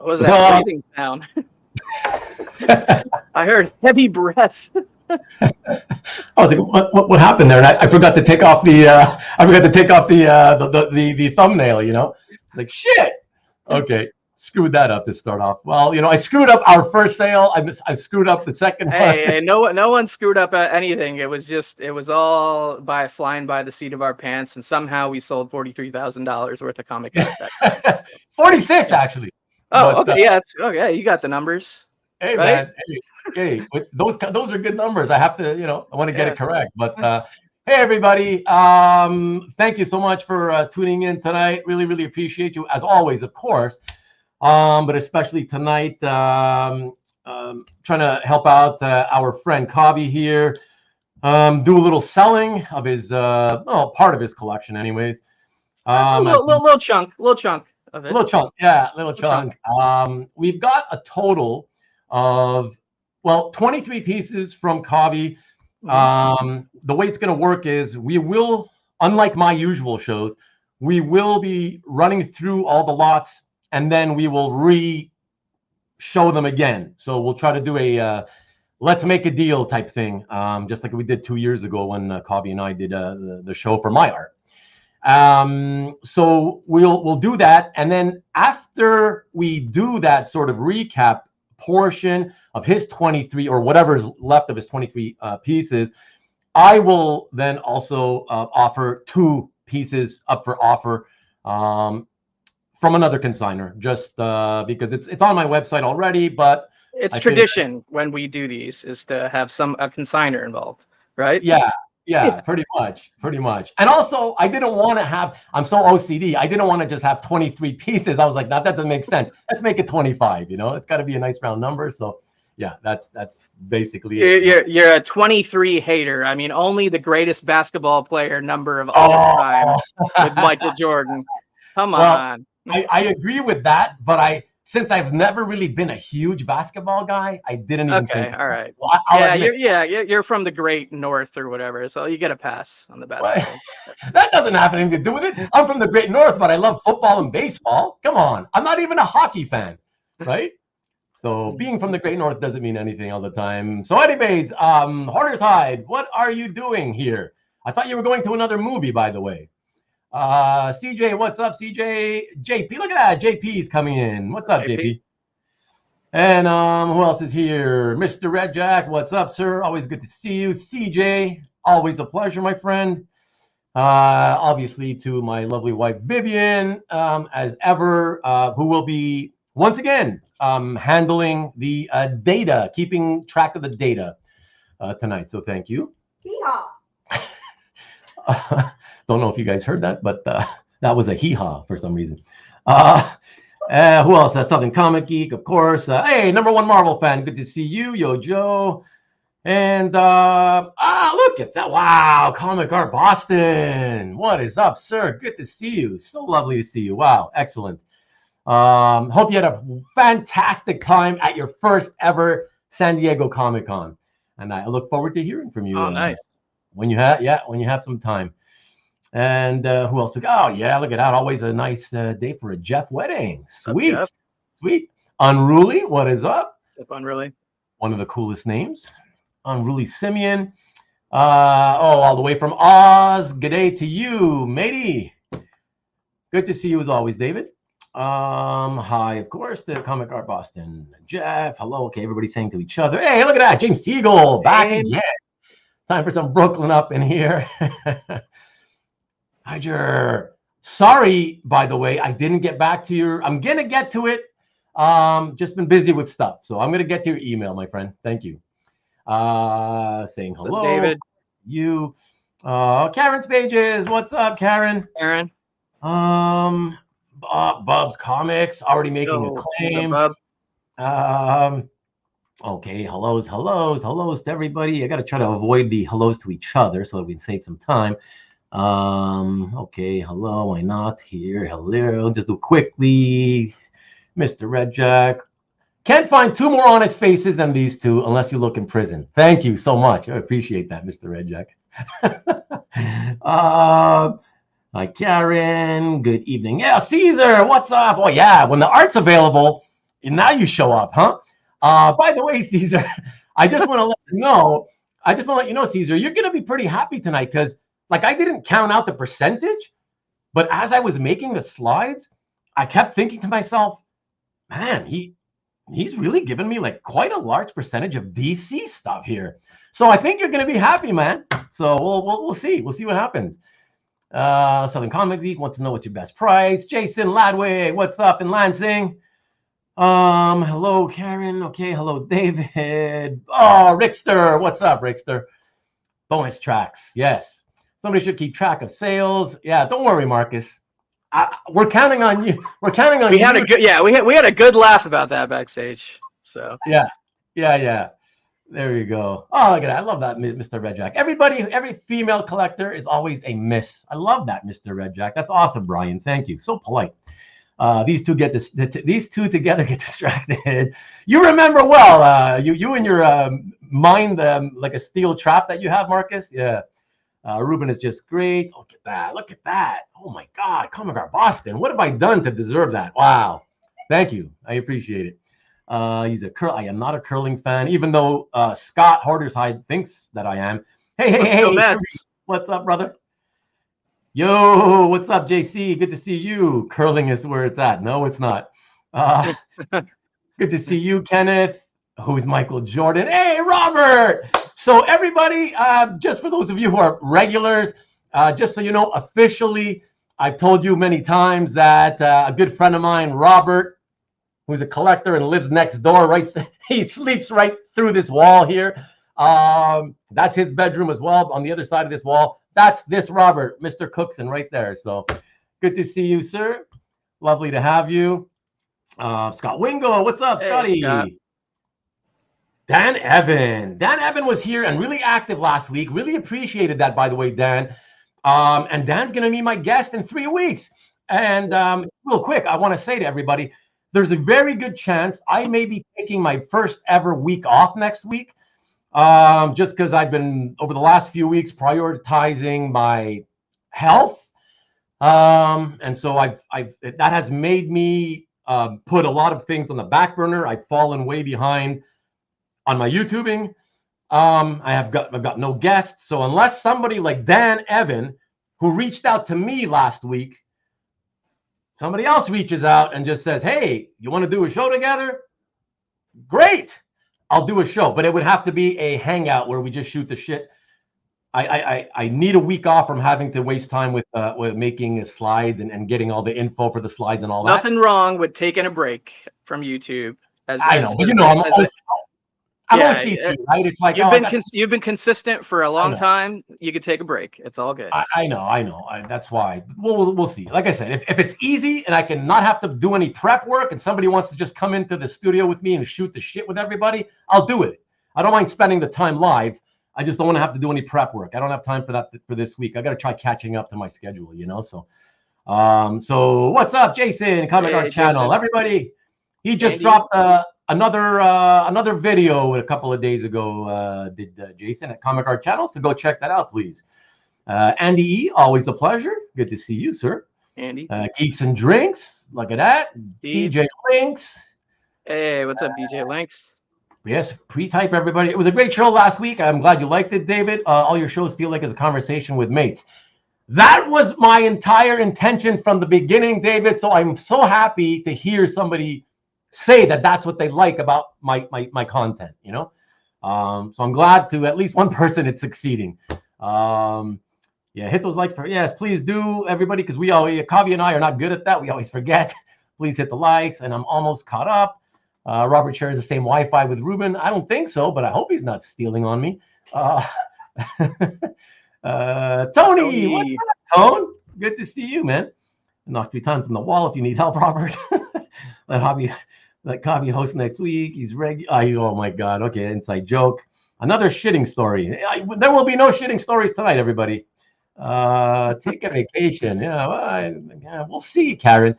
What was that breathing sound? I heard heavy breath. I was like, what happened there? And I forgot to take off the the thumbnail. You know, like shit. Okay, screwed that up to start off. Well, you know, I screwed up our first sale. I screwed up the second one. Hey, no one screwed up anything. It was all flying by the seat of our pants, and somehow we sold $43,000 worth of comic art that time. 46 actually. Oh, but, okay, yeah, it's okay. You got the numbers. Hey, right? Man, hey, those are good numbers. I have to, you know, I want to get it correct. But hey, everybody, thank you so much for tuning in tonight. Really, really appreciate you as always, of course. But especially tonight, trying to help out our friend Kavi here, do a little selling of his, well, part of his collection, anyways. Little chunk of it. Little chunk, yeah, little chunk. We've got a total of 23 pieces from Kavi. The way it's going to work is we will, unlike my usual shows, we will be running through all the lots and then we will show them again. So we'll try to do a let's make a deal type thing, just like we did 2 years ago when Kavi and I did the show for my art. So we'll do that, and then after we do that sort of recap portion of his 23 or whatever's left of his 23 pieces, I will then also offer 2 pieces up for offer from another consignor, just because it's on my website already. But it's tradition when we do these is to have a consignor involved, right? Yeah, pretty much. And also, I didn't want to have, I'm so OCD, I didn't want to just have 23 pieces. I was like, that doesn't make sense. Let's make it 25, you know? It's got to be a nice round number. So, yeah, that's basically it. You're a 23 hater. I mean, only the greatest basketball player number of all time with Michael Jordan. Come on. I agree with that, but since I've never really been a huge basketball guy, I didn't even think. All right. Well, you're from the Great North or whatever, so you get a pass on the basketball. That doesn't have anything to do with it. I'm from the Great North, but I love football and baseball. Come on, I'm not even a hockey fan, right? So being from the Great North doesn't mean anything all the time. So anyways, Hoarder's Hide, what are you doing here? I thought you were going to another movie, by the way. CJ, what's up, CJ? JP, look at that. JP's coming in. What's up, JP? And who else is here? Mr. Red Jack, what's up, sir? Always good to see you. CJ, always a pleasure, my friend. Obviously to my lovely wife Vivian, as ever, who will be once again handling the data, keeping track of the data tonight. So thank you. Don't know if you guys heard that, but that was a hee-haw for some reason. Who else? Southern Comic Geek, of course. Hey, #1 Marvel fan. Good to see you, Yo Joe. And look at that. Wow, Comic Art Boston. What is up, sir? Good to see you. So lovely to see you. Wow, excellent. Hope you had a fantastic time at your first ever San Diego Comic-Con. And I look forward to hearing from you. Oh, nice. When you have some time. And who else? Oh, yeah, look at that. Always a nice day for a Jeff wedding. Sweet. Jeff? Sweet. Unruly, what is up? What's up, Unruly? One of the coolest names. Unruly Simeon. All the way from Oz. Good day to you, matey. Good to see you as always, David. Hi, of course, the Comic Art Boston. Jeff, hello. Okay, everybody's saying to each other. Hey, look at that. James Siegel, back again. Time for some Brooklyn up in here. Hyger. Sorry, by the way, I didn't get back to your. I'm gonna get to it. Just been busy with stuff, so I'm gonna get to your email, my friend. Thank you. Saying hello, what's up, David. You, Karen's pages. What's up, Karen? Karen. Bub's Comics already making a claim. Okay, hellos to everybody. I got to try to avoid the hellos to each other so that we can save some time. Okay, hello, why not? Here, hello. Just do it quickly. Mr. Red Jack. Can't find 2 more honest faces than these 2 unless you look in prison. Thank you so much. I appreciate that, Mr. Red Jack. Hi, Karen. Good evening. Yeah, Caesar, what's up? Oh, yeah, when the art's available, And now you show up, huh? By the way, Caesar, I just want to let you know. I just want to let you know, Caesar, you're going to be pretty happy tonight because, like, I didn't count out the percentage, but as I was making the slides, I kept thinking to myself, man, he's really given me like quite a large percentage of DC stuff here. So I think you're going to be happy, man. So we'll see. We'll see what happens. Southern Comic Week wants to know what's your best price. Jason Ladway, what's up in Lansing? Hello, Karen. Okay, hello, David. Oh, Rickster, what's up, Rickster? Bonus tracks, yes. Somebody should keep track of sales. Yeah, don't worry, Marcus. We're counting on you. We're counting on you. We had a good laugh about that backstage. So yeah. There you go. Oh, look at that. I love that, Mr. Red Jack. Every female collector is always a miss. I love that, Mr. Red Jack. That's awesome, Brian. Thank you. So polite. These two together get distracted. You remember well. You and your mind like a steel trap that you have, Marcus. Yeah. Ruben is just great. Look at that. Look at that. Oh my God. Comic Art Boston. What have I done to deserve that? Wow. Thank you. I appreciate it. I am not a curling fan, even though Scott Hordershide thinks that I am. Hey, what's up, brother? Yo, what's up, JC? Good to see you. Curling is where it's at. No, it's not. Good to see you, Kenneth. Who's Michael Jordan? Hey, Robert. So everybody, just for those of you who are regulars, just so you know, officially, I've told you many times that a good friend of mine, Robert, who's a collector and lives next door, he sleeps right through this wall here. That's his bedroom as well. On the other side of this wall, that's this Robert, Mr. Cookson, right there. So good to see you, sir. Lovely to have you. Scott Wingo, what's up, Scotty? Scott. Dan Evan was here and really active last week. Really appreciated that, by the way, Dan. And Dan's going to be my guest in 3 weeks. And real quick, I want to say to everybody, there's a very good chance I may be taking my first ever week off next week, just because I've been, over the last few weeks, prioritizing my health. And so that has made me put a lot of things on the back burner. I've fallen way behind on my YouTubing. I've got no guests. So unless somebody like Dan Evan, who reached out to me last week, somebody else reaches out and just says, hey, you want to do a show together? Great. I'll do a show, but it would have to be a hangout where we just shoot the shit. I need a week off from having to waste time with making slides and getting all the info for the slides and all that. Nothing wrong with taking a break from YouTube. I know, but you know, I'm OCD, right? It's like you've been consistent for a long time. You could take a break. It's all good. I know. That's why. We'll see. Like I said, if it's easy and I can not have to do any prep work, and somebody wants to just come into the studio with me and shoot the shit with everybody, I'll do it. I don't mind spending the time live. I just don't want to have to do any prep work. I don't have time for that for this week. I got to try catching up to my schedule, you know. So what's up, Jason? Comic Art Channel, everybody. He just dropped another video a couple of days ago. Did Jason at Comic Art Channel? So go check that out, please. Andy E, always a pleasure. Good to see you, sir. Andy. Geeks and Drinks. Look at that. Steve. DJ Links. Hey, what's up, DJ Links? Yes, pre-type everybody. It was a great show last week. I'm glad you liked it, David. All your shows feel like it's a conversation with mates. That was my entire intention from the beginning, David. So I'm so happy to hear somebody say that that's what they like about my content, you know. So I'm glad to at least one person it's succeeding. Hit those likes yes, please do, everybody, because Kavi and I are not good at that. We always forget. Please hit the likes, and I'm almost caught up. Robert shares the same Wi-Fi with Ruben. I don't think so, but I hope he's not stealing on me. Tony, what's up, Tone? Good to see you, man. Knock 3 times on the wall if you need help, Robert. Let Kavi host next week. He's oh my God. Okay, inside joke. Another shitting story. There will be no shitting stories tonight, everybody. Take a vacation. We'll see, Karen.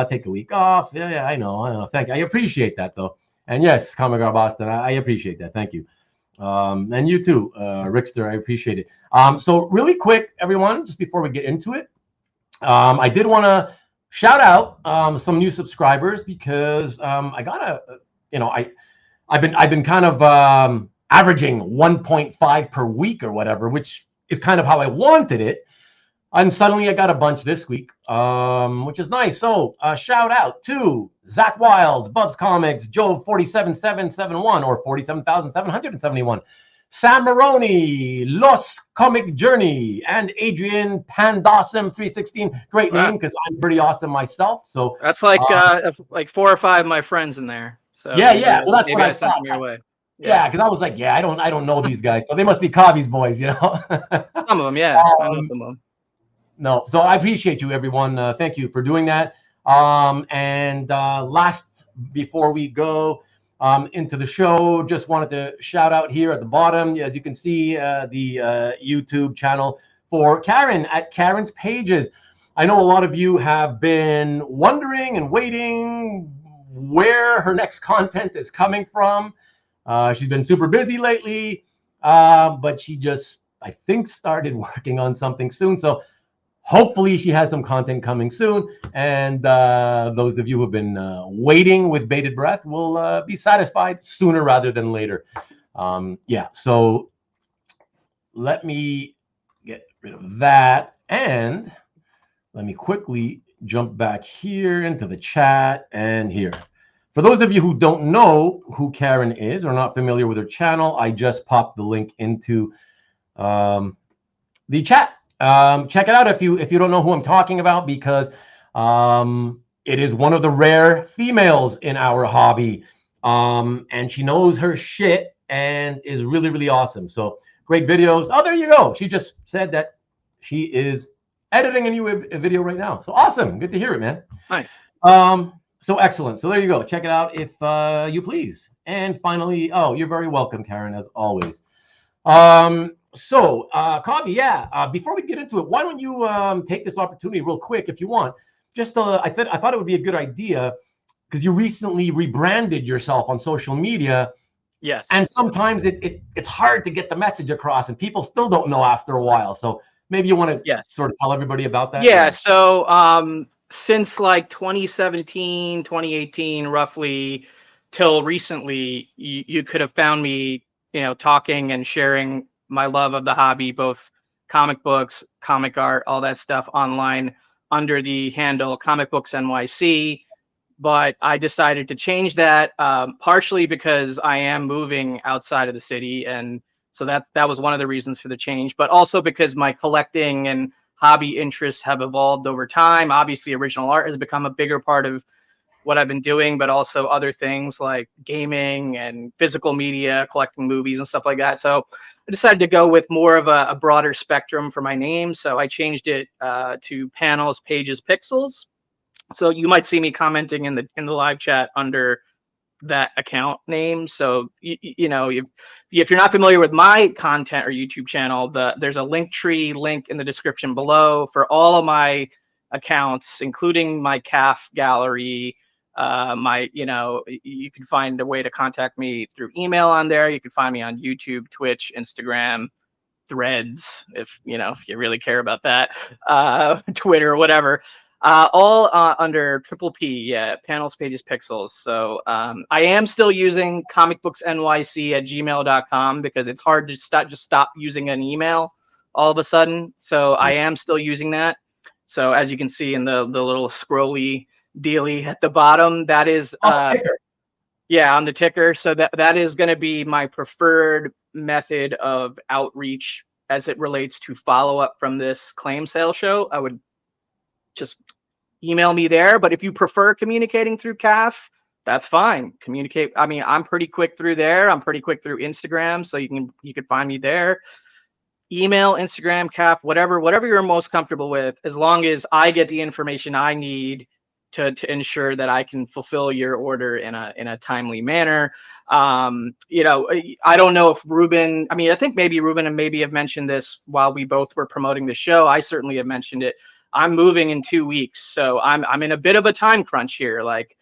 Take a week off. Yeah, I know. Thank you. I appreciate that, though. And yes, Comic Art Boston, I appreciate that. Thank you. And you too, Rickster. I appreciate it. So really quick, everyone, just before we get into it, I did want to shout out some new subscribers because I got I've been kind of averaging 1.5 per week or whatever, which is kind of how I wanted it. And suddenly I got a bunch this week, which is nice. So shout out to Zach Wilds, Bubs Comics, Joe 47771 or 47,771, Sam Maroney, Los Comic Journey, and Adrian Pandawesome 316. Great name because I'm pretty awesome myself. So that's like 4 or 5 of my friends in there. So yeah. Well, that's what I sent thought. them your way. Yeah, because I was like, I don't know these guys, so they must be Kavi's boys, you know. Some of them, yeah. I know some of them. No, so I appreciate you, everyone. Thank you for doing that. And last, before we go into the show, just wanted to shout out here at the bottom, as you can see, the YouTube channel for Karen at Karen's Pages. I know a lot of you have been wondering and waiting where her next content is coming from. She's been super busy lately, but she just, I think, started working on something soon. So hopefully she has some content coming soon. And those of you who have been waiting with bated breath will be satisfied sooner rather than later. Yeah, so let me get rid of that. And let me quickly jump back here into the chat and here. For those of you who don't know who Karen is or not familiar with her channel, I just popped the link into the chat. Check it out if you don't know who I'm talking about, because it is one of the rare females in our hobby, and she knows her shit and is really, really awesome. So great videos. Oh, there you go. She just said that she is editing a new video right now. So awesome. Good to hear it, man. Nice. So excellent. So there you go. Check it out if you please. And finally, oh, you're very welcome, Karen, as always. So Kavi, yeah, before we get into it, why don't you take this opportunity real quick, if you want, just I thought it would be a good idea because you recently rebranded yourself on social media. Yes. And sometimes it's hard to get the message across and people still don't know after a while. So maybe you want to sort of tell everybody about that. Yeah. So since like 2017, 2018, roughly till recently, you could have found me, talking and sharing my love of the hobby, both comic books, comic art, all that stuff online under the handle Comic Books NYC. But I decided to change that partially because I am moving outside of the city. And so that was one of the reasons for the change, but also because my collecting and hobby interests have evolved over time. Obviously, original art has become a bigger part of what I've been doing, but also other things like gaming and physical media, collecting movies and stuff like that. So I decided to go with more of a broader spectrum for my name. So I changed it to Panels, Pages, Pixels. So you might see me commenting in the live chat under that account name. So if you're not familiar with my content or YouTube channel, there's a Linktree link in the description below for all of my accounts, including my CAF gallery. You can find a way to contact me through email on there. You can find me on YouTube, Twitch, Instagram, Threads, if you really care about that, Twitter, whatever. All under P, Panels, Pages, Pixels. So I am still using comicbooksnyc@gmail.com because it's hard to stop using an email all of a sudden. So I am still using that. So as you can see in the little scrolly dealy at the bottom, that is on the ticker. So that is going to be my preferred method of outreach as it relates to follow up from this claim sale show. I would just email me there. But if you prefer communicating through CAF, that's fine. Communicate. I mean, I'm pretty quick through there. I'm pretty quick through Instagram. So you can find me there. Email, Instagram, CAF, whatever you're most comfortable with, as long as I get the information I need to ensure that I can fulfill your order in a timely manner. I don't know if Rubén, I think maybe Rubén and maybe have mentioned this while we both were promoting the show. I certainly have mentioned it. I'm moving in 2 weeks, so I'm in a bit of a time crunch here. Like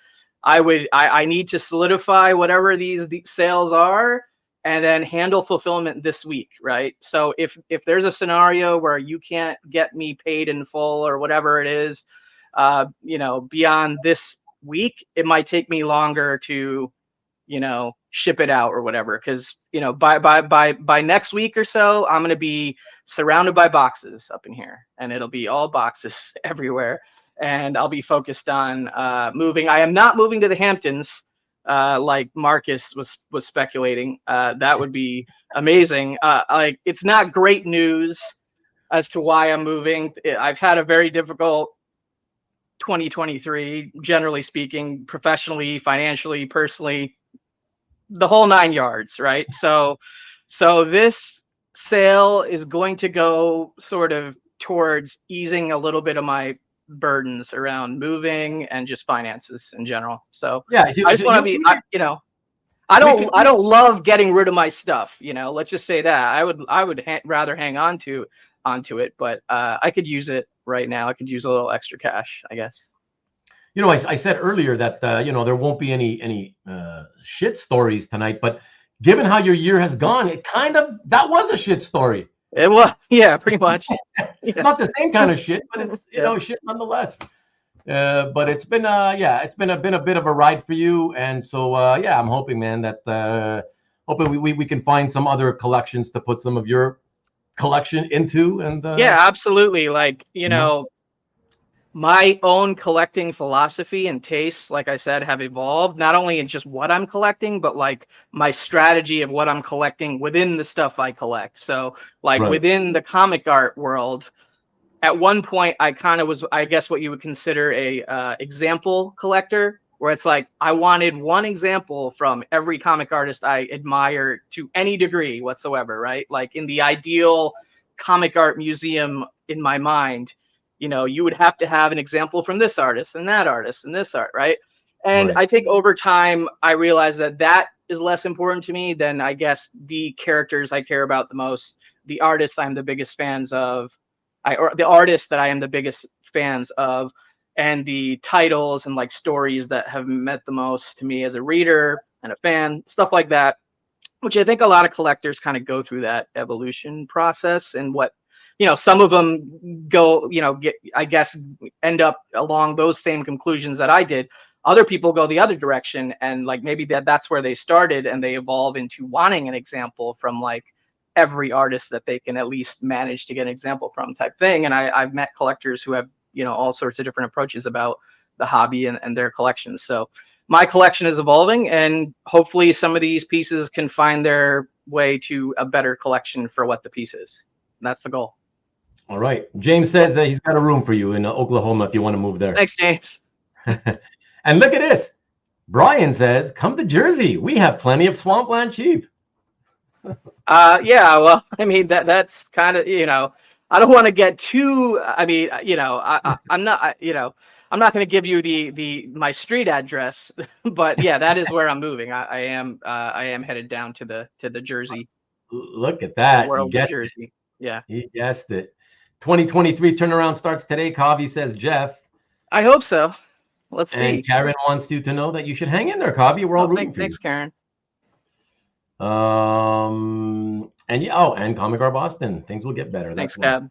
I need to solidify whatever these sales are and then handle fulfillment this week, right? So if there's a scenario where you can't get me paid in full or whatever it is, beyond this week, it might take me longer to, ship it out or whatever. Because, by next week or so, I'm going to be surrounded by boxes up in here, and it'll be all boxes everywhere. And I'll be focused on moving. I am not moving to the Hamptons, like Marcus was speculating. That would be amazing. Like, it's not great news as to why I'm moving. I've had a very difficult 2023, generally speaking, professionally, financially, personally, the whole 9 yards, right? So this sale is going to go sort of towards easing a little bit of my burdens around moving and just finances in general. So Yeah, I just want to be, I don't love getting rid of my stuff. Let's just say that I would rather hang onto it, but I could use it right now. I could use a little extra cash, I guess. I said earlier that there won't be any shit stories tonight, but given how your year has gone, that was a shit story. It was, yeah, pretty much. Not the same kind of shit, but it's shit nonetheless. But it's been it's been a bit of a ride for you, and so I'm hoping, man, that hoping we can find some other collections to put some of your collection into, and yeah, absolutely. Like, my own collecting philosophy and tastes, like I said, have evolved, not only in just what I'm collecting, but like my strategy of what I'm collecting within the stuff I collect. So like within the comic art world, at one point I kind of was, I guess, what you would consider a example collector, where it's like I wanted one example from every comic artist I admire to any degree whatsoever, right? Like in the ideal comic art museum in my mind, you would have to have an example from this artist and that artist and this art, right? And I think over time, I realized that is less important to me than, I guess, the characters I care about the most, the artists I'm the biggest fans of, or the artists that I am the biggest fans of, and the titles and like stories that have meant the most to me as a reader and a fan, stuff like that, which I think a lot of collectors kind of go through that evolution process. And what, some of them go, I guess, end up along those same conclusions that I did. Other people go the other direction, and like maybe that's where they started, and they evolve into wanting an example from like every artist that they can at least manage to get an example from, type thing. And I've met collectors who have, all sorts of different approaches about the hobby and their collections. So my collection is evolving, and hopefully some of these pieces can find their way to a better collection for what the piece is. That's the goal. All right. James says that he's got a room for you in Oklahoma if you want to move there. Thanks, James. And look at this. Brian says, come to Jersey. We have plenty of swampland cheap. Yeah, well, I mean, that's kind of, I don't want to get too, I mean, I'm not, I'm not going to give you my street address, but yeah, that is where I'm moving. I am headed down to the Jersey. Look at that. World of Jersey. Yeah. He guessed it. 2023 turnaround starts today. Kavi says, Jeff. I hope so. Let's see. And Karen wants you to know that you should hang in there, Kavi. We're all rooting for you. Thanks, Karen. And Comic Art Boston. Things will get better. Thanks, Cab.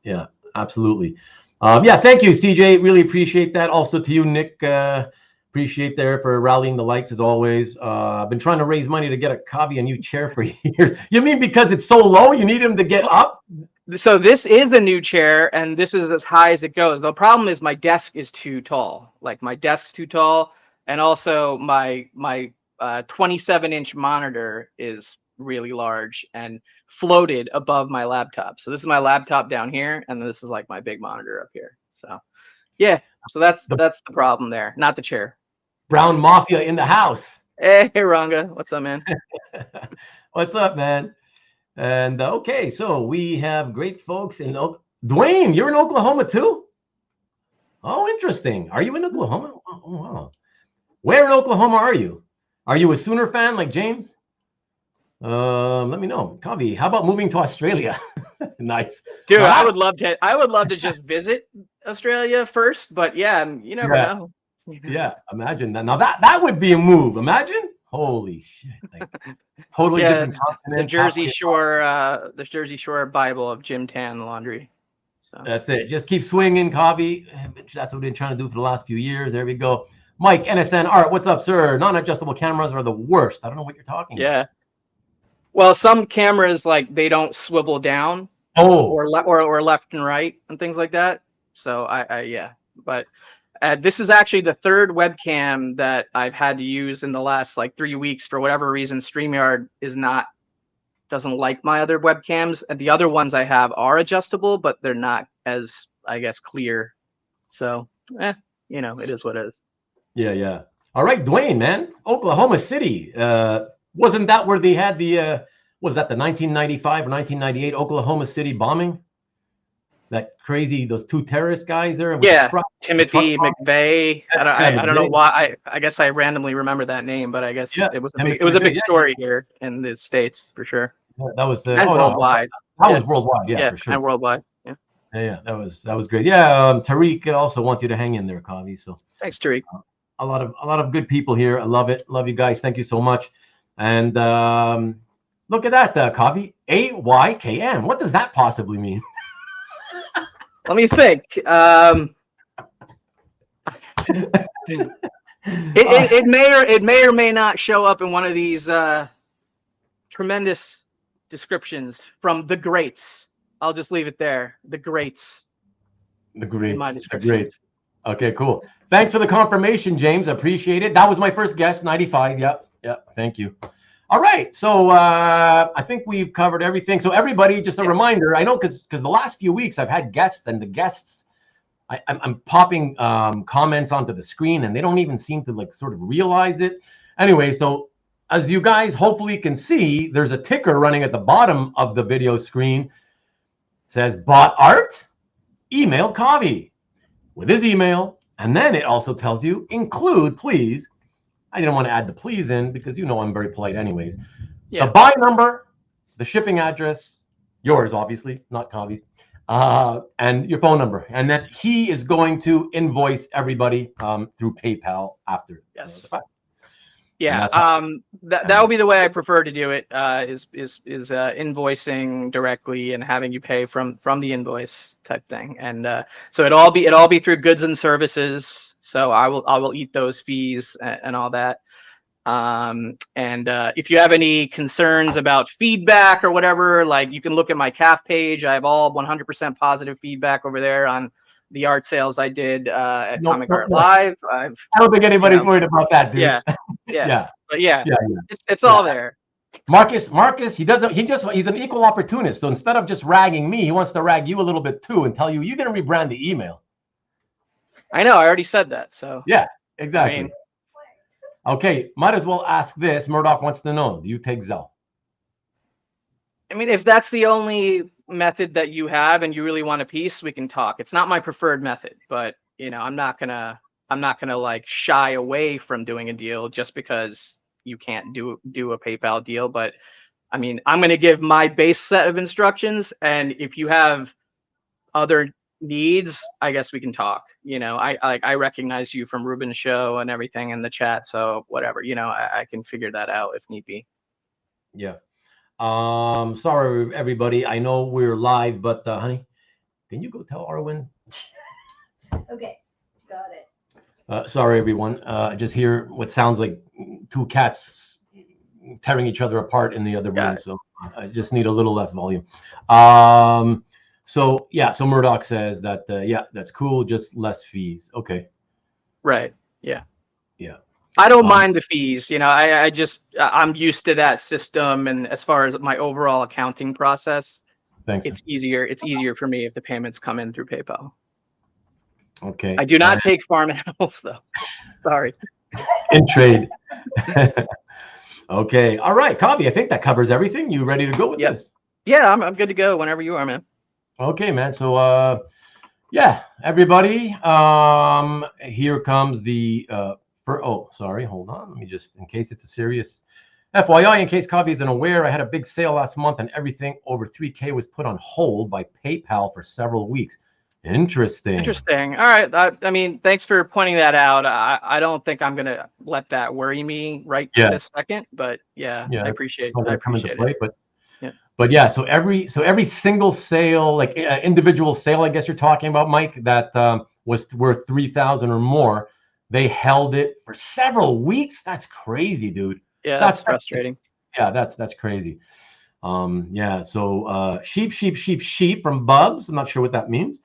Yeah, absolutely. Thank you, CJ. Really appreciate that. Also to you, Nick. Appreciate there for rallying the likes as always. I've been trying to raise money to get a Kavi and You chair for years. You mean because it's so low, you need him to get up? So this is a new chair, and this is as high as it goes. The problem is my desk is too tall. Like my desk's too tall, and also my 27-inch monitor is really large and floated above my laptop. So this is my laptop down here, and this is like my big monitor up here. So yeah, so that's the problem there, not the chair. Brown Mafia in the house. Hey, Ranga, what's up, man? What's up, man? And okay, so we have great folks in Dwayne. You're in Oklahoma too? Oh, interesting. Are you in Oklahoma? Oh, wow. Where in Oklahoma are you? Are you a Sooner fan like James? Let me know. Kavi, how about moving to Australia? Nice. Dude, I would love to just visit Australia first, but yeah, you never know. Yeah, imagine that. Now that would be a move. Imagine. Holy shit. Like, totally different continent. The Jersey Shore Bible of Jim Tan Laundry. So that's it. Just keep swinging, Kavi. That's what we've been trying to do for the last few years. There we go. Mike, NSN Art, what's up, sir? Non-adjustable cameras are the worst. I don't know what you're talking about. yeah. Well, some cameras like they don't swivel down or left and right and things like that. So yeah, but this is actually the third webcam that I've had to use in the last like 3 weeks for whatever reason. StreamYard doesn't like my other webcams, and the other ones I have are adjustable, but they're not as, I guess, clear. So, you know, it is what it is. Yeah. All right, Dwayne, man. Oklahoma City. Wasn't that where they had the, was that the 1995 or 1998 Oklahoma City bombing? That crazy, those two terrorist guys there? With Yeah, the truck, Timothy McVeigh. I don't know McVeigh. why. I guess I randomly remember that name, but I guess it was a big story here in the States for sure. Yeah, that was and worldwide. That was worldwide, yeah, for sure. And worldwide. Yeah, that was great. Yeah, Tariq also wants you to hang in there, Kavi. So thanks, Tariq. A lot of good people here. I love it. Love you guys. Thank you so much. And look at that, Kavi. AYKM. What does that possibly mean? Let me think. It may or may not show up in one of these tremendous descriptions from the greats. I'll just leave it there. The greats. The greats. In my descriptions. Okay, cool. Thanks for the confirmation, James. I appreciate it. That was my first guess, 95. Yep. Thank you. All right. So I think we've covered everything. So everybody, just a reminder, I know because the last few weeks I've had guests, and the guests, I'm popping comments onto the screen, and they don't even seem to like sort of realize it. Anyway, so as you guys hopefully can see, there's a ticker running at the bottom of the video screen. It says bought art, email Kavi with his email. And then it also tells you include, please. I didn't want to add the please in because you know I'm very polite anyways. Yeah. The buy number, the shipping address, yours obviously, not Kavi's, and your phone number. And that he is going to invoice everybody through PayPal after. Yes. Yeah, that would be the way I prefer to do it. Is invoicing directly and having you pay from the invoice type thing, and so it all be through goods and services. So I will eat those fees and all that. And if you have any concerns about feedback or whatever, like you can look at my CAF page. I have all 100% positive feedback over there on the art sales I did at Comic Art Live. I don't think anybody's worried about that, dude. Yeah. But it's all there. Marcus, he's an equal opportunist. So instead of just ragging me, he wants to rag you a little bit too and tell you going to rebrand the email. I know, I already said that. So yeah, exactly. Okay, might as well ask this. Murdoch wants to know, do you take Zelle? I mean, if that's the only method that you have and you really want a piece, we can talk. It's not my preferred method, but you know, I'm not gonna like shy away from doing a deal just because you can't do a PayPal deal. But I mean, I'm gonna give my base set of instructions, and if you have other needs, I guess we can talk. You know, I recognize you from Rubén's show and everything in the chat, so whatever, you know, I can figure that out if need be. Yeah. Sorry everybody, I know we're live, but honey, can you go tell Arwen? Okay, got it. Sorry everyone, just hear what sounds like two cats tearing each other apart in the other room, so I just need a little less volume. So yeah, so Murdoch says that yeah, that's cool, just less fees. Okay. Right. Yeah. Yeah. I don't mind the fees, you know. I'm used to that system, and as far as my overall accounting process, it's easier. It's easier for me if the payments come in through PayPal. Okay. I do not take farm animals though. Sorry. In trade. Okay. All right, Kavi, I think that covers everything. You ready to go with this? Yeah, I'm good to go whenever you are, man. Okay, man. So yeah, everybody, here comes the sorry, hold on. Let me just, in case it's a serious FYI, in case Kavi isn't aware, I had a big sale last month and everything over 3K was put on hold by PayPal for several weeks. Interesting. All right. I mean, thanks for pointing that out. I don't think I'm going to let that worry me right this second, but yeah, I appreciate it. But But yeah, so every single sale, like individual sale, I guess you're talking about, Mike, that was worth 3,000 or more, they held it for several weeks. That's crazy, dude. Yeah, that's frustrating. Yeah, that's crazy. Yeah, so sheep from Bubs. I'm not sure what that means.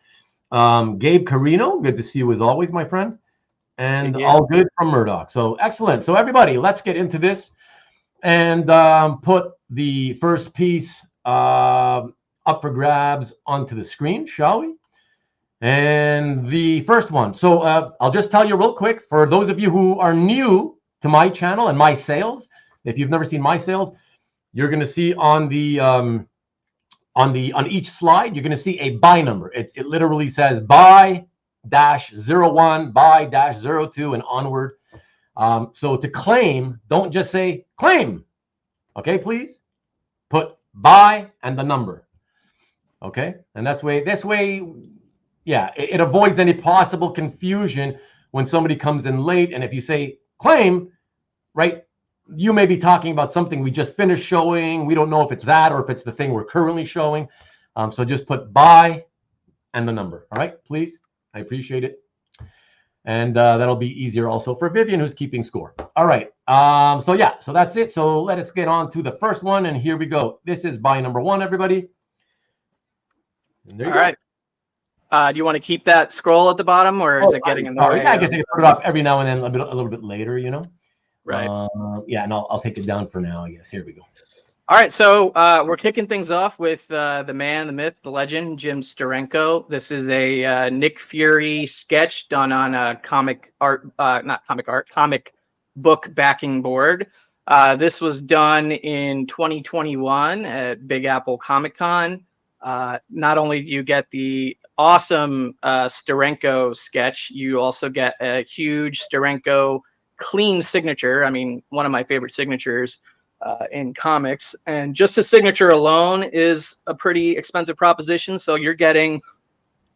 Gabe Carino, good to see you as always, my friend. And all good from Murdoch. So excellent. So everybody, let's get into this and put the first piece up for grabs onto the screen, shall we? And the first one. So I'll just tell you real quick, for those of you who are new to my channel and my sales, if you've never seen my sales, you're going to see on the on each slide, you're going to see a buy number. It literally says buy -01, buy -02, and onward. So to claim, don't just say claim. Okay, please put buy and the number. Okay, and this way, yeah, it avoids any possible confusion when somebody comes in late. And if you say claim, right, you may be talking about something we just finished showing. We don't know if it's that or if it's the thing we're currently showing. So just put buy and the number. All right, please. I appreciate it. And that'll be easier also for Vivian, who's keeping score. All right. So yeah, so that's it. So let us get on to the first one. And here we go. This is buy number 1, everybody. And there you go. All right. Do you want to keep that scroll at the bottom, or is it getting in the way? Yeah, I guess I can put it up every now and then, a little bit later, you know. Right. Yeah, and I'll take it down for now, I guess. Here we go. All right, so we're kicking things off with the man, the myth, the legend, Jim Steranko. This is a Nick Fury sketch done on a comic book backing board. This was done in 2021 at Big Apple Comic Con. Not only do you get the awesome Steranko sketch, you also get a huge Steranko clean signature. I mean, one of my favorite signatures in comics, and just a signature alone is a pretty expensive proposition. So you're getting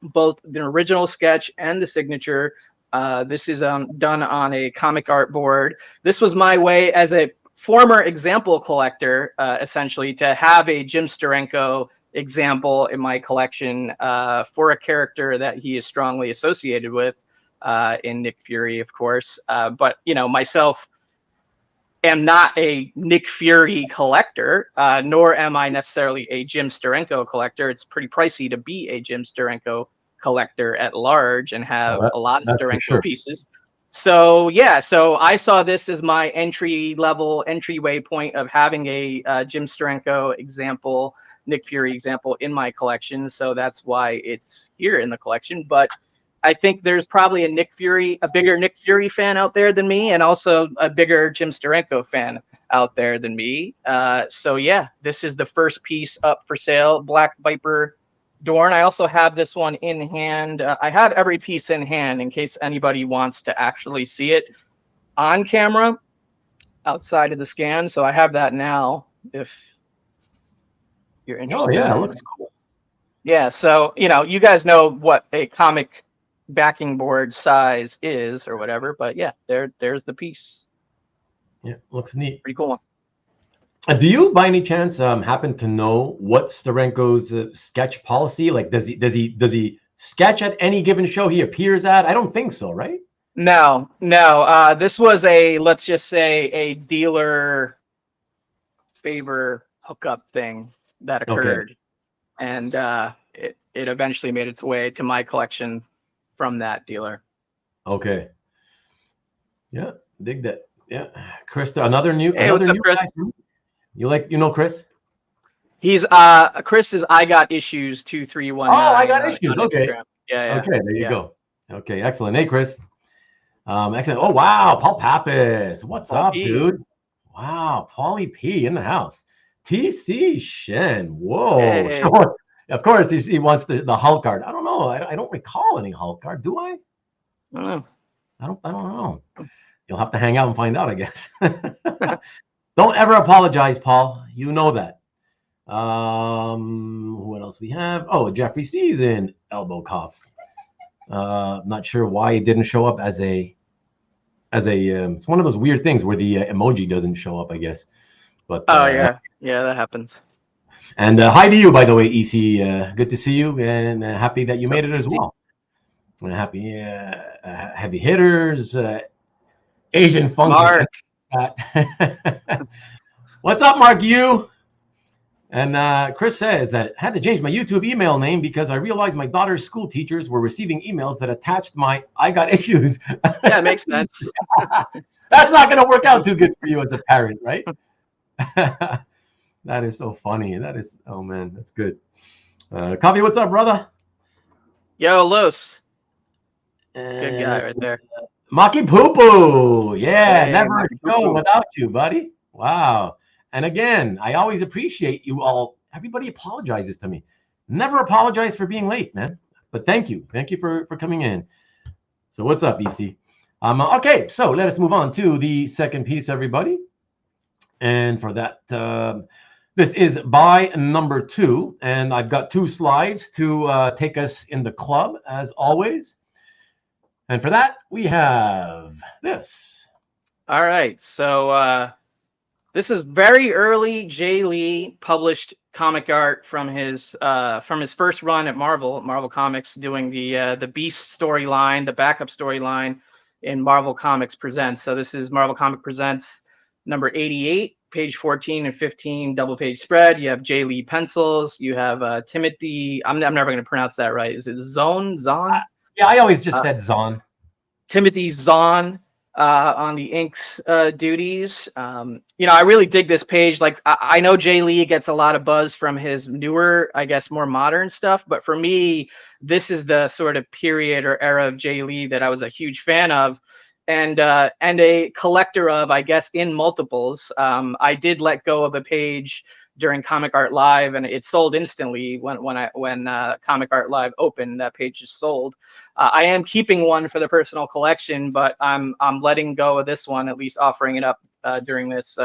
both the original sketch and the signature. This is done on a comic art board. This was my way as a former example collector, essentially, to have a Jim Steranko example in my collection for a character that he is strongly associated with in Nick Fury, of course. But, you know, myself am not a Nick Fury collector, nor am I necessarily a Jim Steranko collector. It's pretty pricey to be a Jim Steranko collector at large and have a lot of Steranko pieces. So yeah, so I saw this as my entryway point of having a Jim Steranko example, Nick Fury example in my collection. So that's why it's here in the collection. But I think there's probably a bigger Nick Fury fan out there than me, and also a bigger Jim Steranko fan out there than me. So yeah, this is the first piece up for sale, Black Viper Dorn. I also have this one in hand. I have every piece in hand in case anybody wants to actually see it on camera outside of the scan. So I have that now if you're interested. Oh yeah, it looks cool. Yeah, so you know, you guys know what a comic backing board size is or whatever, but yeah, there's the piece. Yeah, looks neat. Pretty cool. Do you by any chance happen to know what Steranko's sketch policy, like does he sketch at any given show he appears at? I don't think so, right? No. This was let's just say a dealer favor hookup thing that occurred. Okay. And it eventually made its way to my collection from that dealer. Okay. Yeah, dig that. Yeah, Chris, another new Chris? Guy. You know Chris? He's Chris is I Got Issues 2319. Oh, I Got Issues. Okay. Yeah. Okay, there you go. Okay, excellent. Hey, Chris. Excellent. Oh wow, Paul Pappas. What's up, dude? Wow, Paulie P in the house. TC Shen. Whoa. Hey. Sure. Of course, he wants the Hulk card. I don't know. I don't recall any Hulk card. Do I? I don't know. I don't know. You'll have to hang out and find out, I guess. Don't ever apologize, Paul. You know that. What else we have? Oh, Jeffrey C's in elbow cuff. Not sure why it didn't show up as a. It's one of those weird things where the emoji doesn't show up, I guess. But yeah, that happens. And hi to you, by the way, EC. Good to see you, and happy that you made it as well. Happy heavy hitters, Asian funky. Mark. What's up, Mark? You? And Chris says that I had to change my YouTube email name because I realized my daughter's school teachers were receiving emails that attached my "I got issues." Yeah, it makes sense. That's not going to work out too good for you as a parent, right? That is so funny. That is, oh man, that's good. Kavi, what's up, brother? Yo, Los. Good guy right there. Maki Poo Poo. Yeah, hey, never a show without you, buddy. Wow. And again, I always appreciate you all. Everybody apologizes to me. Never apologize for being late, man. But thank you. Thank you for coming in. So what's up, EC? Okay, so let us move on to the second piece, everybody. And for that, this is by number 2. And I've got 2 slides to take us in the club, as always. And for that, we have this. All right. So this is very early Jay Lee published comic art from his first run at Marvel Comics, doing the Beast storyline, the backup storyline in Marvel Comics Presents. So this is Marvel Comic Presents number 88, page 14 and 15, double page spread. You have Jay Lee pencils. You have Timothy. I'm never going to pronounce that right. Is it Zahn? Yeah, I always just said Zahn. Timothy Zahn on the inks duties. I really dig this page. Like, I know Jay Lee gets a lot of buzz from his newer, I guess, more modern stuff. But for me, this is the sort of period or era of Jay Lee that I was a huge fan of. And a collector of, I guess, in multiples. I did let go of a page during Comic Art Live, and it sold instantly when Comic Art Live opened. That page is sold. I am keeping one for the personal collection, but I'm letting go of this one, at least offering it up during this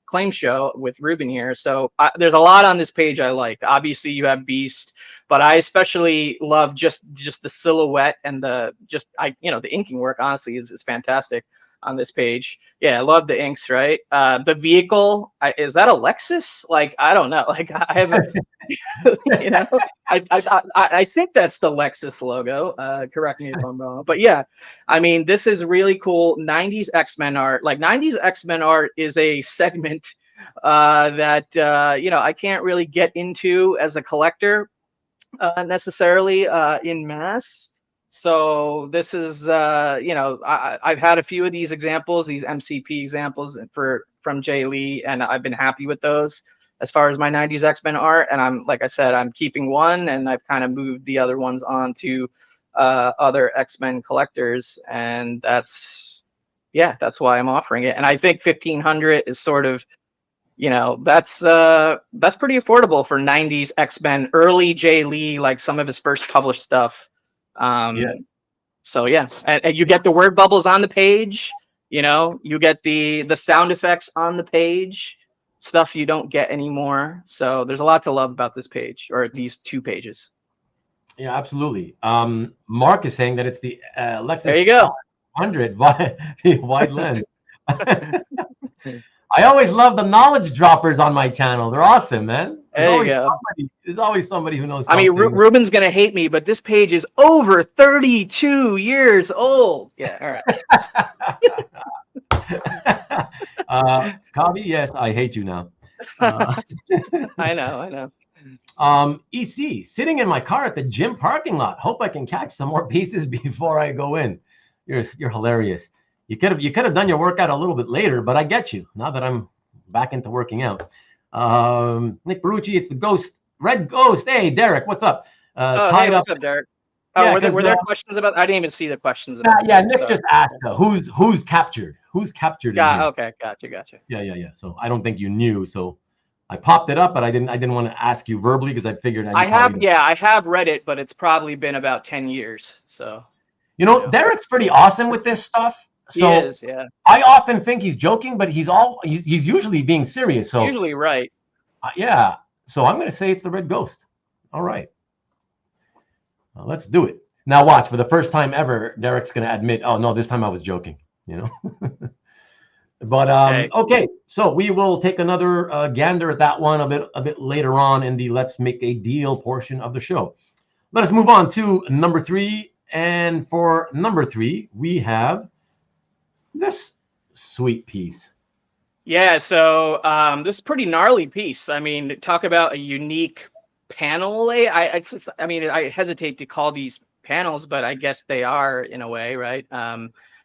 claim show with Ruben here. So there's a lot on this page I like. Obviously, you have Beast, but I especially love just the silhouette and the inking work. Honestly, is fantastic on this page. Yeah, I love the inks. Right, the vehicle, is that a Lexus? Like, I don't know. Like, I haven't. I think that's the Lexus logo. Correct me if I'm wrong, but yeah, I mean, this is really cool 90s X-Men art. Like, 90s X-Men art is a segment that I can't really get into as a collector necessarily in mass. So this is I've had a few of these examples, these MCP examples from Jay Lee, and I've been happy with those as far as my 90s X-Men art. And I'm keeping one, and I've kind of moved the other ones on to other X-Men collectors, and that's why I'm offering it. And I think 1,500 is sort of, that's pretty affordable for 90s X-Men, early Jay Lee, like some of his first published stuff. So yeah, and you get the word bubbles on the page. You get the sound effects on the page, stuff you don't get anymore. So there's a lot to love about this page, or these 2 pages. Yeah, absolutely. Mark is saying that it's the Lexus. There you go. 100 wide lens. I always love the knowledge droppers on my channel. They're awesome, man. There's always somebody who knows something. I mean, Ruben's going to hate me, but this page is over 32 years old. Yeah, all right. Kavi, yes, I hate you now. I know. EC, sitting in my car at the gym parking lot. Hope I can catch some more pieces before I go in. You're hilarious. You could have done your workout a little bit later, but I get you now that I'm back into working out. Nick Barucci, it's the Red Ghost. Hey, Derek, what's up? What's up, Derek? Oh, yeah, were there questions about? I didn't even see the questions about. Nick just asked who's captured. Who's captured? Yeah. Okay. Gotcha. Yeah. So I don't think you knew. So I popped it up, but I didn't want to ask you verbally because I figured I have read it, but it's probably been about 10 years. So Derek's pretty awesome with this stuff. So he is, yeah. I often think he's joking, but he's usually being serious. So usually right. Yeah. So I'm going to say it's the Red Ghost. All right. Well, let's do it. Now watch, for the first time ever, Derek's going to admit, oh no, this time I was joking. But Okay. okay, so we will take another gander at that one a bit later on in the Let's Make a Deal portion of the show. Let us move on to number 3. And for number 3, we have this sweet piece. Yeah, so this is a pretty gnarly piece. I mean, talk about a unique panel. I mean, I hesitate to call these panels, but I guess they are in a way, right?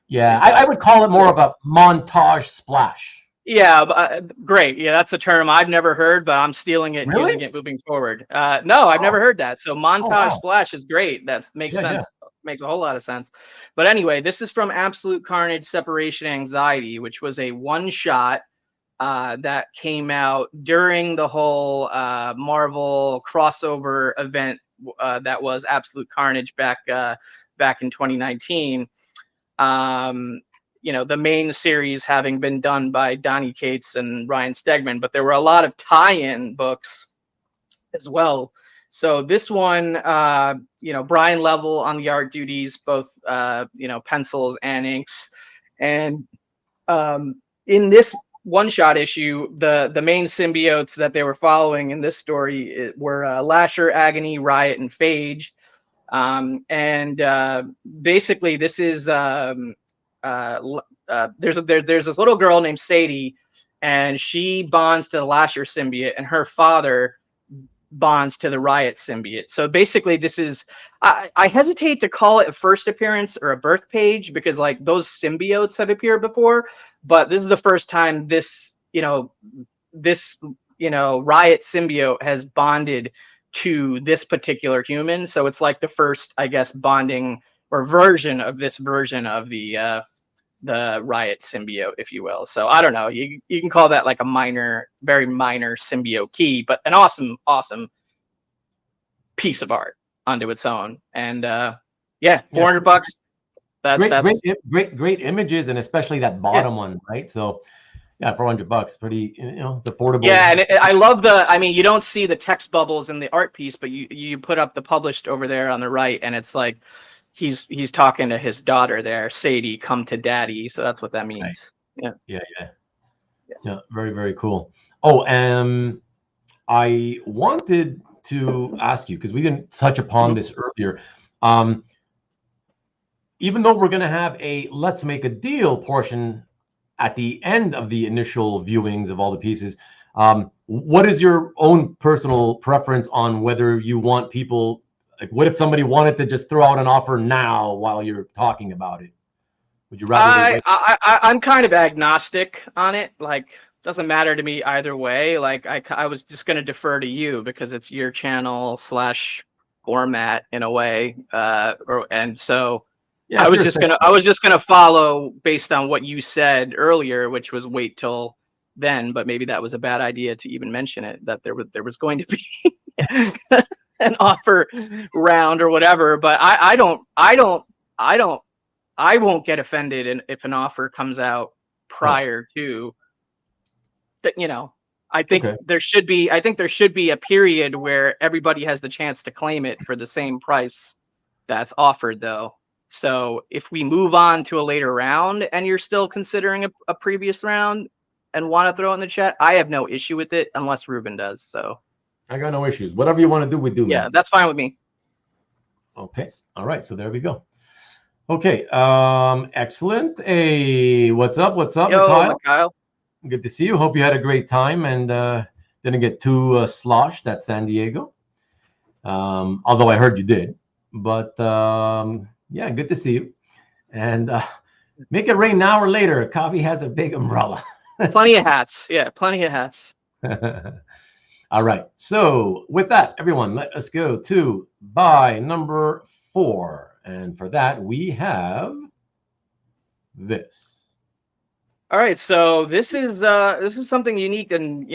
Yeah, It's I would call it more of a montage splash. yeah, great. Yeah, that's a term I've never heard, but I'm stealing it and Really? using it moving forward. No, I've never Oh, heard that. So oh montage wow. splash is great. That makes Yeah, yeah. sense. Makes a whole lot of sense. But anyway, this is from Absolute Carnage Separation Anxiety, which was a one shot that came out during the whole Marvel crossover event that was Absolute Carnage back in 2019. The main series having been done by Donny Cates and Ryan Stegman, but there were a lot of tie-in books as well. So this one, Brian Level on the art duties, both pencils and inks, and in this one-shot issue, the main symbiotes that they were following in this story were Lasher, Agony, Riot, and Phage. Basically, this is there's this little girl named Sadie, and she bonds to the Lasher symbiote, and her father bonds to the Riot symbiote. So basically, this is I hesitate to call it a first appearance or a birth page because like those symbiotes have appeared before, but this is the first time this Riot symbiote has bonded to this particular human. So it's like the first, I guess, bonding or version of this version of the Riot symbiote, if you will. So I don't know. You can call that like a very minor symbiote key, but an awesome piece of art onto its own. And yeah, $400. Great images, and especially that bottom one, right? So yeah, $400, pretty, it's affordable. Yeah, and I love the. I mean, you don't see the text bubbles in the art piece, but you put up the published over there on the right, and it's like he's talking to his daughter there, Sadie, come to daddy. So that's what that means. Right. Yeah. Very, very cool. Oh, I wanted to ask you because we didn't touch upon this earlier. Even though we're going to have a Let's Make a Deal portion at the end of the initial viewings of all the pieces, what is your own personal preference on whether you want people, like what if somebody wanted to just throw out an offer now while you're talking about it? Would you rather? I'm kind of agnostic on it. Like, doesn't matter to me either way. Like, I was just going to defer to you because it's your channel / format in a way. And so I was just gonna follow based on what you said earlier, which was wait till then. But maybe that was a bad idea to even mention it, that there was going to be an offer round or whatever. But I won't get offended if an offer comes out prior to that. I think there should be a period where everybody has the chance to claim it for the same price that's offered, though. So if we move on to a later round and you're still considering a previous round and want to throw it in the chat, I have no issue with it unless Rubén does. So I got no issues. Whatever you want to do, we do. Yeah, man. That's fine with me. Okay. All right. So there we go. Okay. Excellent. Hey, what's up? What's up, Yo, Kyle? Good to see you. Hope you had a great time and didn't get too sloshed at San Diego. Although I heard you did. But yeah, good to see you. And make it rain now or later. Kavi has a big umbrella. Plenty of hats. Yeah, plenty of hats. All right. So with that, everyone, let us go to buy number 4. And for that, we have this. All right, so this is something unique and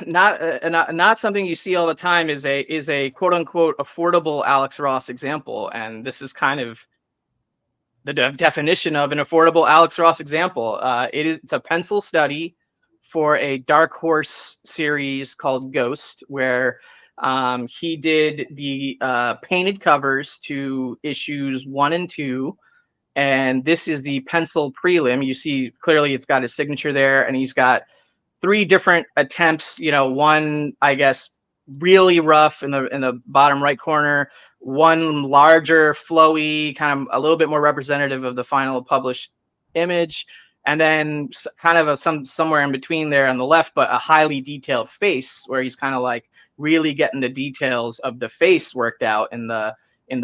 not something you see all the time. Is a quote unquote affordable Alex Ross example, and this is kind of the definition of an affordable Alex Ross example. It's a pencil study for a Dark Horse series called Ghost, where he did the painted covers to issues 1 and 2. And this is the pencil prelim. You see clearly it's got his signature there, and he's got 3 different attempts. One, I guess, really rough in the bottom right corner, one larger, flowy, kind of a little bit more representative of the final published image, and then kind of somewhere in between there on the left, but a highly detailed face where he's kind of like really getting the details of the face worked out in the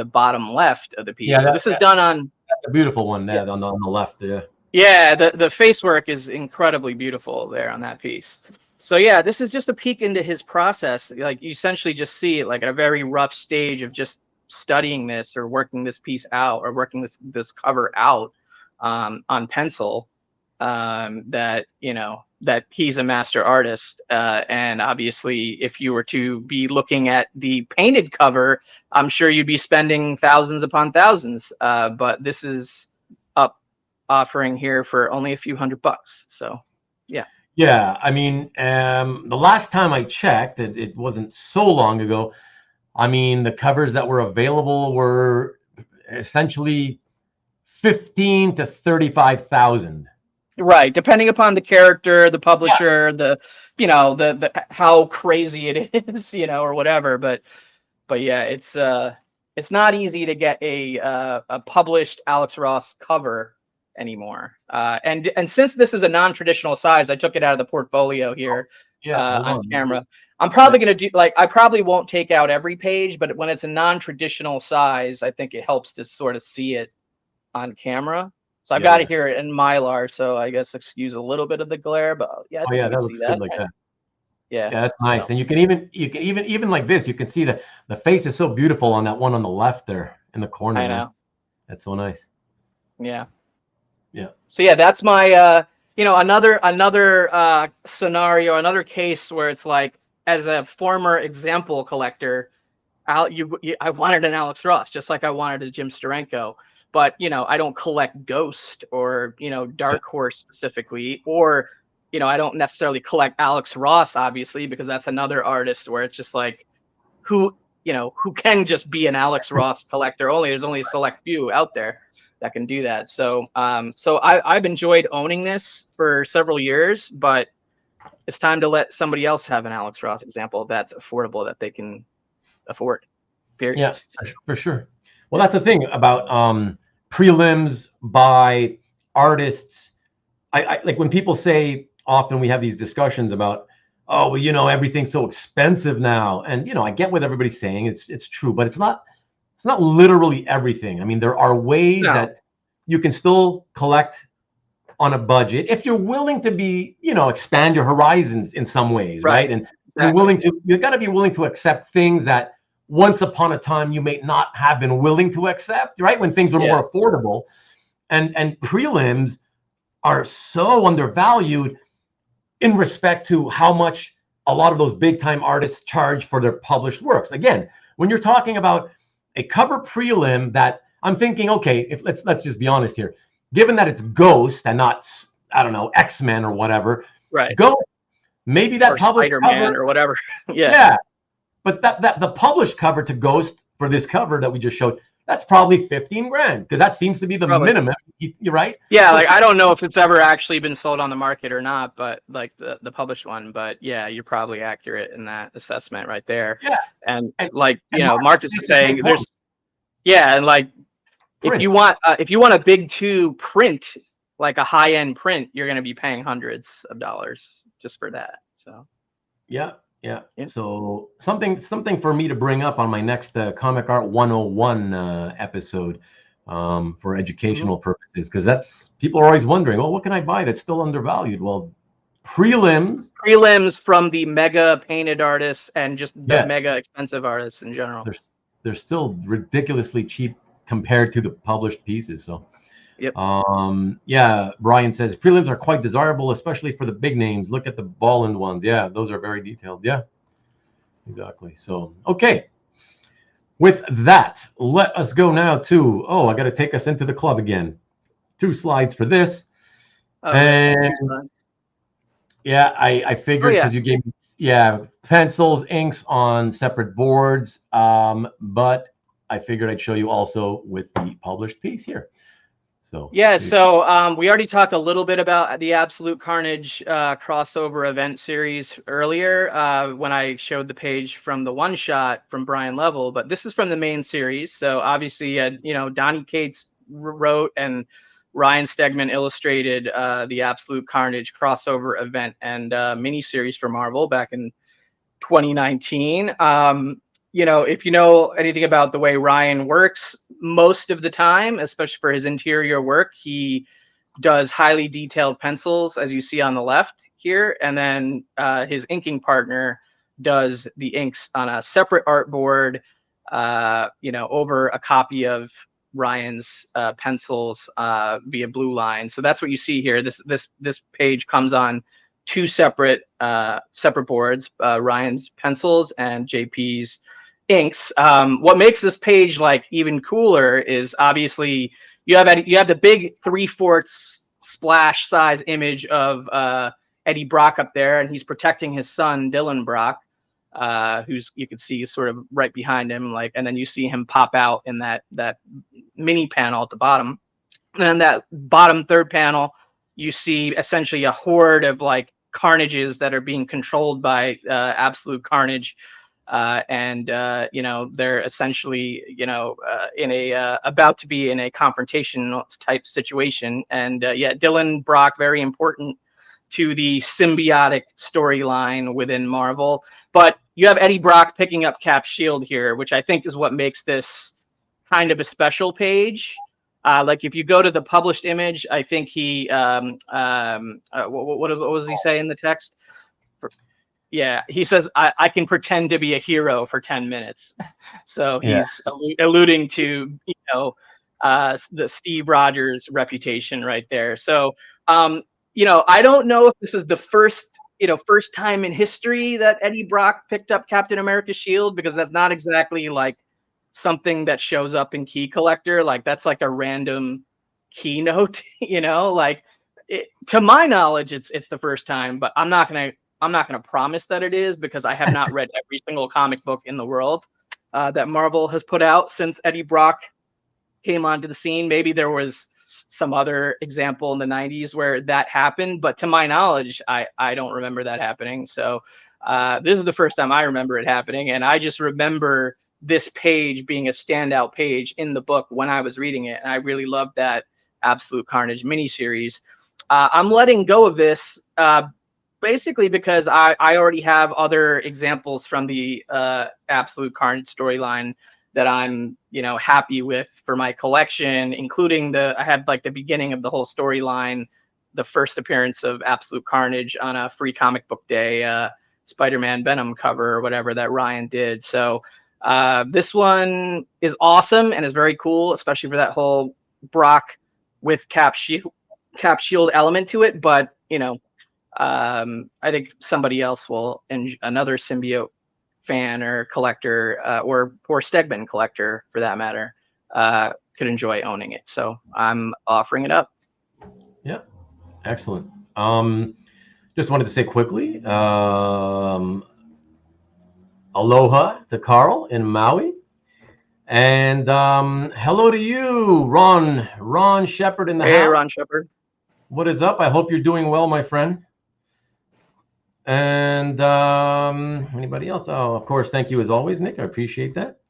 bottom left of the piece. So this is done on. That's a beautiful one there on the left there. Yeah, the face work is incredibly beautiful there on that piece. So yeah, this is just a peek into his process. Like, you essentially just see it like at a very rough stage of just studying this or working this piece out or working this cover out on pencil. That he's a master artist, and obviously, if you were to be looking at the painted cover, I'm sure you'd be spending thousands upon thousands. But this is offering here for only a few $100. So, yeah. Yeah, I mean, the last time I checked, it wasn't so long ago. I mean, the covers that were available were essentially 15 to 35,000. Right, depending upon the character, the publisher, the how crazy it is, or whatever. But yeah, it's not easy to get a published Alex Ross cover anymore. And since this is a non-traditional size, I took it out of the portfolio here on camera. I'm probably going to do, I probably won't take out every page, but when it's a non-traditional size, I think it helps to sort of see it on camera. So I've got it here in Mylar, so I guess excuse a little bit of the glare, but yeah, I think you can see that. Like that. Yeah, that's nice. And you can even like this, you can see the face is so beautiful on that one on the left there in the corner. I know. That's so nice. Yeah. Yeah. So yeah, that's my another scenario, another case where it's like, as a former example collector, I wanted an Alex Ross just like I wanted a Jim Steranko. But, I don't collect Ghost or, Dark Horse specifically, or, I don't necessarily collect Alex Ross, obviously, because that's another artist where it's just like, who can just be an Alex Ross collector only. There's only a select few out there that can do that. So, I've enjoyed owning this for several years, but it's time to let somebody else have an Alex Ross example that's affordable, that they can afford. Period. Yeah, for sure. Well, that's the thing about prelims by artists. I like when people say, often we have these discussions about, oh, well, everything's so expensive now. And, I get what everybody's saying. It's true, but it's not literally everything. I mean, there are ways that you can still collect on a budget if you're willing to be, expand your horizons in some ways, right? And you've got to be willing to accept things that once upon a time you may not have been willing to accept, right? When things were more affordable. And prelims are so undervalued in respect to how much a lot of those big time artists charge for their published works. Again, when you're talking about a cover prelim, that I'm thinking, okay, let's just be honest here, given that it's Ghost and not, I don't know, X-Men or whatever, right? Ghost, maybe that or published Spider-Man cover, or whatever. Yeah. But that the published cover to Ghost for this cover that we just showed, that's probably 15 grand, because that seems to be the minimum. You're right. Yeah, like I don't know if it's ever actually been sold on the market or not, but like the published one. But yeah, you're probably accurate in that assessment right there. Yeah. And like Marcus is saying, and like if you want a big 2 print, like a high end print, you're going to be paying hundreds of dollars just for that. So yeah. So something for me to bring up on my next Comic Art 101 episode for educational purposes, because that's, people are always wondering, well, what can I buy that's still undervalued? Well, prelims from the mega painted artists and just the mega expensive artists in general. They're still ridiculously cheap compared to the published pieces. So yep. Brian says prelims are quite desirable, especially for the big names. Look at the Bolland ones. Yeah, those are very detailed. Yeah, exactly. So, okay. With that, let us go now to, I got to take us into the club again. 2 slides for this. And I figured because you gave me, pencils, inks on separate boards. But I figured I'd show you also with the published piece here. So yeah, so we already talked a little bit about the Absolute Carnage crossover event series earlier when I showed the page from the one shot from Brian Level, but this is from the main series. So obviously, Donnie Cates wrote and Ryan Stegman illustrated the Absolute Carnage crossover event and miniseries for Marvel back in 2019. If you know anything about the way Ryan works, most of the time, especially for his interior work, he does highly detailed pencils, as you see on the left here, and then his inking partner does the inks on a separate artboard, over a copy of Ryan's pencils via Blue Line. So that's what you see here. This page comes on two separate boards, Ryan's pencils and JP's inks. What makes this page like even cooler is obviously you have the big 3/4 splash size image of Eddie Brock up there, and he's protecting his son Dylan Brock, who's you can see sort of right behind him, and then you see him pop out in that mini panel at the bottom. And then that bottom third panel, you see essentially a horde of carnages that are being controlled by Absolute Carnage. They're essentially, in a about to be in a confrontation type situation. And Dylan Brock, very important to the symbiotic storyline within Marvel. But you have Eddie Brock picking up Cap's shield here, which I think is what makes this kind of a special page. If you go to the published image, I think he what was he saying in the text? Yeah, he says, I can pretend to be a hero for 10 minutes. So he's alluding to, the Steve Rogers reputation right there. So, I don't know if this is the first time in history that Eddie Brock picked up Captain America's shield, because that's not exactly something that shows up in Key Collector. That's a random keynote, to my knowledge, it's the first time, but I'm not going to promise that it is, because I have not read every single comic book in the world that Marvel has put out since Eddie Brock came onto the scene. Maybe there was some other example in the 90s where that happened, but to my knowledge, I don't remember that happening. So this is the first time I remember it happening. And I just remember this page being a standout page in the book when I was reading it. And I really loved that Absolute Carnage miniseries. I'm letting go of this basically because I already have other examples from the Absolute Carnage storyline that I'm, happy with for my collection, including I have the beginning of the whole storyline, the first appearance of Absolute Carnage on a free comic book day, Spider-Man Venom cover or whatever that Ryan did. So this one is awesome and is very cool, especially for that whole Brock with Cap shield element to it. But, I think somebody else will, another symbiote fan or collector, or Stegman collector for that matter, could enjoy owning it. So I'm offering it up. Yeah, excellent. Just wanted to say quickly, aloha to Carl in Maui. And hello to you, Ron Shepard in the house. Hey, Ron Shepard. What is up? I hope you're doing well, my friend. And anybody else? Oh, of course. Thank you as always, Nick. I appreciate that.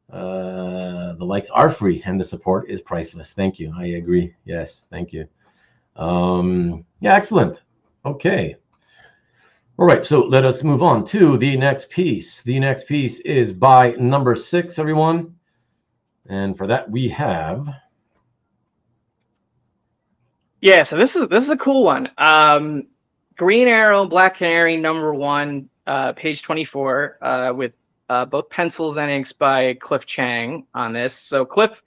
The likes are free and the support is priceless. Thank you. I agree. Yes. Thank you. Yeah, excellent. Okay. All right. So let us move on to the next piece. The next piece is by number 6, everyone. And for that, we have. Yeah. So this is a cool one. Green Arrow, Black Canary, #1, page 24, with both pencils and inks by Cliff Chang on this. So Cliff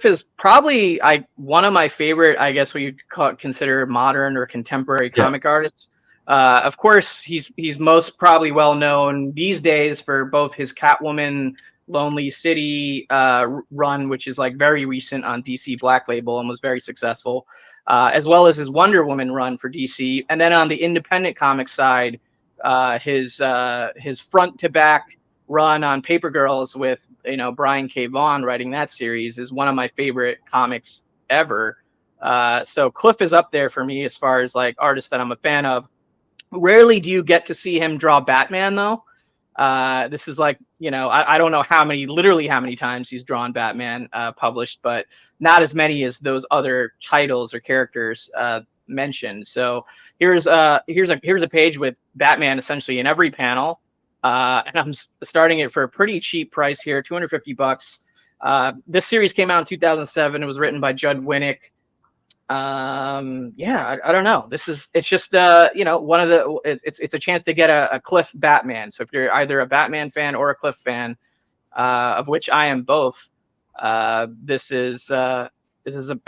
is probably one of my favorite, I guess what you'd consider modern or contemporary comic artists. Of course, he's most probably well known these days for both his Catwoman Lonely City run, which is very recent on DC Black Label and was very successful, as well as his Wonder Woman run for DC. And then on the independent comic side, his front to back run on Paper Girls with Brian K. Vaughan writing that series is one of my favorite comics ever. So Cliff is up there for me as far as like artists that I'm a fan of. Rarely do you get to see him draw Batman though. This is like, you know, I don't know literally how many times he's drawn Batman published, but not as many as those other titles or characters mentioned. So here's a page with Batman essentially in every panel, and I'm starting it for a pretty cheap price here, $250. This series came out in 2007. It was written by Judd Winnick. Yeah, I don't know. It's just you know, it's a chance to get a Cliff Batman. So if you're either a Batman fan or a Cliff fan, of which I am both, this is a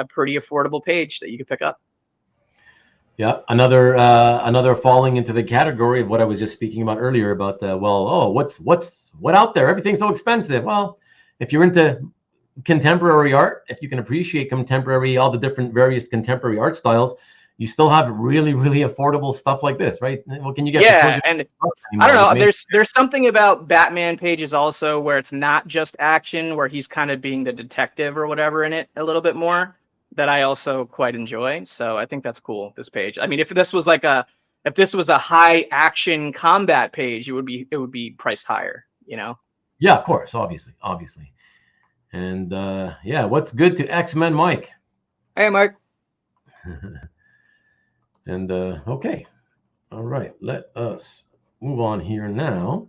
pretty affordable page that you can pick up. Yeah, another falling into the category of what I was just speaking about earlier about the what out there? Everything's so expensive. Well, if you're into contemporary art, if you can appreciate all the different various contemporary art styles, you still have really, really affordable stuff like this, right? What can you get? Yeah, and I don't know. There's something about Batman pages also where it's not just action, where he's kind of being the detective or whatever in it a little bit more, that I also quite enjoy. So I think that's cool. This page. I mean, if this was a high action combat page, it would be priced higher. You know? Yeah, of course, obviously. And yeah, what's good to X-Men Mike? Hey, Mike. And okay, all right, let us move on here now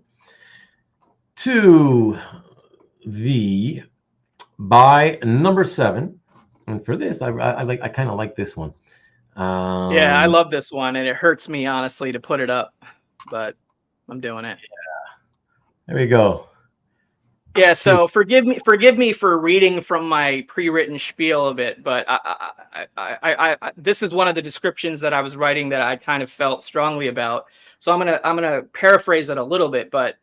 to the by number 7. And for this, I kind of like this one. Yeah, I love this one, and it hurts me honestly to put it up, but I'm doing it. Yeah, there we go. Yeah, so forgive me for reading from my pre-written spiel a bit, but I this is one of the descriptions that I was writing that I kind of felt strongly about. So I'm gonna paraphrase it a little bit, but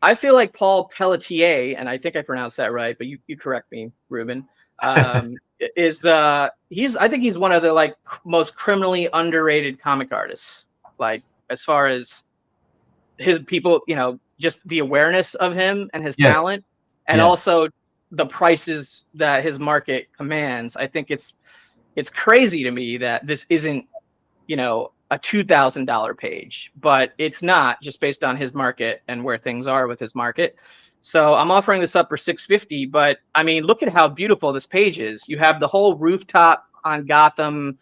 I feel like Paul Pelletier, and I think I pronounced that right, but you correct me, Ruben. I think he's one of the like most criminally underrated comic artists. Like as far as his people, you know, just the awareness of him and his talent, and also the prices that his market commands. I think it's crazy to me that this isn't, you know, a $2,000 page, but it's not, just based on his market and where things are with his market. So I'm offering this up for $650, but I mean, look at how beautiful this page is. You have the whole rooftop on Gotham,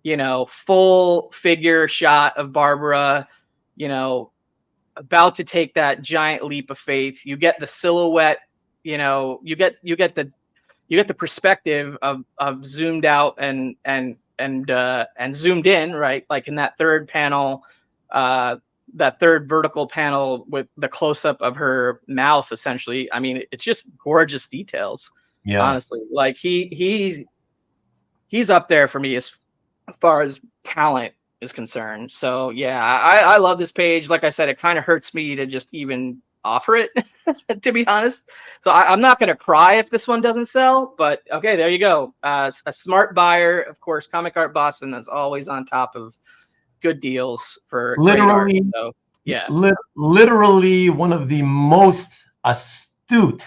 you know, full figure shot of Barbara, you know, about to take that giant leap of faith. You get the silhouette, you know, you get the perspective of zoomed out and zoomed in, right? Like in that third panel, that third vertical panel with the close up of her mouth, essentially. I mean, it's just gorgeous details. Yeah, honestly, like he's up there for me as far as talent is concerned. So yeah, I love this page. Like I said, it kind of hurts me to just even offer it, to be honest. So I'm not going to cry if this one doesn't sell, but okay, there you go. A smart buyer, of course. Comic Art Boston is always on top of good deals for literally. So yeah, literally one of the most astute.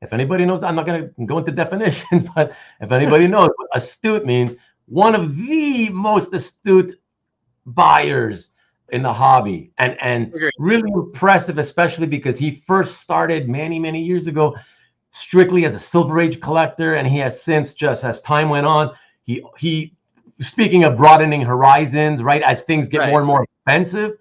If anybody knows, I'm not going to go into definitions, but if anybody knows what astute means, one of the most astute buyers in the hobby, and really impressive, especially because he first started many years ago strictly as a Silver Age collector, and he has since, just as time went on, he speaking of broadening horizons, right, as things get more and more expensive,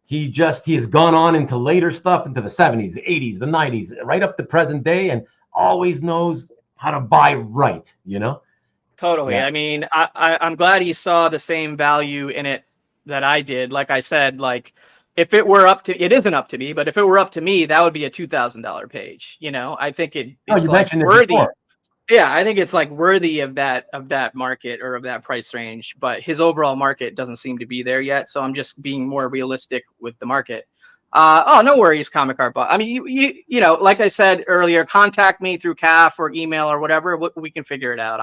he has gone on into later stuff, into the 70s, the 80s, the 90s, right up to present day, and always knows how to buy right, you know. Totally. Yeah. I mean, I'm glad he saw the same value in it that I did. Like I said, like if it were up to, it isn't up to me, but if it were up to me, that would be a $2,000 page. You know, I think it's like worthy. Yeah, I think it's like worthy of that market or of that price range. But his overall market doesn't seem to be there yet. So I'm just being more realistic with the market. Oh, no worries, Comic Art Bot. I mean, you know, like I said earlier, contact me through CAF or email or whatever. We can figure it out.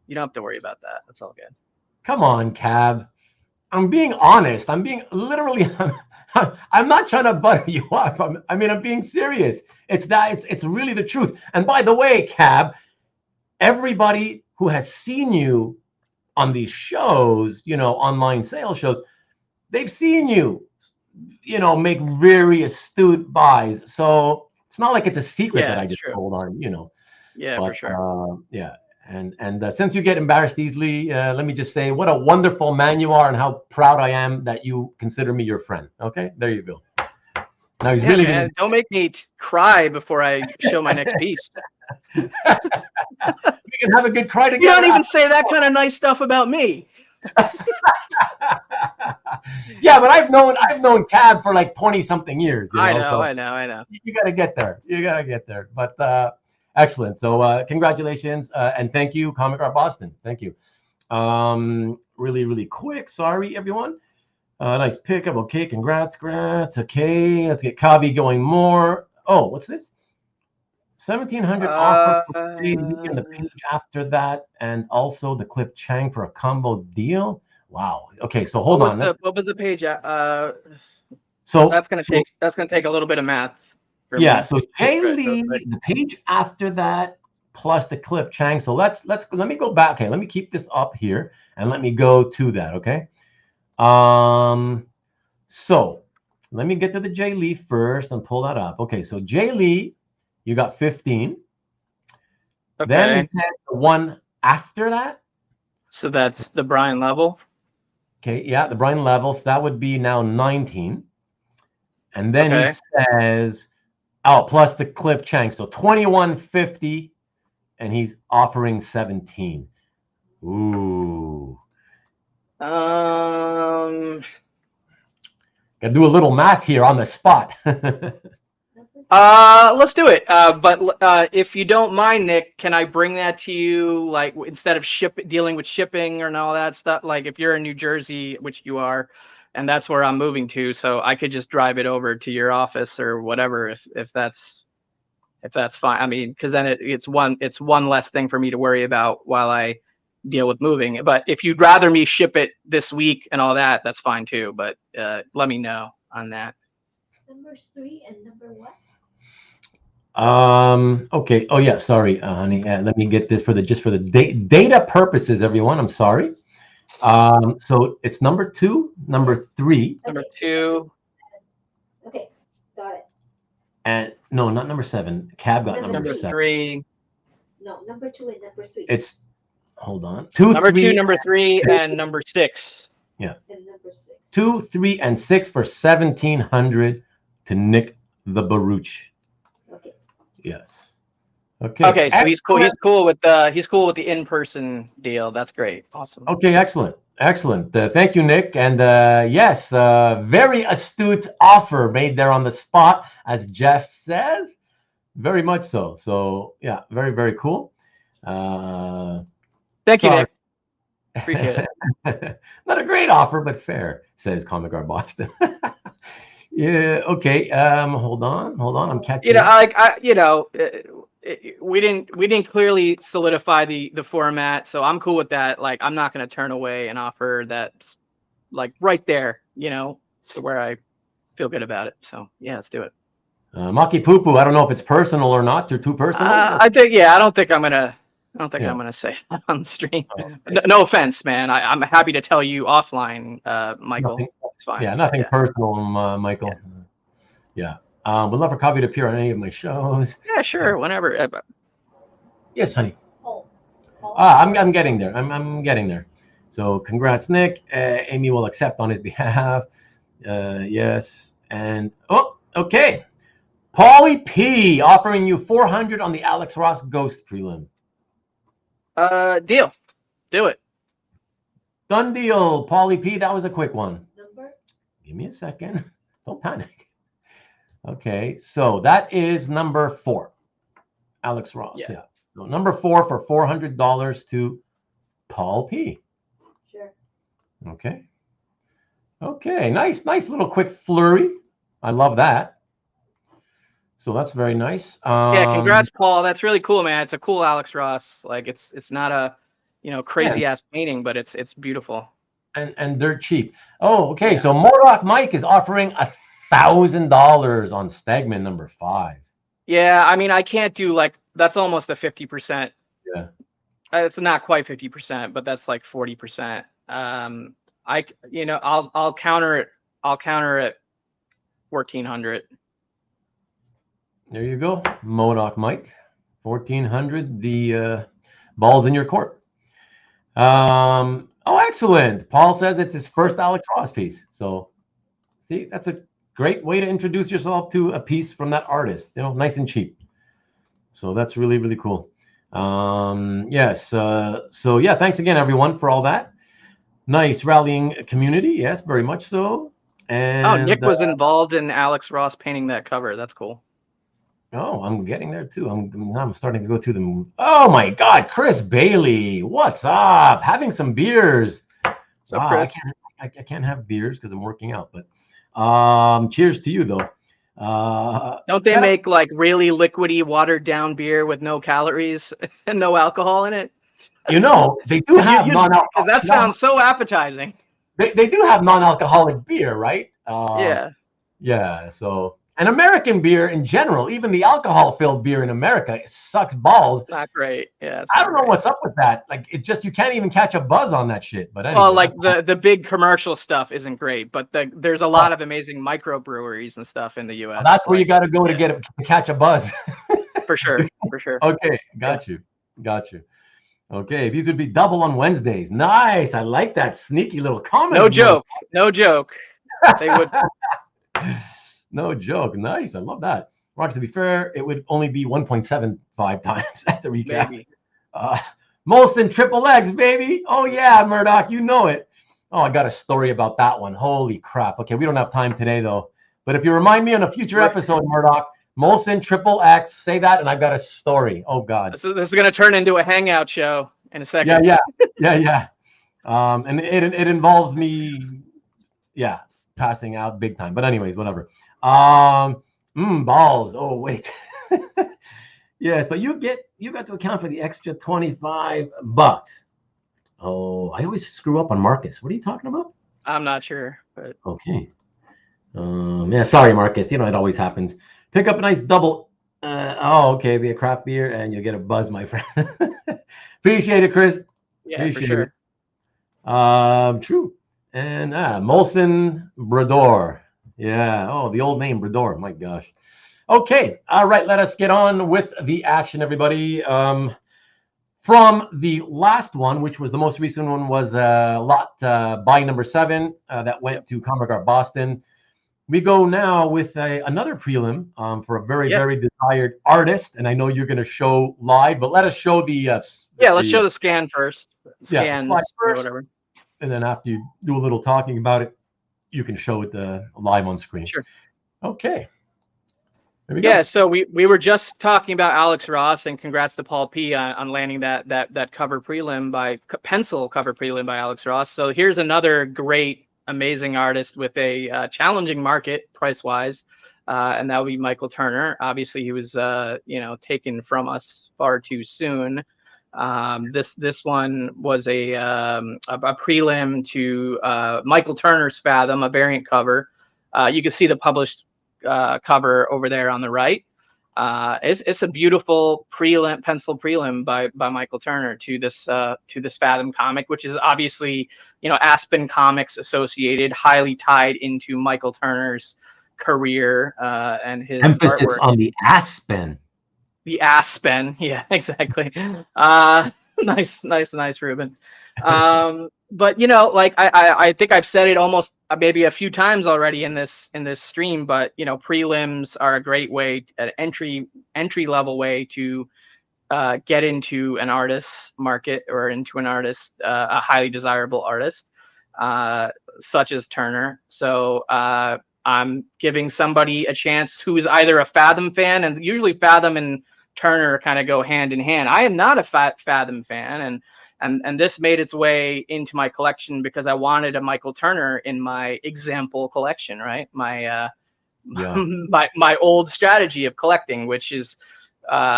You don't have to worry about that. That's all good. Come on, Cab. I'm being honest. I'm being literally. I'm not trying to butter you up. I'm being serious. It's really the truth. And by the way, Cab, everybody who has seen you on these shows, online sales shows, they've seen you, make very astute buys. So it's not like it's a secret that I just told on, Yeah, but, for sure. yeah. And since you get embarrassed easily, let me just say what a wonderful man you are and how proud I am that you consider me your friend. Okay, there you go. Now he's really man, don't make me cry before I show my next piece. We can have a good cry together. You don't even say that kind of nice stuff about me. Yeah, but I've known Cab for like 20 something years. I know. You got to get there. But excellent. So congratulations and thank you, Comic Art Boston. Thank you. Really, really quick. Sorry, everyone. Nice pickup. Okay, congrats. Okay, let's get Kavi going more. Oh, what's this? 1,700 offer for and the page after that, and also the Cliff Chang for a combo deal. Wow. Okay, so hold on. What was the page? So that's gonna take a little bit of math. Yeah. So Jay Lee, the page after that, plus the Cliff Chang. So let me go back. Okay, let me keep this up here and let me go to that. Okay. So let me get to the Jay Lee first and pull that up. Okay. So Jay Lee, you got 15. Okay. Then we had the one after that. So that's the Brian level. Okay, yeah, the Brian level. So that would be now 19. And then he says, oh, plus the Cliff Chang. So 2150, and he's offering 17. Ooh. Gotta do a little math here on the spot. Let's do it. But if you don't mind, Nick, can I bring that to you, like, instead of dealing with shipping and all that stuff? Like, if you're in New Jersey, which you are, and that's where I'm moving to, so I could just drive it over to your office or whatever, if that's fine. I mean, because then it's one less thing for me to worry about while I deal with moving. But if you'd rather me ship it this week and all that, that's fine too. But let me know on that. Numbers 3 and number what? Okay. Oh yeah, sorry, honey. Let me get this for the data purposes, everyone. I'm sorry. So it's number 2, number 3. Number 2. Okay, got it. And no, not number 7. Cab got number 7. 3. No, number 2 and number 3. It's hold on. 2, number 3, 2, number 3, and number 6. Yeah. And number 6. 2, 3, and 6 for 1,700 to Nick the Baruch. Okay. Yes. Okay. Okay, so he's cool. He's cool with the in-person deal. That's great. Awesome. Okay, excellent. Thank you, Nick. And yes, very astute offer made there on the spot, as Jeff says. Very much so. So yeah, very, very cool. Thank you, Nick. Appreciate it. Not a great offer, but fair, says Comic Art Boston. Yeah. Okay. Hold on. I'm catching. We didn't clearly solidify the format, so I'm cool with that. Like, I'm not going to turn away an offer that's like right there, to where I feel good about it. So yeah, let's do it. Maki Poo Poo, I don't know if it's personal or not. Or too personal. I don't think I'm gonna say that on the stream. Oh, okay. No offense, man. I'm happy to tell you offline, Michael. It's fine. Yeah, nothing personal, Michael. Yeah. Would love for Kavi to appear on any of my shows. Yeah, sure. Whenever. Yes, honey. I'm getting there. I'm getting there. So congrats, Nick. Amy will accept on his behalf. Yes. And okay. Paulie P offering you 400 on the Alex Ross Ghost prelim. Deal. Do it. Done deal. Paulie P. That was a quick one. Number? Give me a second. Don't panic. Okay, so that is number 4. Alex Ross. Yeah. So number 4 for $400 to Paul P. Sure. Okay. Nice little quick flurry. I love that. So that's very nice. Yeah, congrats, Paul. That's really cool, man. It's a cool Alex Ross. Like, it's not a crazy ass painting, but it's beautiful. And dirt cheap. Oh, okay. Yeah. So Mordok Mike is offering $1,000 on Stegman number 5. Yeah, I mean, I can't do that's almost a 50%. Yeah. It's not quite 50%, but that's like 40%. I'll counter it. I'll counter it 1,400. There you go, Modoc Mike. 1,400. The ball's in your court. Oh, excellent. Paul says it's his first Alex Ross piece. So, see, that's a great way to introduce yourself to a piece from that artist. Nice and cheap. So that's really, really cool. Yes. So yeah, thanks again, everyone, for all that. Nice rallying community. Yes, very much so. And Nick was involved in Alex Ross painting that cover. That's cool. Oh, I'm getting there too. I'm starting to go through them. Oh my God, Chris Bailey, what's up? Having some beers. What's up, Chris? I can't have beers because I'm working out. But cheers to you though. Don't they make like really liquidy, watered down beer with no calories and no alcohol in it? They do have non-alcoholic. Because that sounds so appetizing. They do have non-alcoholic beer, right? Yeah. Yeah. So. And American beer in general, even the alcohol-filled beer in America, it sucks balls. Not great. Yeah. I don't know what's up with that. Like, you can't even catch a buzz on that shit. But anyway, well, like the big commercial stuff isn't great, but there's a lot of amazing microbreweries and stuff in the U.S. That's where you got to go to catch a buzz. For sure. Okay, got you. Okay, these would be double on Wednesdays. Nice. I like that sneaky little comment. No joke. They would. No joke. Nice. I love that. Rox, to be fair, it would only be 1.75 times at the recap. Maybe. Molson triple X, baby. Oh, yeah, Murdoch. You know it. Oh, I got a story about that one. Holy crap. Okay, we don't have time today, though. But if you remind me on a future episode, Murdoch, Molson triple X, say that, and I've got a story. Oh, God. So this is going to turn into a hangout show in a second. Yeah. And it involves me, passing out big time. But anyways, whatever. Balls. Oh, wait. Yes, but you got to account for the extra $25. Oh, I always screw up on Marcus. What are you talking about? I'm not sure, but okay. Sorry, Marcus. It always happens. Pick up a nice double. Okay, be a craft beer and you'll get a buzz, my friend. Appreciate it, Chris. Yeah, Appreciate for sure. True. And Molson Brador. Yeah. Oh, the old name, Brador. My gosh. Okay. All right. Let us get on with the action, everybody. From the last one, which was the most recent one, was lot by number 7 that went to Comic Art Boston. We go now with another prelim for a very, very desired artist. And I know you're going to show live, but let us show the... let's show the scan first. Scans or whatever. And then after you do a little talking about it, you can show it live on screen. Sure. Okay. There we go. Yeah, so we were just talking about Alex Ross, and congrats to Paul P on landing that cover prelim pencil cover prelim by Alex Ross. So here's another great, amazing artist with a challenging market price-wise, and that would be Michael Turner. Obviously, he was taken from us far too soon. This one was a prelim to Michael Turner's Fathom, a variant cover. You can see the published cover over there on the right. It's a beautiful pencil prelim by Michael Turner to this Fathom comic, which is obviously Aspen Comics associated, highly tied into Michael Turner's career and his emphasis artwork. On the Aspen. The Aspen, yeah, exactly. Nice, Ruben. But I think I've said it almost maybe a few times already in this stream. But prelims are a great way, an entry level way to get into an artist's market or into an artist, a highly desirable artist, such as Turner. So I'm giving somebody a chance who is either a Fathom fan, and usually Fathom and Turner kind of go hand in hand. I am not a Fathom fan, and this made its way into my collection because I wanted a Michael Turner in my example collection, right? My my old strategy of collecting, which is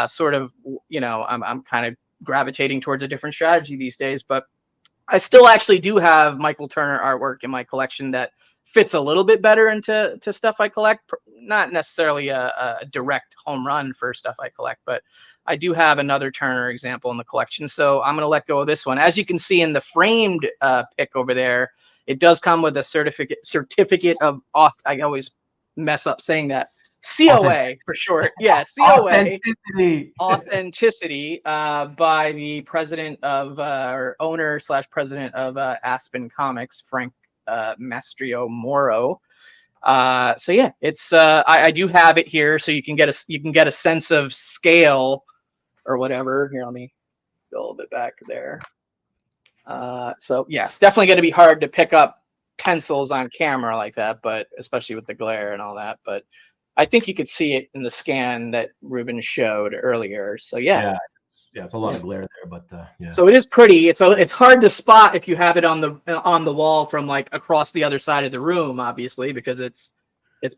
sort of I'm kind of gravitating towards a different strategy these days, but I still actually do have Michael Turner artwork in my collection that fits a little bit better into stuff I collect. Not necessarily a direct home run for stuff I collect, but I do have another Turner example in the collection. So I'm going to let go of this one. As you can see in the framed pick over there, it does come with a certificate of I always mess up saying that. COA for short. Yeah, COA. Authenticity by the president of or owner / president of Aspen Comics, Frank Mastrio Moro. So yeah, it's I do have it here, so you can get a sense of scale or whatever. Here, let me go a little bit back there. So yeah, definitely going to be hard to pick up pencils on camera like that, but especially with the glare and all that. But I think you could see it in the scan that Ruben showed earlier. So yeah. Yeah, it's a lot of glare there, but yeah. So it is pretty. It's hard to spot if you have it on the wall from like across the other side of the room, obviously, because it's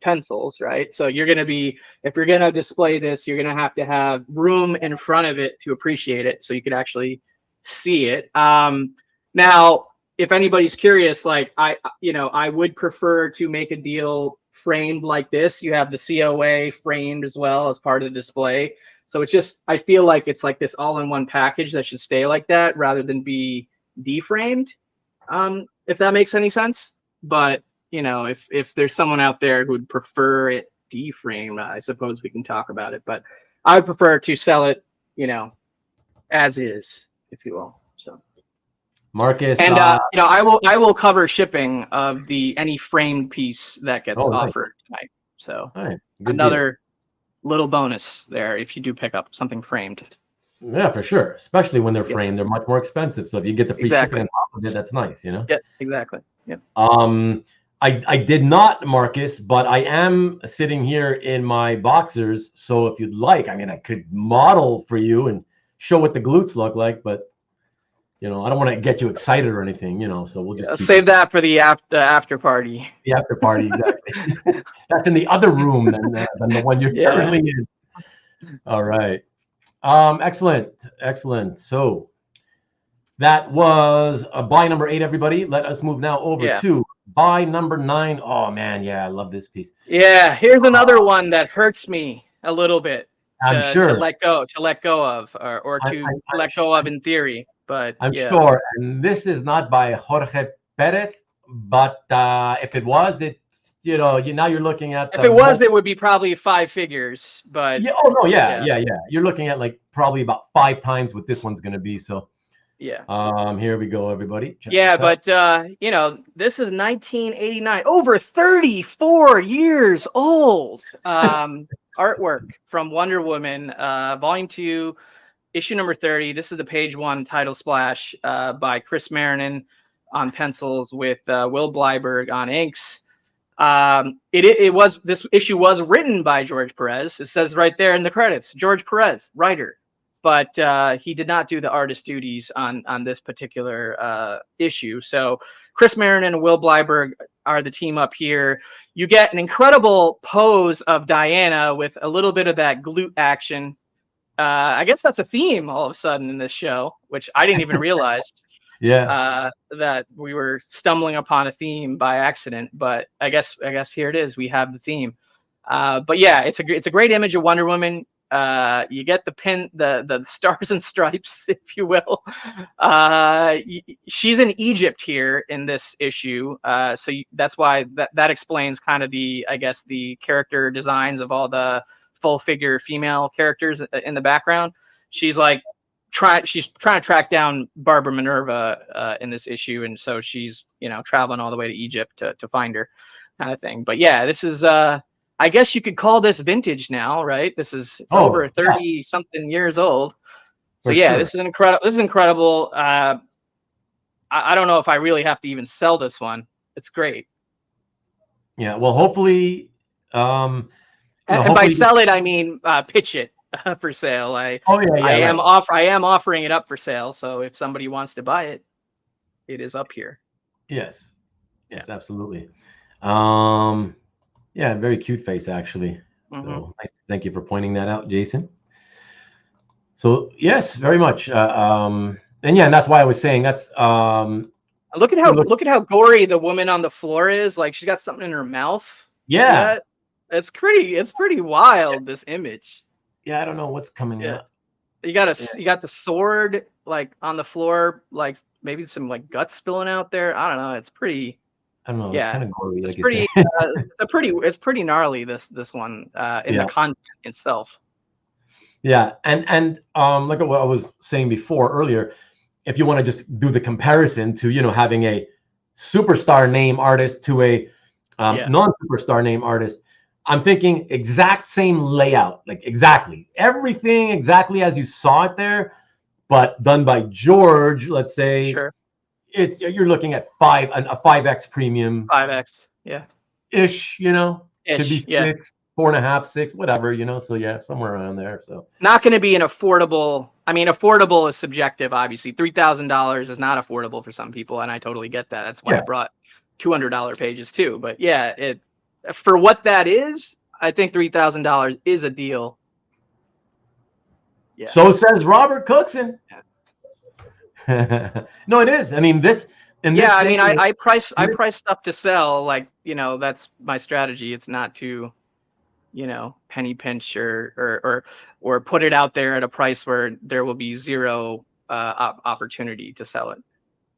pencils, right? So you're gonna be, if you're gonna display this, you're gonna have to have room in front of it to appreciate it, so you could actually see it. Now, if anybody's curious, like I would prefer to make a deal framed like this. You have the COA framed as well as part of the display. So it's just, I feel like it's like this all-in-one package that should stay like that rather than be deframed, if that makes any sense. But, if there's someone out there who would prefer it deframed, I suppose we can talk about it. But I would prefer to sell it, as is, if you will. So, Marcus, and I will cover shipping of any framed piece that gets offered tonight. So another little bonus there if you do pick up something framed. Yeah, for sure. Especially when they're framed, they're much more expensive. So if you get the free shipping on top of it, that's nice, Yeah, exactly. Yeah. I did not, Marcus, but I am sitting here in my boxers. So if you'd like, I mean, I could model for you and show what the glutes look like, but I don't want to get you excited or anything, so we'll just save that for the after party. The after party, exactly. That's in the other room than the one you're currently in. All right. Excellent. So that was buy number 8, everybody. Let us move now over to buy number 9. Oh man, I love this piece. Yeah, here's another one that hurts me a little bit to let go of, or to let go of in theory. But I'm sure. And this is not by Jorge Perez, but if it was, it's now you're looking at. If it was, it would be probably 5 figures. But You're looking at like probably about 5 times what this one's going to be. So here we go, everybody. But this is 1989, over 34 years old. Artwork from Wonder Woman, Volume 2. Issue number 30. This is the page 1 title splash by Chris Marinan on pencils with Will Bleiberg on inks. This issue was written by George Perez. It says right there in the credits, George Perez, writer, but he did not do the artist duties on this particular issue. So Chris Marinan and Will Bleiberg are the team up here. You get an incredible pose of Diana with a little bit of that glute action. I guess that's a theme all of a sudden in this show, which I didn't even realize. That we were stumbling upon a theme by accident, but I guess here it is. We have the theme. But yeah, it's a great image of Wonder Woman. You get the stars and stripes, if you will. She's in Egypt here in this issue, so that's why that explains kind of the character designs of all the full figure female characters in the background. She's trying to track down Barbara Minerva in this issue, and so she's traveling all the way to Egypt to find her, kind of thing. But yeah, this is I guess you could call this vintage now, right? It's over 30 something years old. So this is incredible. I don't know if I really have to even sell this one. It's great. Yeah, well, hopefully and by sell it, I mean pitch it for sale. I am offering it up for sale. So if somebody wants to buy it, it is up here. Yes, absolutely. Very cute face actually. So nice. Thank you for pointing that out, Jason. So yes, very much. And that's why I was saying that's Look at how gory the woman on the floor is. Like she's got something in her mouth. See Yeah. that? It's pretty wild, this image. Yeah, I don't know what's coming Yeah. out. You got the sword like on the floor, like maybe some like guts spilling out there. I don't know. It's pretty. I don't know. It's Yeah, kind of gory, it's like you pretty. say. It's pretty gnarly. This one in the content itself. Yeah, and like what I was saying before earlier, if you want to just do the comparison to having a superstar name artist to a non-superstar name artist, I'm thinking exact same layout, like exactly everything exactly as you saw it there, but done by George. Let's say Sure. You're looking at a 5x premium 5x, yeah, ish, could be yeah. 6, 4.5, 6, whatever, So yeah, somewhere around there. So not going to be an affordable. I mean, affordable is subjective. Obviously, $3,000 is not affordable for some people, and I totally get that. That's why I brought $200 pages too. But yeah, for what that is, I think $3,000 is a deal. Yeah. So says Robert Cookson. No, it is. I mean, this. Yeah, I mean, I price stuff to sell. Like, that's my strategy. It's not to, penny pinch or put it out there at a price where there will be zero opportunity to sell it.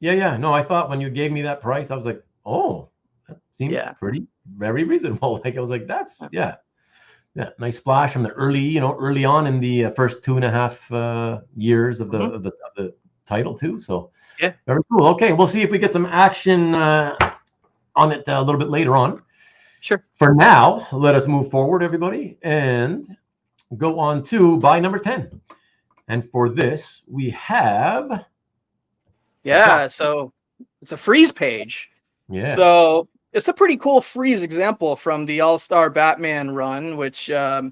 Yeah. No, I thought when you gave me that price, I was like, oh, that seems very reasonable. Like I was like, that's nice splash from the early on in the first 2.5 years of the title too. So very cool. Okay, we'll see if we get some action on it a little bit later on. Sure. For now, let us move forward, everybody, and go on to buy number 10. And for this, we have so it's a freeze page. Yeah. So it's a pretty cool freeze example from the All-Star Batman run, which I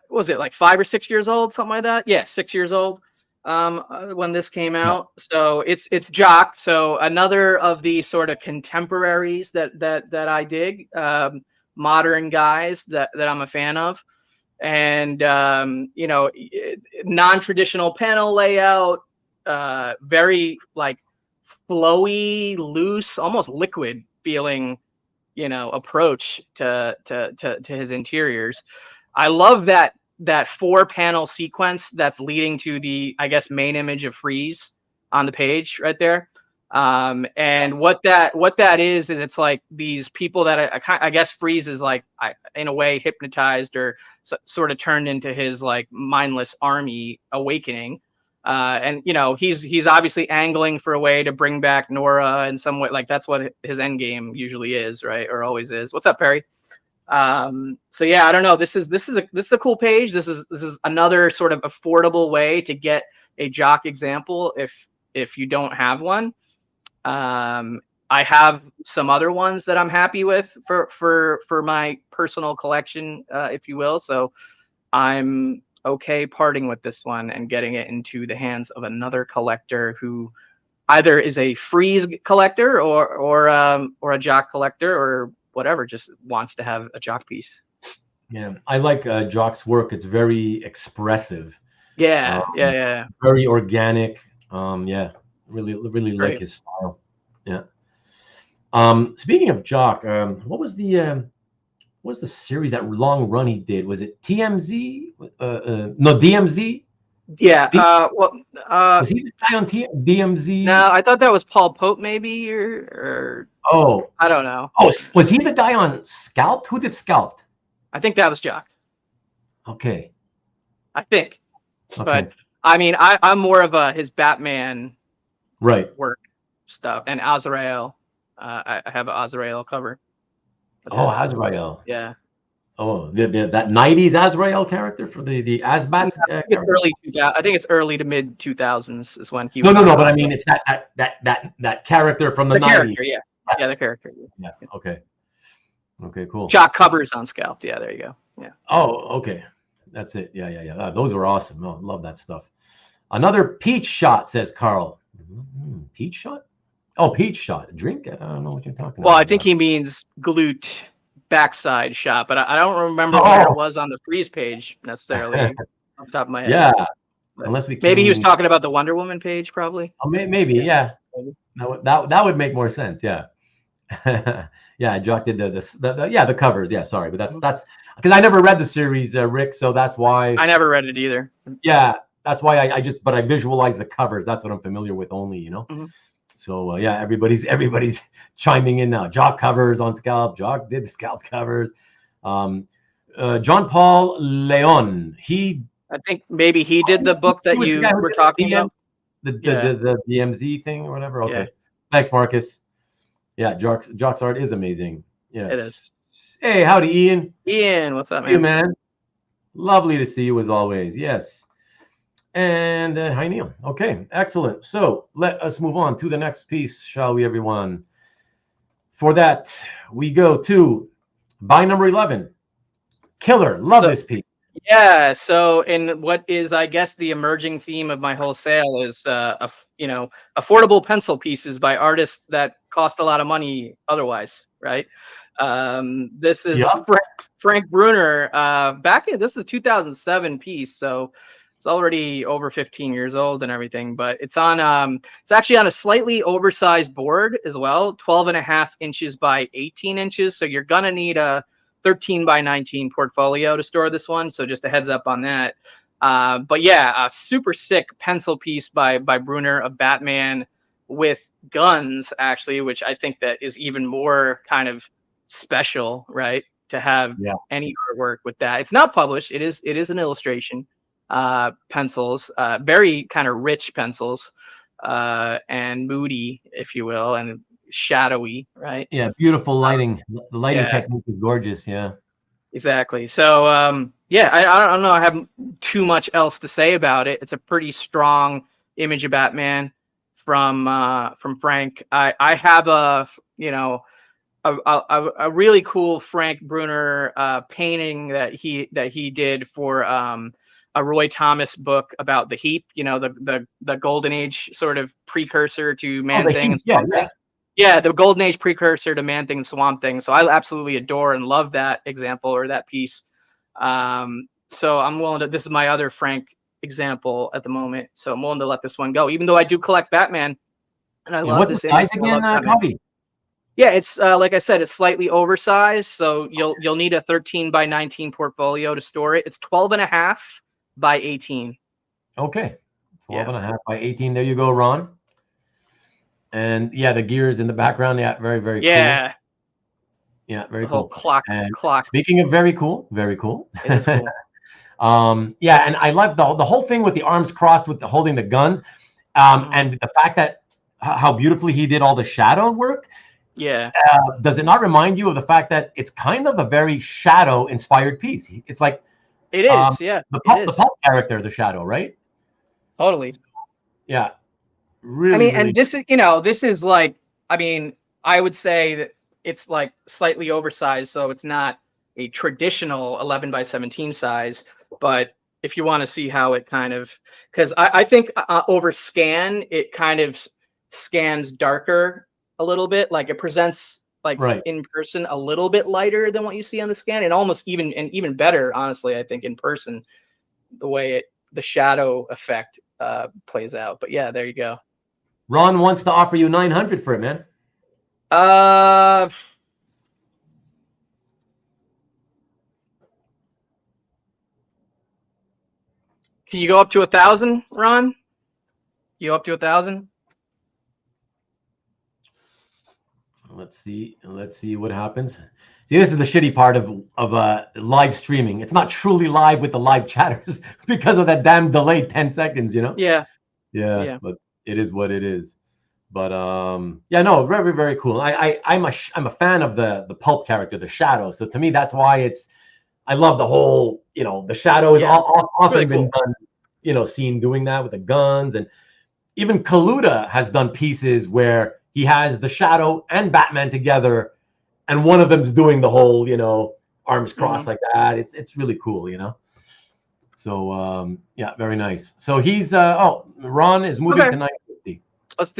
was it like 5 or 6 years old, something like that? Yeah, 6 years old when this came out. So it's Jock. So another of the sort of contemporaries that I dig, modern guys that I'm a fan of. And non-traditional panel layout, very like flowy, loose, almost liquid feeling, approach to his interiors. I love that 4-panel sequence that's leading to the, I guess, main image of Freeze on the page right there. And what that is it's like these people that I guess Freeze is like, in a way hypnotized or sort of turned into his like mindless army awakening. And he's obviously angling for a way to bring back Nora in some way. Like that's what his end game usually is, right? Or always is. What's up, Perry? So yeah, I don't know. This is a cool page. This is another sort of affordable way to get a Jock example if you don't have one. I have some other ones that I'm happy with for my personal collection, if you will. So I'm okay parting with this one and getting it into the hands of another collector who either is a Freeze collector or a Jock collector or whatever, just wants to have a Jock piece. Yeah, I like Jock's work. It's very expressive. Yeah. Very organic. Really like his style. Yeah. Speaking of Jock, what was the series, that long run he did? Was it TMZ? No, DMZ. Yeah. Was he the guy on DMZ? No, I thought that was Paul Pope, maybe, or I don't know. Oh, was he the guy on Scalped? Who did Scalped? I think that was Jock. Okay. I think. Okay. But I mean, I'm more of his Batman work stuff, and Azrael. I have an Azrael cover. Oh, Azrael. Yeah. Oh, that 90s Azrael character for the Asbat. I think it's early to mid 2000s is when he was. No. But I mean, it's that character from the 90s. Character, yeah, the character. Yeah. Okay, cool. Jock covers on Scalped. Yeah, there you go. Yeah. Oh, okay. That's it. Yeah. Those are awesome. Oh, love that stuff. Another peach shot, says Carl. Peach shot? Oh, peach shot. Drink? I don't know what you're talking about. Well, I think he means glute backside shot, but I don't remember where it was on the Freeze page necessarily off the top of my head. Yeah. Unless maybe he was talking about the Wonder Woman page, probably. Oh, maybe. Yeah. That would make more sense. Yeah. Yeah, Jock did the covers. Yeah, sorry, but that's because I never read the series, Rick. So that's why. I never read it either. Yeah, that's why I just but I visualize the covers. That's what I'm familiar with only. Mm-hmm. So yeah, everybody's chiming in now. Jock covers on Scalp. Jock did the Scalp covers. John Paul Leon. I think maybe he did the book that was the you guy who were did talking about. the DMZ thing or whatever. Okay. Yeah. Thanks, Marcus. Yeah, Jock's art is amazing. Yes. It is. Hey, howdy, Ian. Ian, what's up, man? You, man. Lovely to see you as always. Yes. And hi, Neil. Okay, excellent. So let us move on to the next piece, shall we, everyone? For that, we go to by number 11. Killer. Love this piece. Yeah. So, in what is, I guess, the emerging theme of my whole sale is, affordable pencil pieces by artists that cost a lot of money otherwise, right? This is Frank Bruner. This is a 2007 piece, so it's already over 15 years old and everything. But it's on, it's actually on a slightly oversized board as well, 12.5 inches by 18 inches. So you're gonna need a 13 by 19 portfolio to store this one. So just a heads up on that. But yeah, a super sick pencil piece by Bruner of Batman with guns, actually, which I think that is even more kind of special, right? To have any artwork with that. It's not published. It is an illustration. Pencils, very kind of rich pencils, and moody, if you will, and shadowy, right? Yeah, beautiful lighting. The lighting technique is gorgeous. Yeah, exactly. So I don't know. I have too much else to say about it. It's a pretty strong image of Batman from Frank. I have a really cool Frank Bruner painting that he did for a Roy Thomas book about the Heap. The Golden Age sort of precursor to Man Thing and Swamp Thing. Yeah, the Golden Age precursor to Man Thing and Swamp Thing. So I absolutely adore and love that example or that piece. So I'm willing to. This is my other Frank example at the moment. So I'm willing to let this one go, even though I do collect Batman, and I love this image. Again, Kavi? Yeah, it's like I said, it's slightly oversized. So you'll need a 13 by 19 portfolio to store it. It's 12.5 by 18. Okay, 12.5 by 18. There you go, Ron. And yeah, the gears in the background. Yeah, very, very cool. Yeah, very cool. Clock. Speaking of very cool, very cool. It is cool. Yeah, and I love the whole thing with the arms crossed with holding the guns, and the fact that how beautifully he did all the shadow work. Yeah. Does it not remind you of the fact that it's kind of a very shadow inspired piece? It's like it is. Yeah. The pulp character, the Shadow, right? Totally. Yeah. Really. I mean, and this is, this is like, I mean, I would say that it's like slightly oversized, so it's not a traditional 11 by 17 size. But if you want to see how it kind of, because I think over scan, it kind of scans darker a little bit, like it presents like in person a little bit lighter than what you see on the scan, and almost even better, honestly, I think in person, the way the shadow effect plays out. But yeah, there you go. Ron wants to offer you 900 for it, man. Can you go up to 1,000, Ron? You go up to 1,000? Let's see what happens. See, this is the shitty part of live streaming. It's not truly live with the live chatters because of that damn delayed 10 seconds, Yeah. But it is what it is. But yeah, no, very, very cool. I'm a fan of the pulp character, the Shadow. So to me, that's why I love the whole, the Shadow is often really been done, seen doing that with the guns, and even Kaluta has done pieces where he has the Shadow and Batman together, and one of them's doing the whole, arms crossed like that. It's really cool, So yeah, very nice. So he's Ron is moving to 950. Let's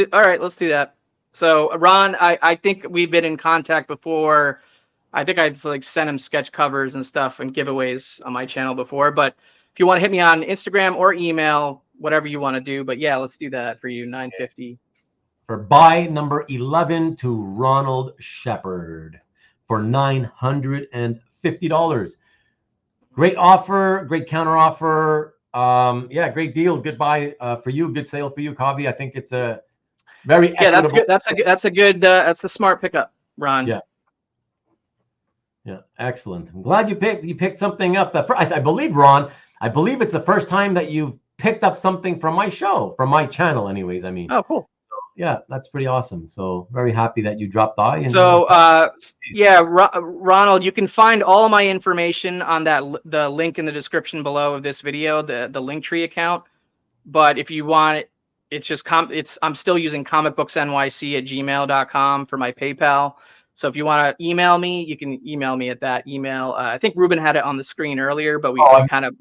do that. So Ron, I think we've been in contact before. I think I've sent him sketch covers and stuff and giveaways on my channel before. But if you want to hit me on Instagram or email, whatever you want to do. But yeah, let's do that for you. 950. for buy number 11 to Ronald Shepard for $950. Great offer, great counter offer. Yeah, great deal. Good buy for you. Good sale for you, Kavi. I think it's a very equitable. That's a good. That's a smart pickup, Ron. Yeah. Yeah, excellent. I'm glad you picked something up. I believe, Ron, I believe it's the first time that you've picked up something from my show, from my channel, anyways. I mean, Oh, cool. Yeah, that's pretty awesome. So very happy that you dropped by. And, so, yeah, Ronald, you can find all of my information on the link in the description below of this video, the Linktree account. But if you want it, it's just I'm still using comicbooksnyc@gmail.com for my PayPal. So if you want to email me, you can email me at that email. I think Ruben had it on the screen earlier, but we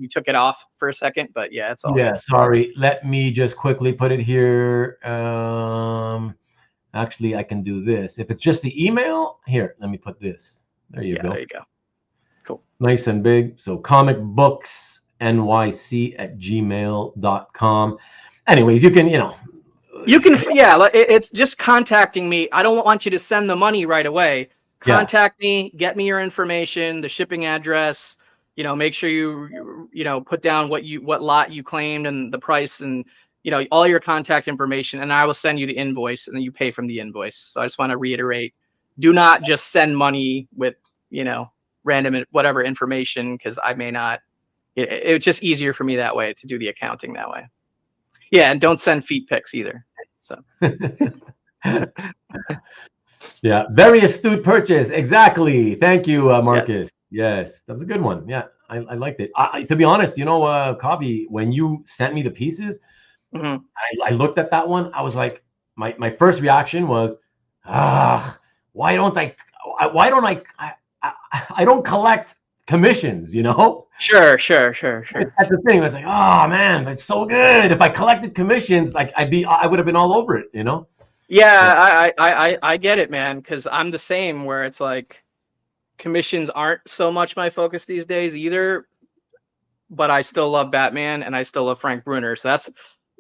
took it off for a second. But yeah, it's all. Yeah, sorry. Let me just quickly put it here. Actually, I can do this. If it's just the email, here, let me put this. There you go. There you go. Cool. Nice and big. So comicbooksnyc@gmail.com. Anyways, you can, it's just contacting me. I don't want you to send the money right away. Contact me, get me your information, the shipping address, make sure you put down what lot you claimed and the price and, all your contact information, and I will send you the invoice and then you pay from the invoice. So I just want to reiterate, do not just send money with, random whatever information, because I may not, it's just easier for me that way to do the accounting that way. Yeah, and don't send feet pics either. So. Yeah, very astute purchase. Exactly. Thank you, Marcus. Yes, that was a good one. Yeah, I liked it. To be honest, Kavi, when you sent me the pieces, I looked at that one. I was like, my first reaction was, why don't I don't collect commissions, Sure. That's the thing. I was like, oh man, it's so good. If I collected commissions, like I would have been all over it, Yeah, I get it, man, because I'm the same, where it's like commissions aren't so much my focus these days either, but I still love Batman and I still love Frank Brunner. So that's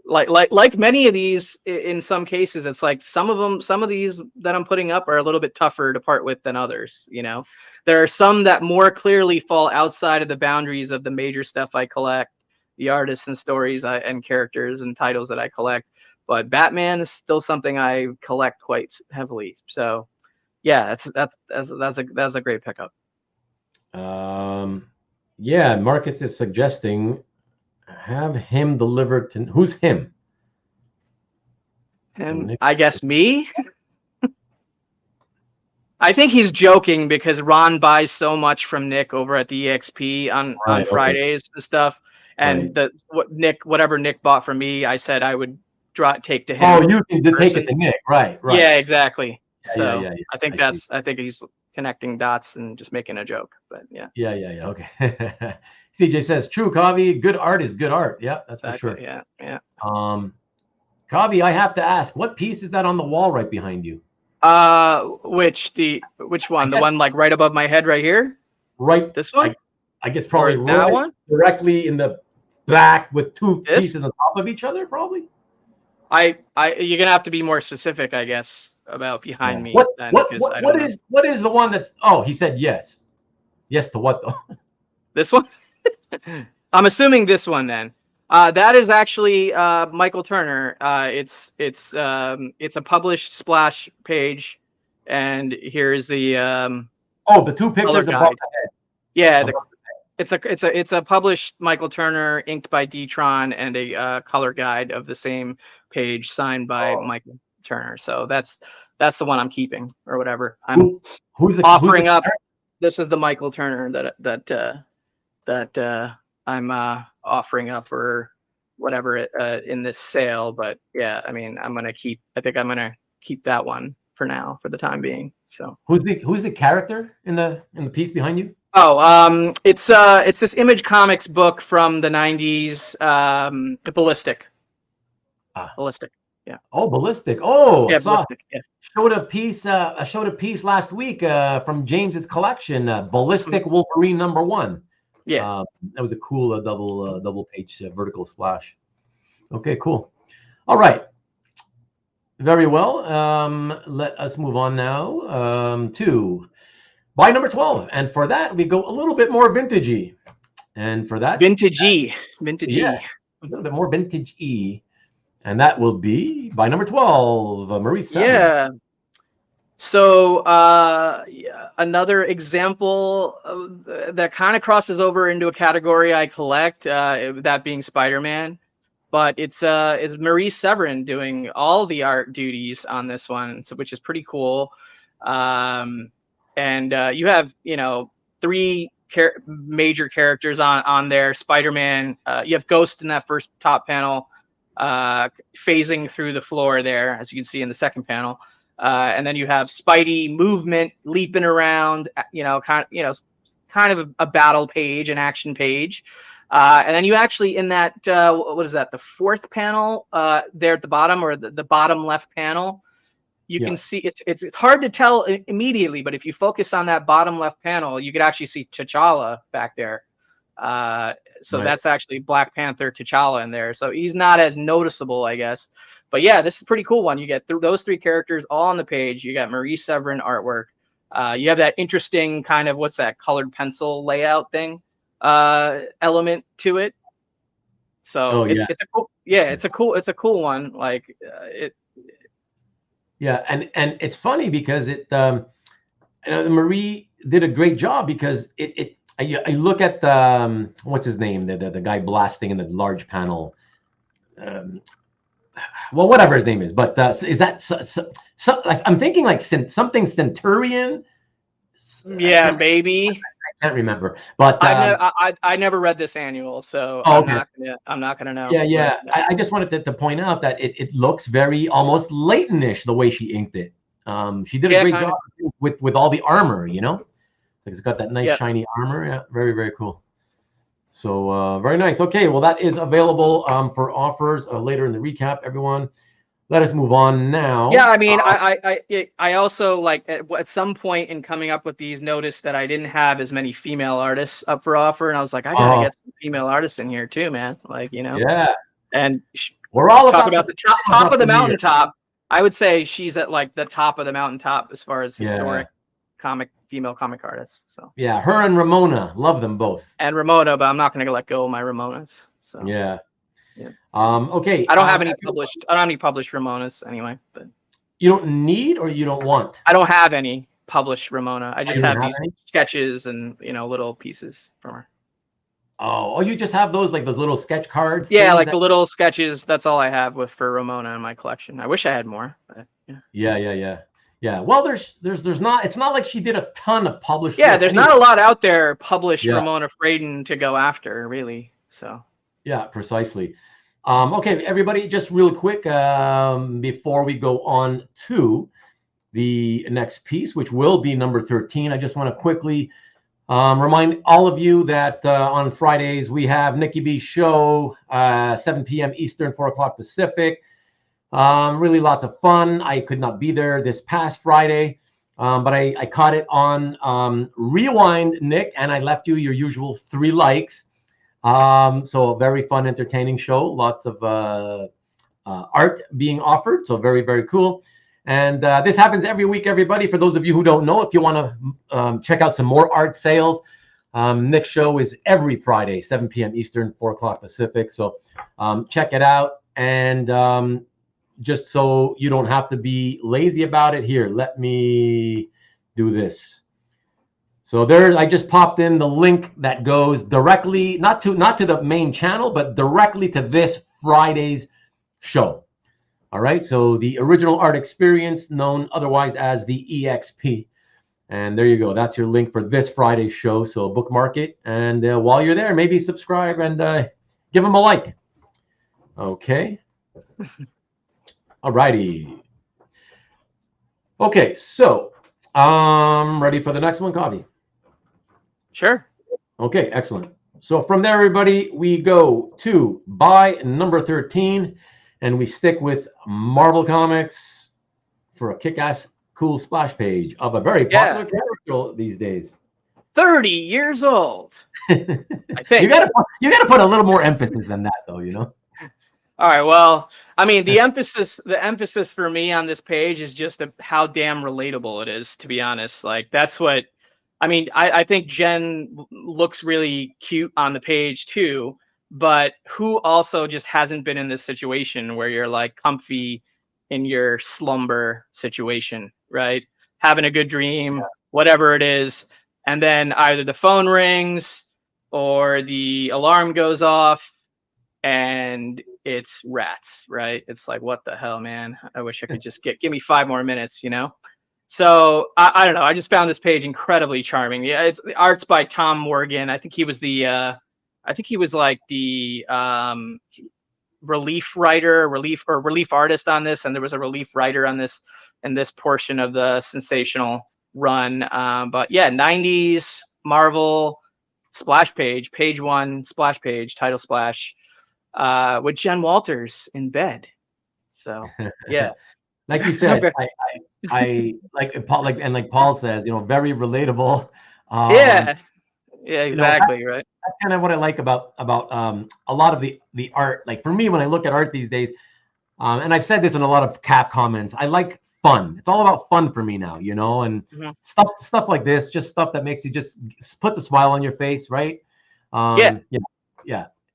like many of these, in some cases, it's like some of these that I'm putting up are a little bit tougher to part with than others. There are some that more clearly fall outside of the boundaries of the major stuff I collect, the artists and stories and characters and titles that I collect. But Batman is still something I collect quite heavily. So yeah, that's a great pickup. Yeah, Marcus is suggesting have him delivered to who's him? And I guess me. I think he's joking because Ron buys so much from Nick over at the EXP on Fridays and stuff. And whatever Nick bought from me, I said I would take to him. Oh, you can take it to Nick, right? Yeah, exactly. So yeah. I think I think he's connecting dots and just making a joke, but yeah. Yeah. Okay. CJ says, "True, Kavi. Good art is good art." Yeah, that's exactly, for sure. Yeah. Kavi, I have to ask, what piece is that on the wall right behind you? Which one? The one like right above my head right here? Right. This one? I guess probably that one directly in the back with two pieces on top of each other, probably. You're gonna have to be more specific, I guess, about behind me. What is the one that's? Oh, he said yes. Yes to what though? This one? I'm assuming this one then. That is actually Michael Turner. It's a published splash page, and here's the the two pictures above the head. Yeah, it's a published Michael Turner, inked by D-Tron, and a color guide of the same page signed by Michael Turner. So that's the one I'm keeping or whatever. I'm offering up. This is the Michael Turner that I'm offering up or whatever in this sale. But yeah, I mean, I think I'm gonna keep that one for now, for the time being. So who's the character in the piece behind you? Oh, it's this Image Comics book from the 90s, Ballistic. Ballistic. Yeah. Oh, Ballistic. Oh, yeah, Ballistic. Yeah. Showed a piece last week from James's collection, Ballistic Wolverine #1. Yeah. That was a cool double page vertical splash. Okay, cool. All right. Very well. Let us move on now to by number 12. And for that, we go a little bit more vintagey. And for that, Vintagey. yeah, a little bit more vintage-y. And that will be by number 12, Marie Seven. Yeah. So another example that kind of crosses over into a category I collect, that being Spider-Man. But it's is Marie Severin doing all the art duties on this one, so which is pretty cool. And you have, three major characters on there. Spider-Man. You have Ghost in that first top panel, phasing through the floor there, as you can see in the second panel. And then you have Spidey movement, leaping around, kind of a battle page, an action page. And then you actually in that, what is that? The fourth panel there at the bottom, or the bottom left panel, you can see it's hard to tell immediately, but if you focus on that bottom left panel, you could actually see T'Challa back there. So that's actually Black Panther T'Challa in there. So he's not as noticeable, I guess. But yeah, this is a pretty cool one. You get those three characters all on the page. You got Marie Severin artwork. You have that interesting kind of, what's that, colored pencil layout thing element to it. So it's a cool, it's a cool one. Like it. Yeah, and it's funny because Marie did a great job, because I look at the what's his name, the guy blasting in the large panel. Well, whatever his name is, but is that like, I'm thinking like something Centurion? Yeah, maybe. I can't remember, but I never read this annual, so I'm not gonna know. Yeah. I just wanted to point out that it looks very almost Layton-ish the way she inked it. She did a great job with all the armor, It's got that nice shiny armor. Yeah, very, very cool. So very nice. Okay, well, that is available for offers later in the recap, everyone. Let us move on now. Yeah, I mean, I also, like, at some point in coming up with these, noticed that I didn't have as many female artists up for offer, and I was like, I gotta get some female artists in here too, man. Like, Yeah. And we're all talk about the top of the mountaintop. I would say she's at like the top of the mountaintop as far as historic female comic artists. So yeah, her and Ramona, love them both. And Ramona, but I'm not gonna let go of my Ramonas. So yeah. Okay. I don't have any published. I don't have any published Ramonas anyway. But you don't need, or you don't want? I don't have any published Ramona. I just have these sketches and little pieces from her. Oh, you just have those, like those little sketch cards? Yeah, like the little sketches. That's all I have for Ramona in my collection. I wish I had more. But, yeah. Well, there's not. It's not like she did a ton of published. Yeah, there's not a lot out there published Ramona Fraden to go after, really. So. Yeah, precisely. Okay, everybody, just real quick before we go on to the next piece, which will be number 13, I just want to quickly remind all of you that on Fridays we have Nikki B's show, 7 p.m. Eastern, 4 o'clock Pacific. Really lots of fun. I could not be there this past Friday, but I caught it on Rewind, Nick, and I left you your usual 3 likes. So a very fun, entertaining show. Lots of art being offered. So very, very cool. And this happens every week, everybody. For those of you who don't know, if you want to check out some more art sales, Nick's show is every Friday, 7 p.m. Eastern, 4 o'clock Pacific. So check it out. And just so you don't have to be lazy about it, here, let me do this. So there, I just popped in the link that goes directly, not to the main channel, but directly to this Friday's show. All right, so the original art experience, known otherwise as the EXP. And there you go. That's your link for this Friday's show. So bookmark it. And while you're there, maybe subscribe and give them a like. Okay. All righty. Okay, so ready for the next one, Kavi? Sure. Okay, excellent. So from there, everybody, we go to by number 13, and we stick with Marvel Comics for a kick-ass, cool splash page of a very popular character these days. 30 years old. I think you gotta put a little more emphasis than that, though. All right. Well, I mean, the emphasis for me on this page is just how damn relatable it is, to be honest. Like that's what I mean. I think Jen looks really cute on the page too, but who also just hasn't been in this situation where you're like comfy in your slumber situation, right? Having a good dream, whatever it is, and then either the phone rings or the alarm goes off and it's rats, right? It's like, what the hell, man? I wish I could just give me 5 more minutes, you know? So I don't know. I just found this page incredibly charming. Yeah, it's the art's by Tom Morgan. I think he was like the relief writer, relief artist on this, and there was a relief writer on this in this portion of the sensational run. But yeah, 90s Marvel splash page, page one, splash page, title splash, with Jen Walters in bed. So yeah. Like you said, I like Paul says, very relatable. Yeah, exactly, right. That's kind of what I like about a lot of the art. Like for me, when I look at art these days, and I've said this in a lot of cap comments, I like fun. It's all about fun for me now, and stuff like this, just stuff that makes you just puts a smile on your face, right? Yeah.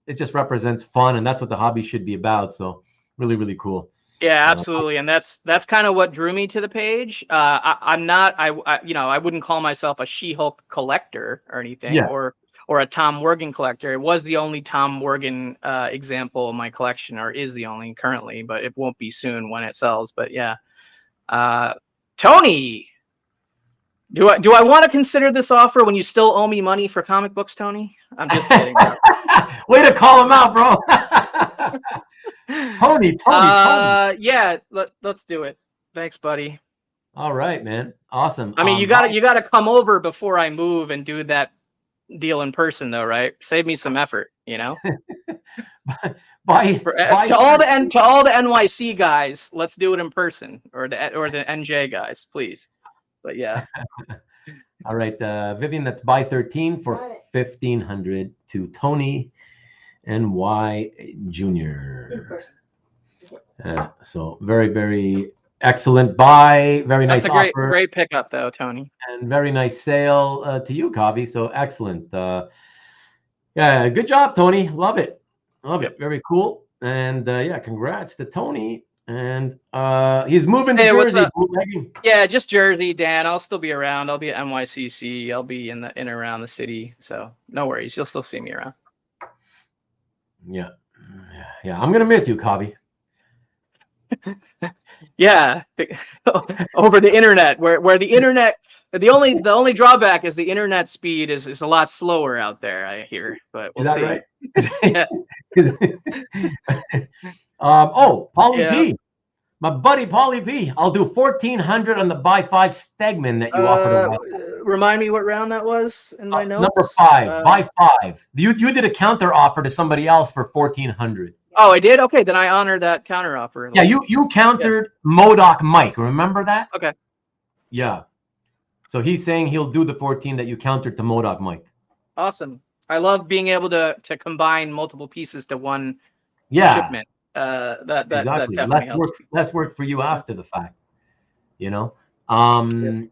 It just represents fun, and that's what the hobby should be about. So really, really cool. Yeah, absolutely, and that's kind of what drew me to the page. I'm not, I wouldn't call myself a She-Hulk collector or anything, or a Tom Morgan collector. It was the only Tom Morgan example in my collection, or is the only currently, but it won't be soon when it sells. But yeah, Tony, do I want to consider this offer when you still owe me money for comic books, Tony? I'm just kidding, bro. Way to call him out, bro. Tony. Yeah, let's do it. Thanks, buddy. All right, man. Awesome. I mean, you gotta come over before I move and do that deal in person, though, right? Save me some effort, to all the NYC guys, let's do it in person, or the NJ guys, please. But yeah. All right, Vivian, that's buy 13 for 1,500 to Tony NY Jr. So very, very excellent buy. Very nice. That's a great pickup, though, Tony. And very nice sale to you, Kavi. So excellent. Yeah, good job, Tony. Love it. Very cool. And yeah, congrats to Tony. And he's moving to Jersey. Yeah, just Jersey, Dan. I'll still be around. I'll be at NYCC. I'll be in and around the city. So no worries. You'll still see me around. Yeah. I'm gonna miss you, Kavi. Yeah, over the internet, where the internet, the only drawback is the internet speed is a lot slower out there, I hear. But we'll see. Right? Yeah. Paulie P, my buddy Paulie P. I'll do 1,400 on the buy 5 Stegman that you offered. Remind me what round that was in my notes. Number 5, buy 5. You did a counter offer to somebody else for 1,400. Oh, I did? Okay, then I honor that counter offer. Yeah, you countered MODOK Mike. Remember that? Okay. Yeah. So he's saying he'll do the 14 that you countered to MODOK Mike. Awesome. I love being able to combine multiple pieces to one shipment. That definitely helps. Less work for you after the fact. And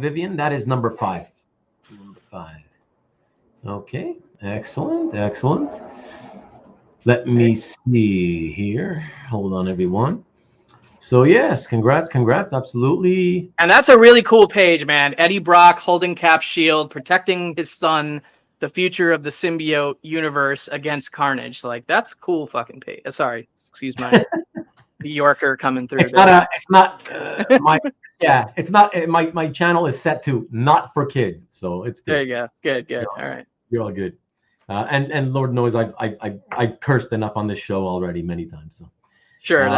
Vivian, that is number 5. Number 5. Okay. Excellent. Let me see here. Hold on, everyone. So yes, congrats, absolutely. And that's a really cool page, man. Eddie Brock holding Cap's shield, protecting his son, the future of the symbiote universe against Carnage. Like that's cool fucking page. Sorry, excuse my New Yorker coming through. My channel is set to not for kids, so it's good. There you go. Good. All right. You're all good. And Lord knows I've cursed enough on this show already many times. So sure,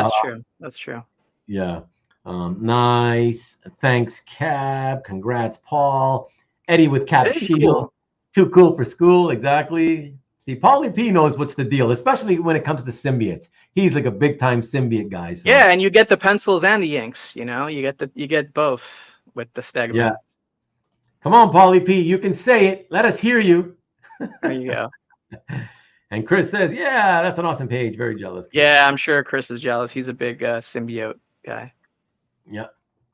that's true. Yeah. Nice. Thanks, Cap. Congrats, Paul. Eddie with Cap shield. Cool. Too cool for school. Exactly. See, Paulie P knows what's the deal, especially when it comes to symbiotes. He's like a big time symbiote guy. So. Yeah, and you get the pencils and the inks. You get both with the Stegman. Yeah. Come on, Paulie P. You can say it. Let us hear you. There you go. And Chris says, yeah, that's an awesome page. Very jealous. Yeah, I'm sure Chris is jealous. He's a big symbiote guy. Yeah.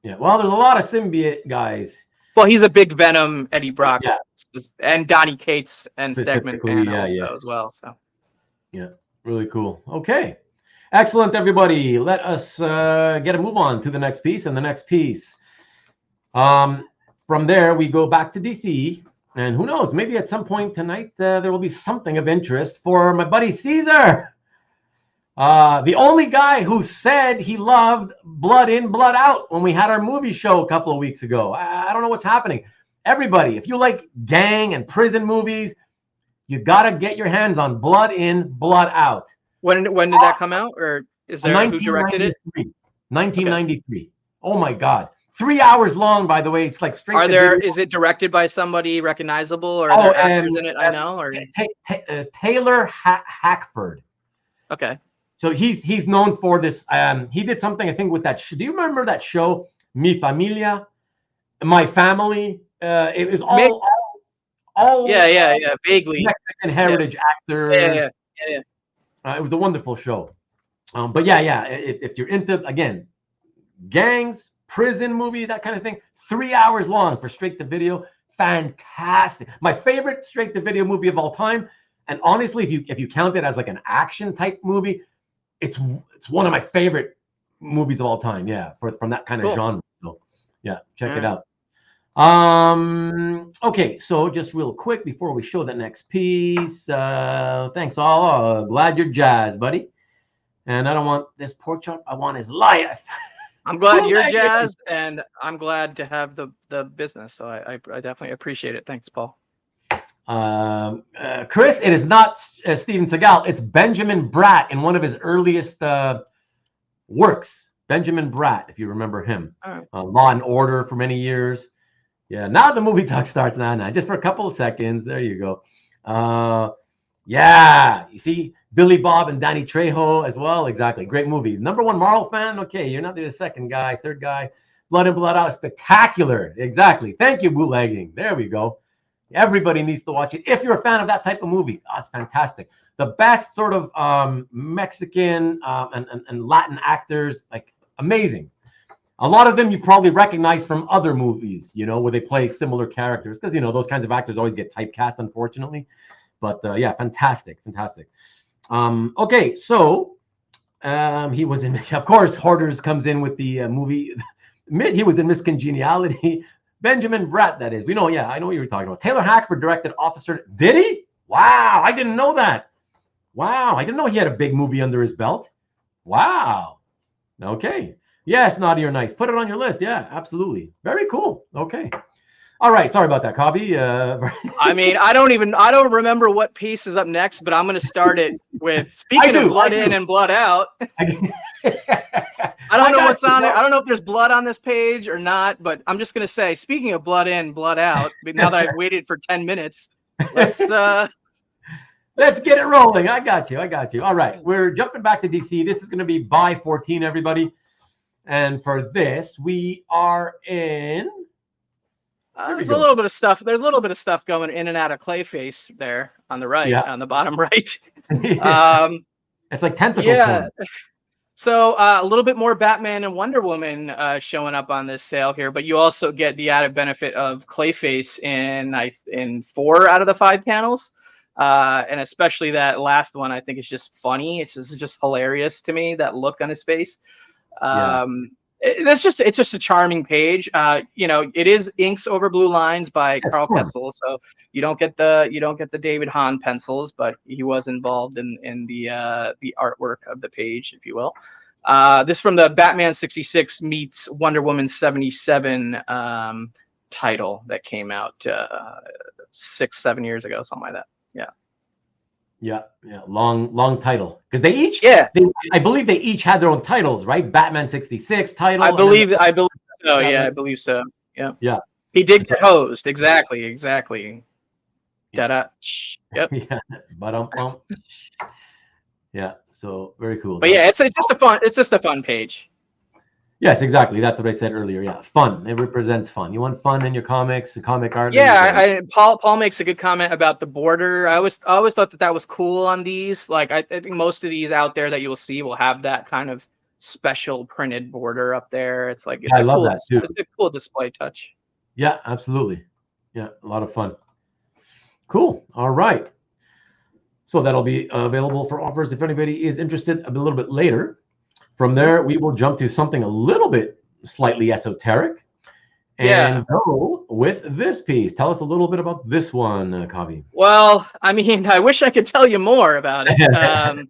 Yeah. Well, there's a lot of symbiote guys. Well, he's a big Venom, Eddie Brock, Yeah. and Donnie Cates and Stegman Specifically, fan yeah, also yeah. as well. So Yeah, really cool. Okay. Excellent, everybody. Let us get a move on to the next piece. And the next piece, from there, we go back to DC. And who knows, maybe at some point tonight, there will be something of interest for my buddy Caesar. The only guy who said he loved Blood In, Blood Out when we had our movie show a couple of weeks ago. I don't know what's happening. Everybody, if you like gang and prison movies, you got to get your hands on Blood In, Blood Out. when did that come out? Or is there who directed it? 1993. Okay. Oh my God. 3 hours long, by the way. It's like straight. Is it directed by somebody recognizable, or are there actors in it I know? Or Taylor Hackford. Okay. So he's known for this. He did something, I think, with that. Do you remember that show, Mi Familia, My Family? It was all vaguely Mexican heritage actors. Yeah. It was a wonderful show. But yeah. If you're into, again, gangs, prison movie, that kind of thing, 3 hours long for straight to video. Fantastic. My favorite straight to video movie of all time. And honestly, if you count it as like an action type movie, it's one of my favorite movies of all time. Yeah, from that kind of genre. So yeah, check it out. Okay, so just real quick before we show the next piece. Thanks all. Glad you're jazzed, buddy. And I don't want this pork chop. I want his life. I'm glad you're jazzed, and I'm glad to have the business. So I definitely appreciate it. Thanks, Paul. Chris, it is not Steven Seagal. It's Benjamin Bratt in one of his earliest works. Benjamin Bratt, if you remember him. All right. Law and Order for many years. Yeah, now the movie talk starts now. Just for a couple of seconds. There you go. Yeah, you see Billy Bob and Danny Trejo as well. Exactly. Great movie. Number one Marvel fan? Okay, you're not the second guy, third guy. Blood In, Blood Out. Spectacular. Exactly. Thank you, bootlegging. There we go. Everybody needs to watch it. If you're a fan of that type of movie, it's fantastic. The best sort of Mexican and Latin actors, like amazing. A lot of them you probably recognize from other movies, where they play similar characters, because those kinds of actors always get typecast, unfortunately. But yeah, fantastic. Okay, so he was in, of course, Hoarders comes in with the movie. He was in Miss Congeniality. Benjamin Bratt, that is. We know, yeah, I know what you were talking about. Taylor Hackford directed Officer. Did he? Wow, I didn't know that. Wow, I didn't know he had a big movie under his belt. Wow. Okay. Yes, naughty or nice. Put it on your list. Yeah, absolutely. Very cool. Okay. All right. Sorry about that, Kavi. I mean, I don't remember what piece is up next, but I'm going to start it with, speaking of Blood In and Blood Out. I don't know what's on it. I don't know if there's blood on this page or not, but I'm just going to say, speaking of Blood In, Blood Out, now that I've waited for 10 minutes, let's get it rolling. I got you. All right. We're jumping back to DC. This is going to be by 14, everybody. And for this, we are in. There's a little bit of stuff. There's a little bit of stuff going in and out of Clayface there on the right, on the bottom right. It's like tentacles. Yeah. So a little bit more Batman and Wonder Woman showing up on this sale here, but you also get the added benefit of Clayface in 4 out of the 5 panels, and especially that last one. I think it's just funny. It's just hilarious to me, that look on his face. It's just a charming page. It is inks over blue lines by Carl Kessel, so you don't get the David Hahn pencils, but he was involved in the artwork of the page, if you will. This from the Batman 66 meets Wonder Woman 77 title that came out 6-7 years ago, something like that. Yeah, long title, because they each, I believe they each had their own titles, right? Batman 66 title. I believe so. Yeah, I believe so. Yeah. He did get hosed. Exactly. Da-da. Yep. Yeah. Yeah. So very cool. But yeah, it's just a fun page. Yes, exactly. That's what I said earlier. Yeah, fun. It represents fun. You want fun in your comics, the comic art. There you Yeah, go. Paul makes a good comment about the border. I always thought that was cool on these. Like I think most of these out there that you will see will have that kind of special printed border up there. It's like Yeah, I love that too. it's a cool display touch. Yeah, absolutely. Yeah, a lot of fun. Cool. All right. So that'll be available for offers if anybody is interested a little bit later. From there, we will jump to something a little bit slightly esoteric Yeah. and go with this piece. Tell us a little bit about this one, Kavi. Well, I mean, I wish I could tell you more about it.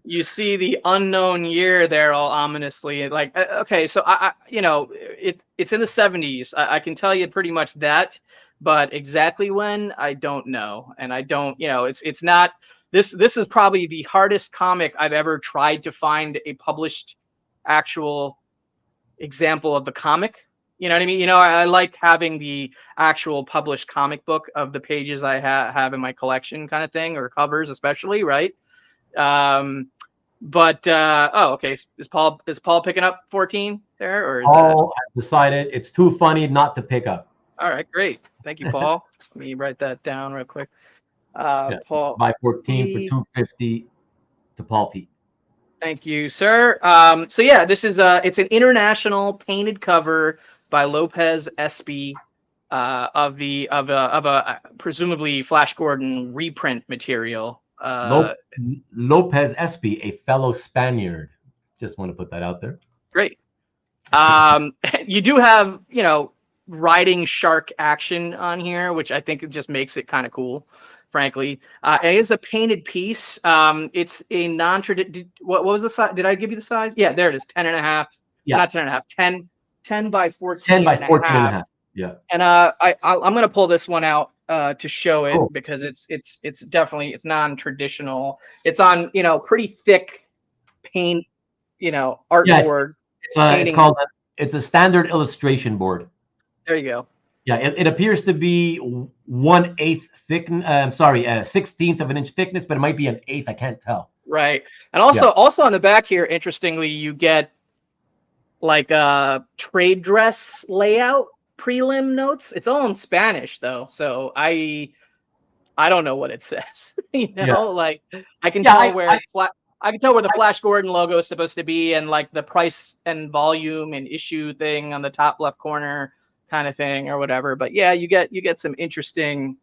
You see the unknown year there all ominously. Like, okay, so it's in the 70s. I can tell you pretty much that, but exactly when, I don't know. And I don't, it's not this is probably the hardest comic I've ever tried to find a published actual example of the comic. You know what I mean? I like having the actual published comic book of the pages I have in my collection, kind of thing, or covers especially, right? But okay. Is Paul picking up 14 there, or is that? Paul has decided it's too funny not to pick up. All right, great. Thank you, Paul. Let me write that down real quick. Yeah, Paul, buy 14 for P. $250 to Paul P. Thank you, sir. So yeah, this is it's an international painted cover by Lopez Espy of a presumably Flash Gordon reprint material. Lopez Espy, a fellow Spaniard. Just want to put that out there. Great. You do have, riding shark action on here, which I think it just makes it kind of cool, frankly. It is a painted piece. It's a non-traditional. What was the size? Did I give you the size? Yeah, there it is. 10 and a half. Yeah. Not 10 and a half. 10 by 14. 10 by 14 and a half. Yeah. And I'm gonna pull this one out to show it. Cool. Because it's definitely, it's non-traditional. It's on, pretty thick paint, artboard. It's a standard illustration board. There you go. Yeah, it appears to be 1/8 thick. I'm sorry, 1/16 of an inch thickness, but it might be an eighth. I can't tell. Right, and also on the back here, interestingly, you get like a trade dress layout prelim notes. It's all in Spanish though, so I don't know what it says. Like I can tell I can tell where the Flash Gordon logo is supposed to be, and like the price and volume and issue thing on the top left corner, kind of thing, or whatever. But yeah, you get some interesting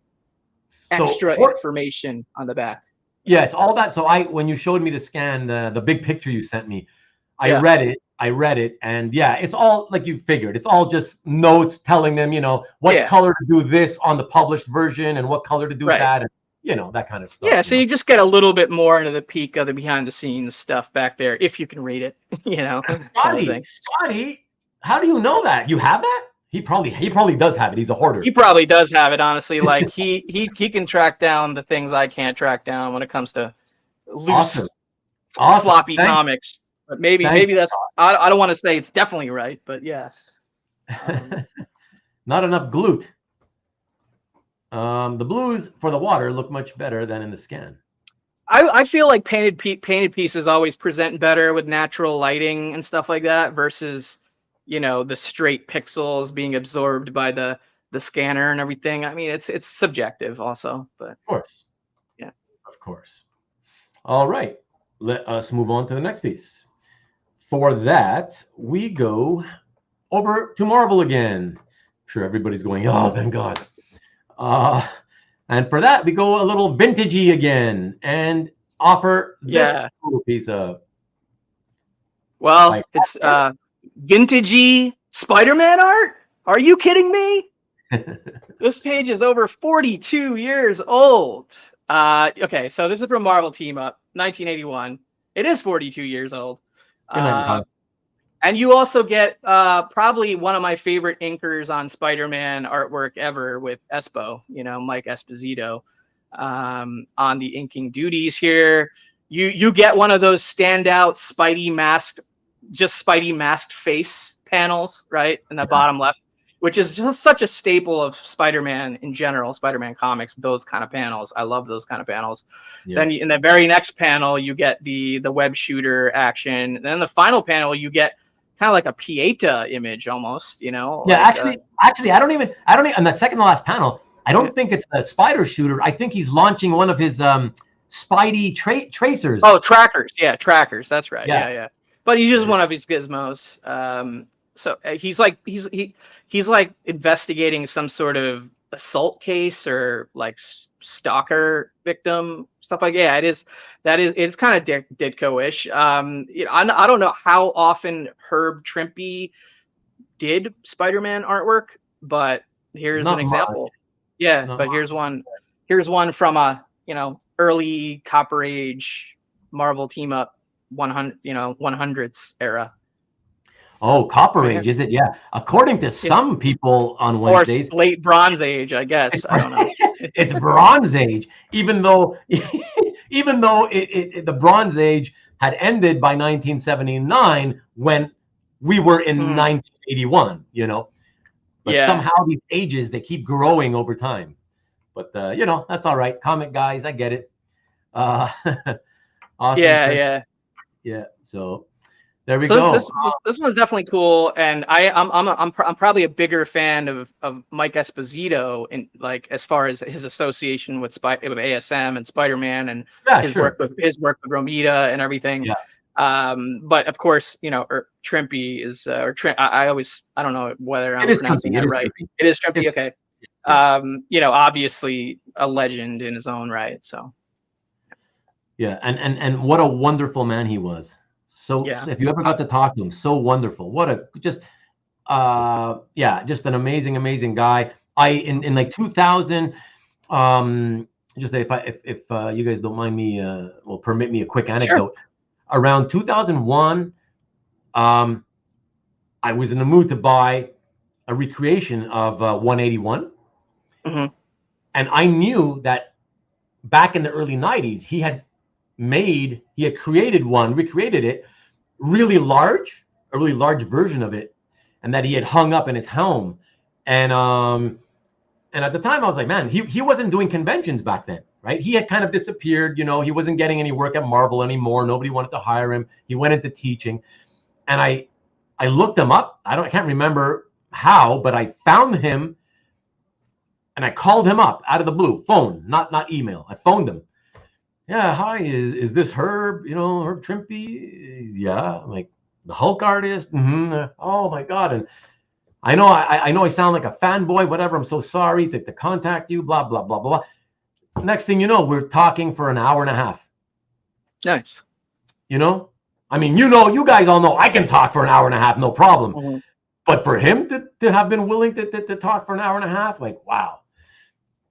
extra information on the back. Yes, all that. So when you showed me the scan, the big picture you sent me, I read it, and yeah, it's all like you figured. It's all just notes telling them, what color to do this on the published version and what color to do that. And, that kind of stuff. Yeah, so you just get a little bit more into the peek of the behind the scenes stuff back there, if you can read it, Scotty, how do you know that? You have that? He probably does have it. He's a hoarder. He probably does have it, honestly. Like he can track down the things I can't track down when it comes to loose floppy comics. But maybe that's I don't want to say it's definitely right, but yeah. Not enough glute. The blues for the water look much better than in the scan. I feel like painted pieces always present better with natural lighting and stuff like that versus, the straight pixels being absorbed by the scanner and everything. I mean, it's subjective also, but of course. Yeah. Of course. All right. Let us move on to the next piece. For that, we go over to Marvel again. I'm sure everybody's going, oh, thank God. And for that, we go a little vintagey again and offer this cool piece of. Well, it's vintagey Spider-Man art. Are you kidding me? This page is over 42 years old. Okay, so this is from Marvel Team Up, 1981. It is 42 years old. And you also get probably one of my favorite inkers on Spider-Man artwork ever with Espo, Mike Esposito, on the inking duties here. You get one of those standout Spidey masked face panels, right, in the bottom left, which is just such a staple of Spider-Man in general, Spider-Man comics, those kind of panels. I love those kind of panels. Yeah. Then in the very next panel, you get the web shooter action. And then the final panel, you get kind of like a Pieta image almost, you know? Yeah, like, actually, I don't even on that second to last panel, I don't think it's a spider shooter. I think he's launching one of his Spidey tracers. Oh, trackers. Yeah, trackers. That's right. Yeah. Yeah. But he's just one of his gizmos. So he's like he's like investigating some sort of assault case or like stalker victim stuff like it's kind of Ditko-ish. You know, I don't know how often Herb Trimpe did Spider-Man artwork, but here's Not an example. much. Yeah, Not but much. here's one from a, you know, early Copper Age Marvel team up 100s era. Oh, Copper Age, is it? Yeah. According to some people on Wednesdays, Or late Bronze Age, I guess. I don't know. it's Bronze Age, even though the Bronze Age had ended by 1979 when we were in 1981, you know. But somehow these ages, they keep growing over time. But you know, that's all right. Comic guys, I get it. Awesome. Yeah. So there we go. This one's definitely cool, and I'm probably a bigger fan of Mike Esposito in, like, as far as his association with ASM and Spider-Man and his work with Romita and everything. Yeah. But of course, you know, Trimpe is I don't know whether I'm pronouncing that right. It is Trimpe. Okay. You know, obviously a legend in his own right. So. Yeah, and what a wonderful man he was. So if you ever got to talk to him, so wonderful. What a just an amazing guy. In like 2000, just if you guys don't mind me, will permit me a quick anecdote. Sure. Around 2001, I was in the mood to buy a recreation of 181, and I knew that back in the early 90s, he had recreated it really large, a really large version of it, and that he had hung up in his home. And at the time I was like, man, he wasn't doing conventions back then, right? He had kind of disappeared, you know, he wasn't getting any work at Marvel anymore. Nobody wanted to hire him. He went into teaching. And I looked him up. I can't remember how, but I found him and I called him up out of the blue, phone, not email. I phoned him. Yeah, hi, is this Herb, you know, Herb Trimpe? Yeah, I'm like, the Hulk artist? Oh my God. And I know I sound like a fanboy, whatever. I'm so sorry to contact you, blah, blah, blah, blah. Next thing you know, we're talking for an hour and a half. Nice. You know? I mean, you know, you guys all know I can talk for an hour and a half, no problem. But for him to have been willing to talk for an hour and a half, like, wow.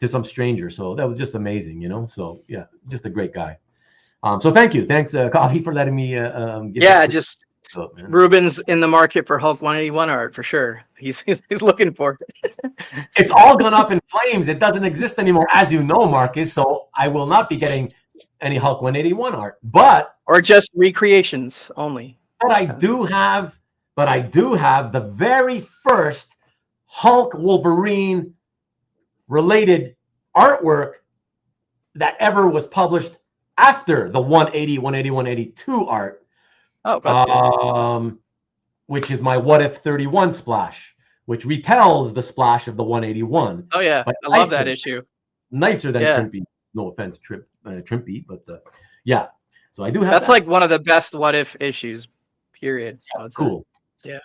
To some stranger. So that was just amazing, you know? So yeah, just a great guy. So thank you. Thanks, Kavi, for letting me Ruben's in the market for Hulk 181 art for sure. He's looking for it. It's all gone up in flames. It doesn't exist anymore, as you know, Marcus. So I will not be getting any Hulk 181 art, or just recreations only. But I do have the very first Hulk Wolverine related artwork that ever was published after the 180, 180, 182 art. Oh, that's good. Which is my What If 31 splash, which retells the splash of the 181. Oh yeah, I love that issue. Nicer than Trimpe. No offense, Trimpe, but yeah. So I do have. That's like one of the best What If issues. Period. Yeah, cool. Yeah.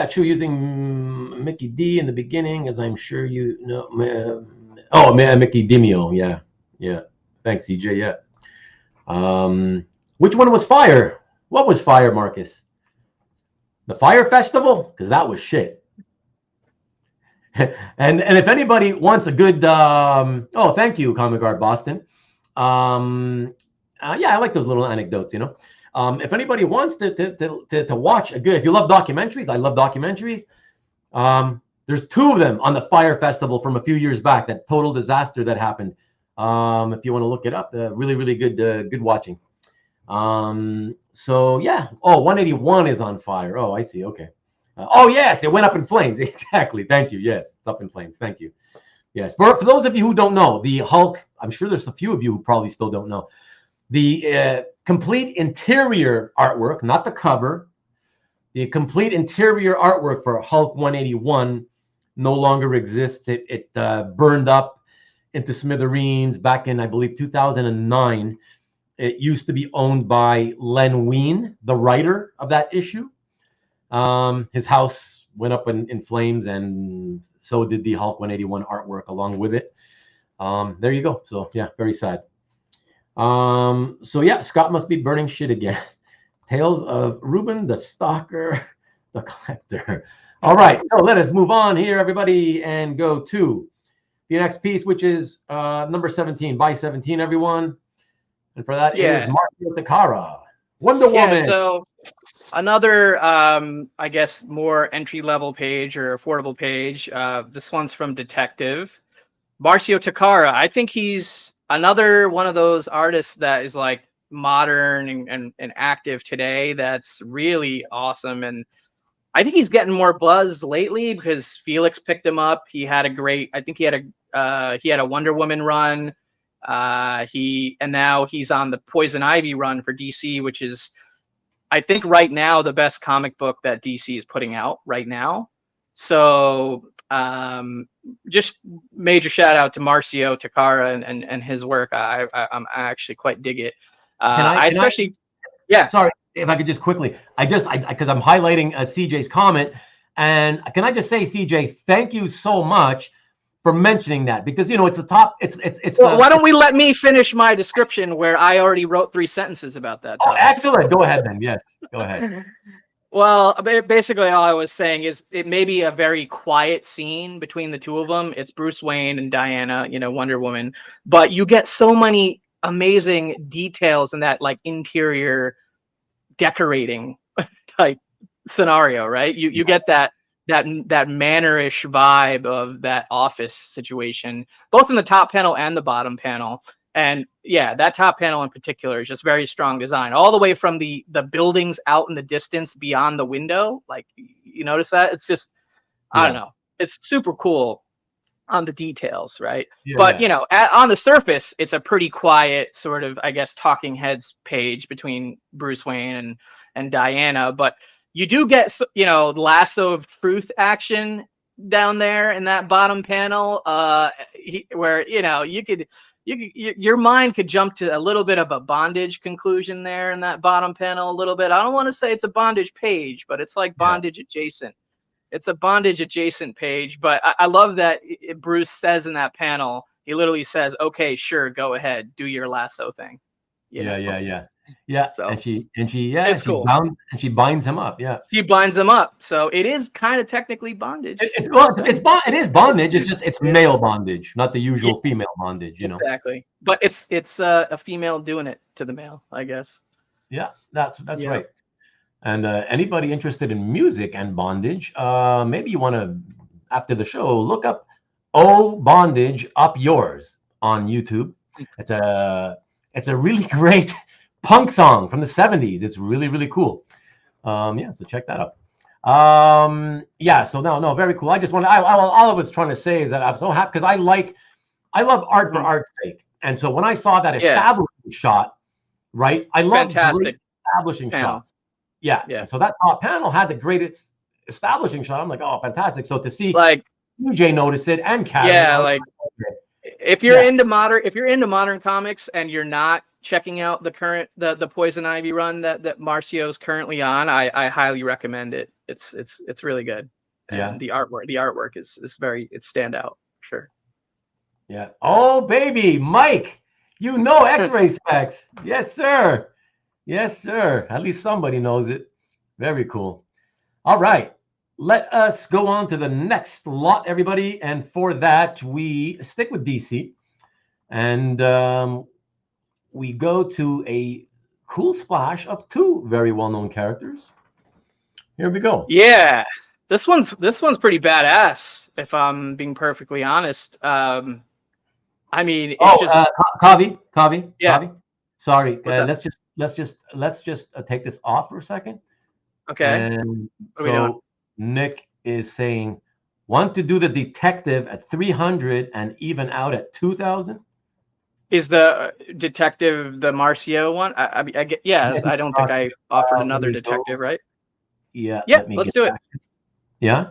True, using Mickey D in the beginning, as I'm sure you know. Mickey Dimio. Yeah. Thanks, CJ. Yeah. Which one was fire? What was fire, Marcus? The Fire Festival? Because that was shit. and if anybody wants a good, thank you, Comic Art Boston. I like those little anecdotes, you know. If anybody wants to watch a good, if you love documentaries, I love documentaries. There's two of them on the Fire Festival from a few years back, that total disaster that happened. If you want to look it up, really good watching. So yeah. 181 is on fire. Oh, I see. Okay. Yes, it went up in flames. Exactly. Thank you. Yes, it's up in flames. Thank you. Yes. For those of you who don't know, the Hulk, I'm sure there's a few of you who probably still don't know. The complete interior artwork, not the cover, The complete interior artwork for Hulk 181 no longer exists. It burned up into smithereens back in, I believe, 2009. It used to be owned by Len Wein, the writer of that issue. His house went up in flames, and so did the Hulk 181 artwork along with it. There you go. So yeah, very sad. So yeah, Scott must be burning shit again. Tales of Rubén the Stalker, the Collector. All right, so let us move on here, everybody, and go to the next piece, which is number 17. By 17, everyone. And for that, it is Marcio Takara, Wonder Woman. Yeah, so another, I guess, more entry-level page or affordable page. This one's from Detective. Marcio Takara, I think he's another one of those artists that is like modern and active today. That's really awesome. And I think he's getting more buzz lately because Felix picked him up. He had a great, I think he had a Wonder Woman run. And now he's on the Poison Ivy run for DC, which is, I think right now the best comic book that DC is putting out right now. So just major shout out to Marcio Takara and his work. I actually quite dig it. Sorry, if I could just quickly, because I'm highlighting CJ's comment, and can I just say, CJ, thank you so much for mentioning that, because it's the top. Well, why don't we let me finish my description where I already wrote 3 sentences about that topic. Oh, excellent. Go ahead then. Yes, go ahead. Well, basically all I was saying is it may be a very quiet scene between the two of them. It's Bruce Wayne and Diana, Wonder Woman, but you get so many amazing details in that like interior decorating type scenario, right? You get that mannerish vibe of that office situation, both in the top panel and the bottom panel. And yeah, that top panel in particular is just very strong design, all the way from the buildings out in the distance beyond the window. Like, you notice that? It's just, I don't know. It's super cool on the details, right? Yeah, but on the surface, it's a pretty quiet sort of, I guess, talking heads page between Bruce Wayne and Diana. But you do get, lasso of truth action down there in that bottom panel, where your mind could jump to a little bit of a bondage conclusion there in that bottom panel a little bit. I don't want to say it's a bondage page, but it's like bondage adjacent. It's a bondage adjacent page. But I love that Bruce says in that panel, he literally says, okay, sure, go ahead, do your lasso thing. Yeah. So and she it's cool. She binds him up. Yeah. She binds them up. So it is kind of technically bondage. It is bondage. It's just it's male bondage, not the usual female bondage. Exactly. But it's a female doing it to the male, I guess. Yeah, that's right. And anybody interested in music and bondage, maybe you want to, after the show, look up "Oh Bondage Up Yours" on YouTube. It's a really great punk song from the 70s. It's really, really cool. So check that out. So no, very cool. I just want all I was trying to say is that I'm so happy because I love art for art's sake. And so when I saw that establishing shot, right? I love fantastic establishing shots. Yeah. So that top panel had the greatest establishing shot. I'm like, oh, fantastic. So to see like UJ notice it and Kavi, if you're into modern comics and you're not checking out the Poison Ivy run that Marcio's currently on, I highly recommend it. It's really good. And the artwork is it's standout, sure. Yeah. Oh baby, Mike, X-ray specs. Yes, sir. At least somebody knows it. Very cool. All right. Let us go on to the next lot, everybody. And for that, we stick with DC. And we go to a cool splash of 2 very well-known characters. Here we go. Yeah. This one's pretty badass, if I'm being perfectly honest. I mean, it's just Kavi. Yeah. Kavi. Sorry. Let's just take this off for a second. Okay. And so Nick is saying, want to do the detective at 300 and even out at 2,000? Is the detective the Marcio one? I get, I don't think I offered another detective, right? Yeah. Yeah, Let me let's get do it. back. Yeah.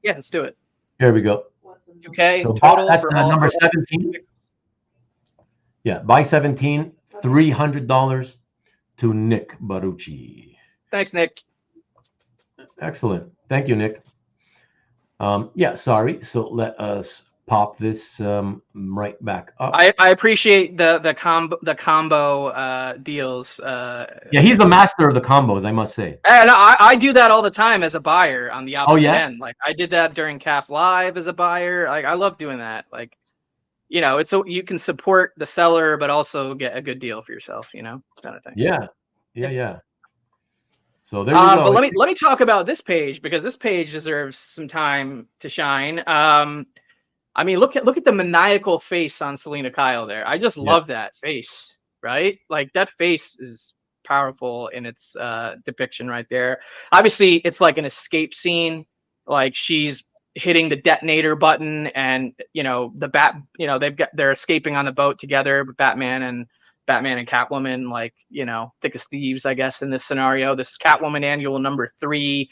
Yeah, let's do it. Here we go. What's the number? Okay, So total that's for all number for all- 17. Yeah. Buy 17, $300 to Nick Barucci. Thanks, Nick. Excellent. Thank you, Nick. Yeah, sorry. So let us pop this right back up. I appreciate the combo deals. Yeah, he's the master of the combos, I must say. And I do that all the time as a buyer on the opposite yeah? end. Like I did that during CAF Live as a buyer. Like I love doing that. Like, you know, it's so you can support the seller, but also get a good deal for yourself. You know, kind of thing. Yeah. So there you go. But let me talk about this page because this page deserves some time to shine. I mean, look at the maniacal face on Selena Kyle there. I just love that face, right? Like that face is powerful in its depiction right there. Obviously, it's like an escape scene. Like she's hitting the detonator button, and you know they're escaping on the boat together, Batman and Catwoman, like, you know, thick as thieves, I guess, in this scenario. This is Catwoman Annual number 3,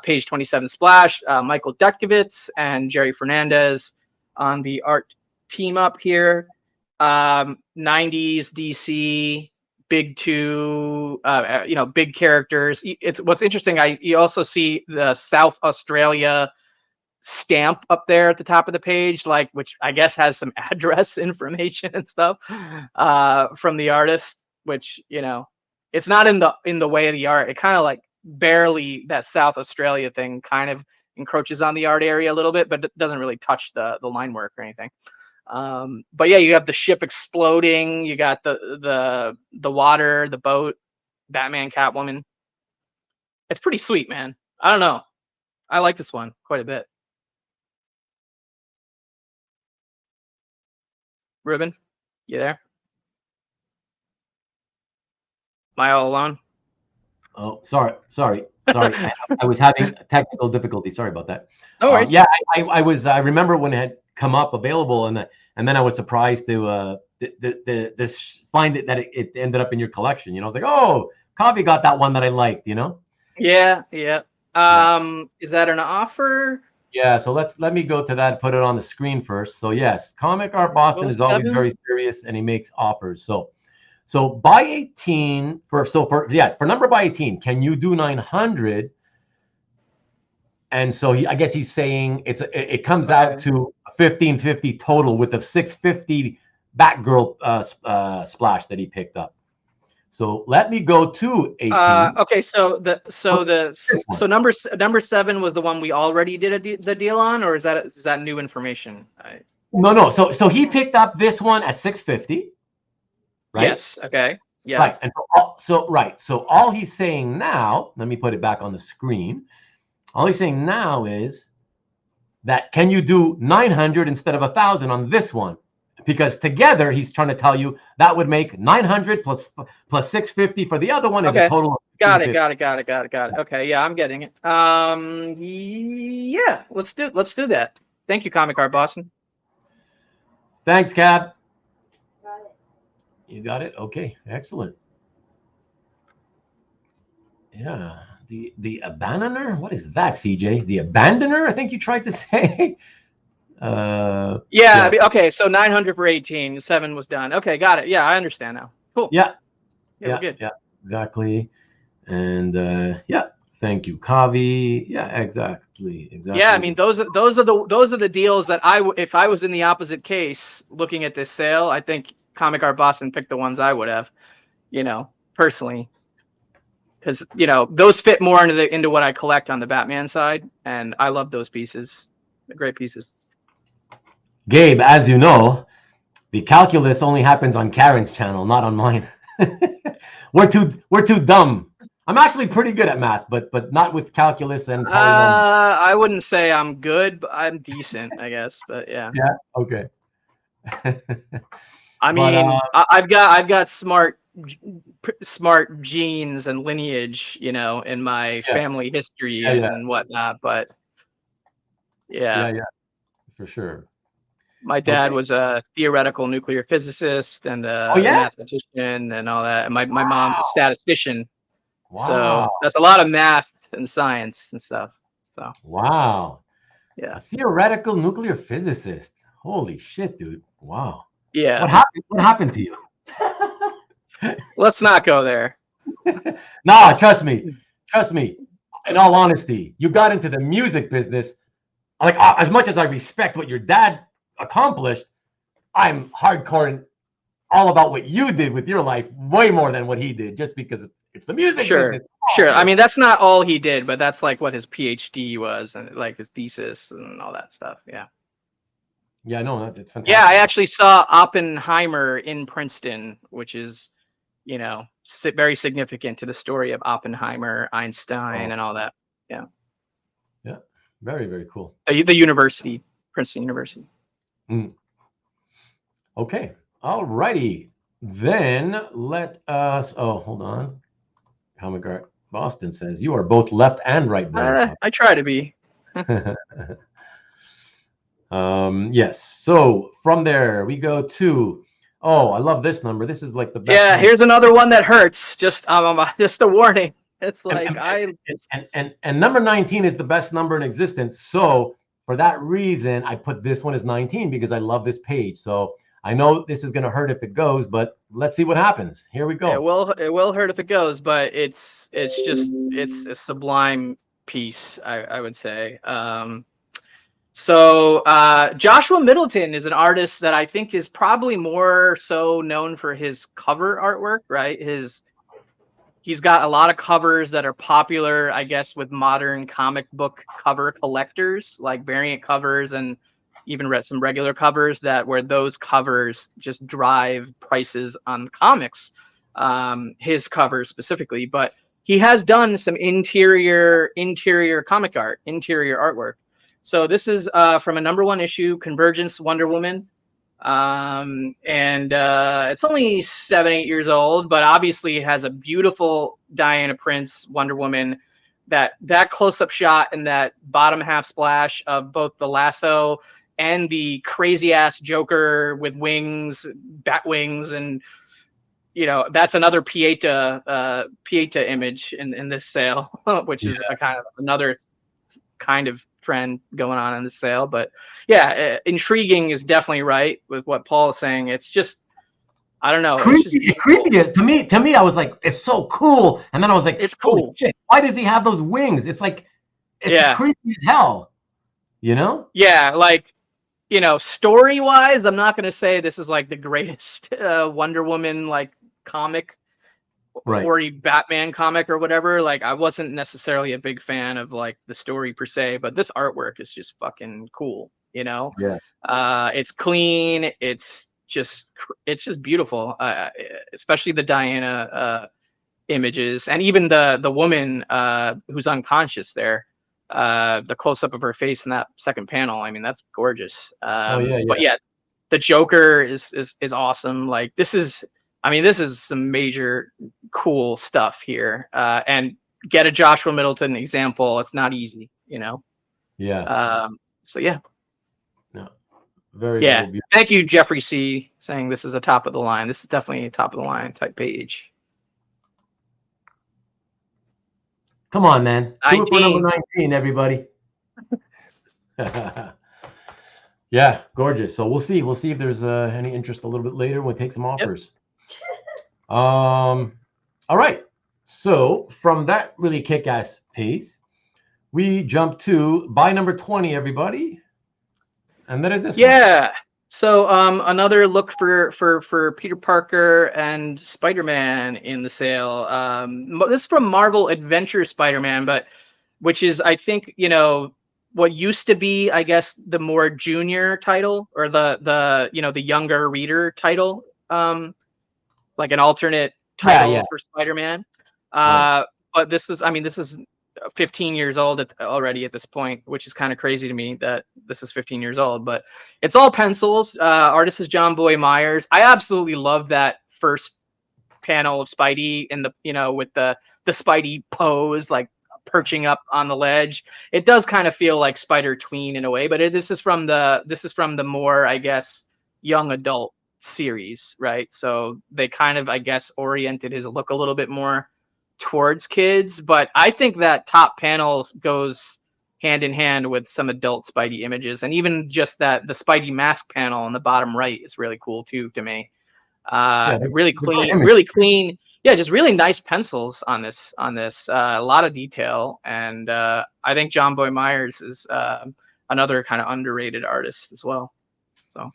page 27 splash. Michael Dutkiewicz and Jerry Fernandez on the art team up here. 90s DC, big two, you know, big characters. It's what's interesting. You also see the South Australia stamp up there at the top of the page, like, which I guess has some address information and stuff from the artist, which, you know, it's not in the way of the art. It kind of like barely, that South Australia thing kind of encroaches on the art area a little bit, but it doesn't really touch the line work or anything. But yeah, you have the ship exploding, you got the water, the boat, Batman, Catwoman. It's pretty sweet, man. I don't know, I like this one quite a bit. Ruben, you there? Am I all alone? Oh, sorry. I was having technical difficulty. Sorry about that. No worries. Yeah, I was. I remember when it had come up available, and then I was surprised to find it that it ended up in your collection. You know, I was like, oh, Kavi got that one that I liked. You know. Yeah. Is that an offer? Yeah, so let me go to that, put it on the screen first. So yes, Comic Art Boston is always very serious, and he makes offers. So buy 18 for number buy 18. Can you do 900? And so I guess he's saying it comes out to 1550 total with a 650 Batgirl splash that he picked up. So let me go to 18. Okay, so number 7 was the one we already did the deal on, or is that new information? No. So he picked up this one at 650. Right? Yes. Okay. Yeah. Right. And so all he's saying now, let me put it back on the screen. All he's saying now is that can you do 900 instead of 1,000 on this one? Because together he's trying to tell you that would make 900 plus 650 for the other one is a total of Got it. Okay, yeah, I'm getting it. Yeah, let's do that. Thank you, Comic Art Boston. Thanks, Cab. Got it. You got it? Okay, excellent. Yeah, the abandoner? What is that, CJ? The abandoner, I think you tried to say. Yeah. Okay, so 900 for 18, 7 was done. Okay, got it. Yeah, I understand now. Cool. Yeah, we're good. Yeah, exactly. And thank you, Kavi. Yeah, exactly. Yeah, I mean those are the deals that if I was in the opposite case looking at this sale, I think Comic Art Boston picked the ones I would have, you know, personally, because you know those fit more into what I collect on the Batman side, and I love those pieces. They're great pieces. Gabe, as you know, the calculus only happens on Karen's channel, not on mine. We're too dumb. I'm actually pretty good at math, but not with calculus and I wouldn't say I'm good, but I'm decent, I guess. But yeah. Yeah. Okay. I mean, I've got smart genes and lineage, you know, in my family history and whatnot. But yeah, for sure. My dad was a theoretical nuclear physicist and a mathematician and all that. And my mom's a statistician. Wow. So that's a lot of math and science and stuff. So Wow. yeah. A theoretical nuclear physicist. Holy shit, dude. Wow. Yeah. What happened? What happened to you? Let's not go there. Nah, trust me. Trust me. In all honesty, you got into the music business. Like, as much as I respect what your dad accomplished, I'm hardcore and all about what you did with your life way more than what he did, just because it's the music Sure. business. Sure. I mean, that's not all he did, but that's like what his PhD was and like his thesis and all that stuff. Yeah. Yeah, no, it's fantastic. Yeah, I actually saw Oppenheimer in Princeton, which is, you know, very significant to the story of Oppenheimer, Einstein, and all that. Yeah. Yeah. Very, very cool. The university, Princeton University. Mm. Okay. All righty. Then let us. Oh, hold on. Helmigart Boston says you are both left and right brain. I try to be. Yes. So from there we go to. Oh, I love this number. This is like the best. Yeah, number. here's another one that hurts. Just a warning. It's like and number 19 is the best number in existence. So for that reason, I put this one as 19 because I love this page. So I know this is going to hurt if it goes, but let's see what happens. Here we go. It will hurt if it goes, but it's a sublime piece, I would say. So Joshua Middleton is an artist that I think is probably more so known for his cover artwork, right? He's got a lot of covers that are popular, I guess, with modern comic book cover collectors, like variant covers and even read some regular covers where those covers just drive prices on comics, his covers specifically. But he has done some interior comic art, interior artwork. So this is from a #1 issue, Convergence Wonder Woman. And it's only 7-8 years old, but obviously it has a beautiful Diana Prince Wonder Woman. That close-up shot and that bottom half splash of both the lasso and the crazy ass Joker with wings, bat wings, and that's another Pieta image in this sale, which is a kind of another kind of trend going on in the sale. But yeah, intriguing is definitely right with what Paul is saying. It's just, I don't know. Creepy to me. I was like, it's so cool, and then I was like, it's cool. Shit, why does he have those wings? It's like, it's creepy as hell. Yeah, like, story wise, I'm not gonna say this is like the greatest Wonder Woman like comic. Right. Or a Batman comic or whatever. Like, I wasn't necessarily a big fan of like the story per se, but this artwork is just fucking cool. Yeah. It's clean. It's just beautiful. Especially the Diana images, and even the woman who's unconscious there. The close up of her face in that second panel. I mean, that's gorgeous. But yeah, the Joker is awesome. Like, this is some major cool stuff here. And get a Joshua Middleton example. It's not easy, Yeah. So yeah. No. Very, yeah. very beautiful. Thank you, Jeffrey C, saying this is a top of the line. This is definitely a top of the line type page. Come on, man. 19. Do it for number 19, everybody. Yeah, gorgeous. So we'll see. We'll see if there's any interest a little bit later. We'll take some offers. Yep. All right. So from that really kick-ass piece, we jump to buy number 20, everybody. And that is this one. So another look for Peter Parker and Spider-Man in the sale. This is from Marvel Adventure Spider-Man, but which is, I think, what used to be, I guess, the more junior title, or the younger reader title, like an alternate title for Spider-Man. Right. But this is 15 years old already at this point, which is kind of crazy to me that this is 15 years old, but it's all pencils. Artist is John Boy Myers. I absolutely love that first panel of Spidey in the, with the Spidey pose, like perching up on the ledge. It does kind of feel like Spider-Tween in a way, but this is from the more, I guess, young adult series, right? So they kind of, I guess, oriented his look a little bit more towards kids, but I think that top panel goes hand in hand with some adult Spidey images, and even just that the Spidey mask panel on the bottom right is really cool too to me. Yeah, Really they're great clean, images. really clean. Yeah, just really nice pencils on this. A lot of detail, and I think John Boy Myers is another kind of underrated artist as well. So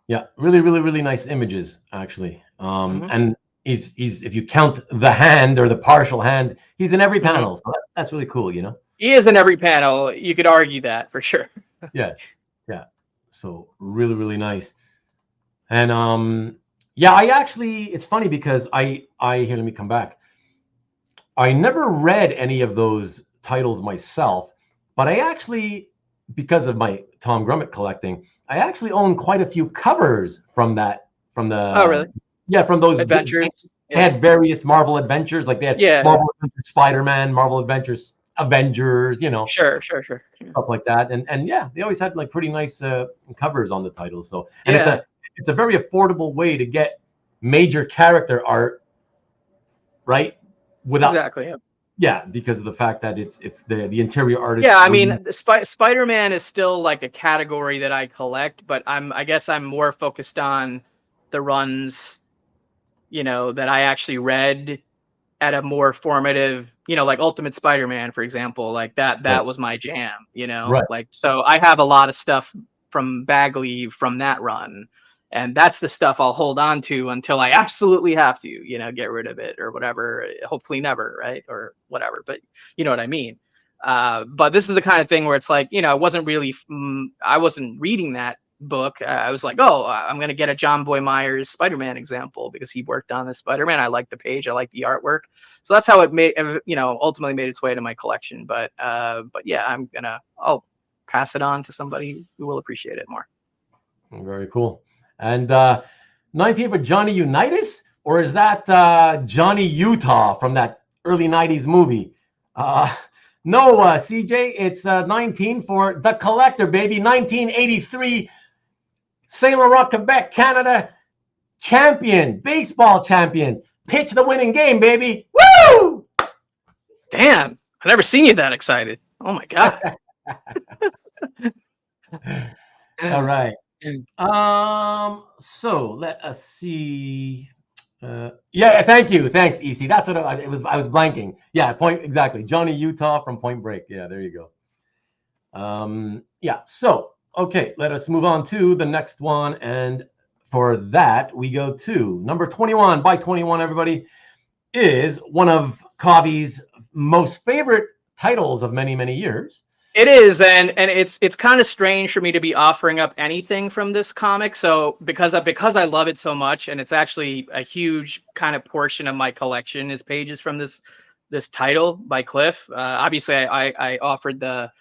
Yeah, really, really, really nice images actually. mhm. And he's if you count the hand or the partial hand, he's in every Mhm. panel. So that's really cool, you know. He is in every panel. You could argue that for sure. Yes, yeah. So really, really nice. And yeah, I actually it's funny because I here let me come back. I never read any of those titles myself, but I actually, because of my Tom Grummett collecting, I actually own quite a few covers from that, from Oh, really? the, yeah, from those. Adventures? They Yeah. had various Marvel adventures, like they had Yeah. Marvel Adventures Spider-Man, Marvel Adventures Avengers, you know, Sure. stuff like that. And yeah, they always had like pretty nice covers on the titles. So, and Yeah. it's a very affordable way to get major character art, right? Without, Exactly. Yeah. yeah, because of the fact that it's the interior Yeah, artist. I mean, the Spider-Man is still like a category that I collect, but I guess I'm more focused on the runs, that I actually read at a more formative, like Ultimate Spider-Man, for example, like that Right, was my jam, right. like, so I have a lot of stuff from Bagley from that run, and that's the stuff I'll hold on to until I absolutely have to, get rid of it or whatever, hopefully never, right, or whatever, but you know what I mean. But this is the kind of thing where it's like, I wasn't really, I wasn't reading that book. I was like, oh, I'm going to get a John Boy Myers Spider-Man example because he worked on this Spider-Man. I like the page. I like the artwork. So that's how it made, ultimately made its way to my collection. But yeah, I'll pass it on to somebody who will appreciate it more. Very cool. And 19 for Johnny Unitas, or is that Johnny Utah from that early 90s movie? No, CJ, it's 19 for The Collector, baby. 1983 Saint Laurent, Quebec, Canada champion, baseball champions. Pitch the winning game, baby. Woo! Damn, I've never seen you that excited. Oh my God. All right. So let us see. Yeah, thank you. Thanks, EC. That's what it was. I was blanking. Yeah, exactly. Johnny Utah from Point Break. Yeah, there you go. Yeah. So, okay, let us move on to the next one. And for that, we go to number 21 by 21, everybody, is one of Kavi's most favorite titles of many, many years. It is, and it's kind of strange for me to be offering up anything from this comic. So because I love it so much, and it's actually a huge kind of portion of my collection is pages from this title by Cliff. Obviously, I offered the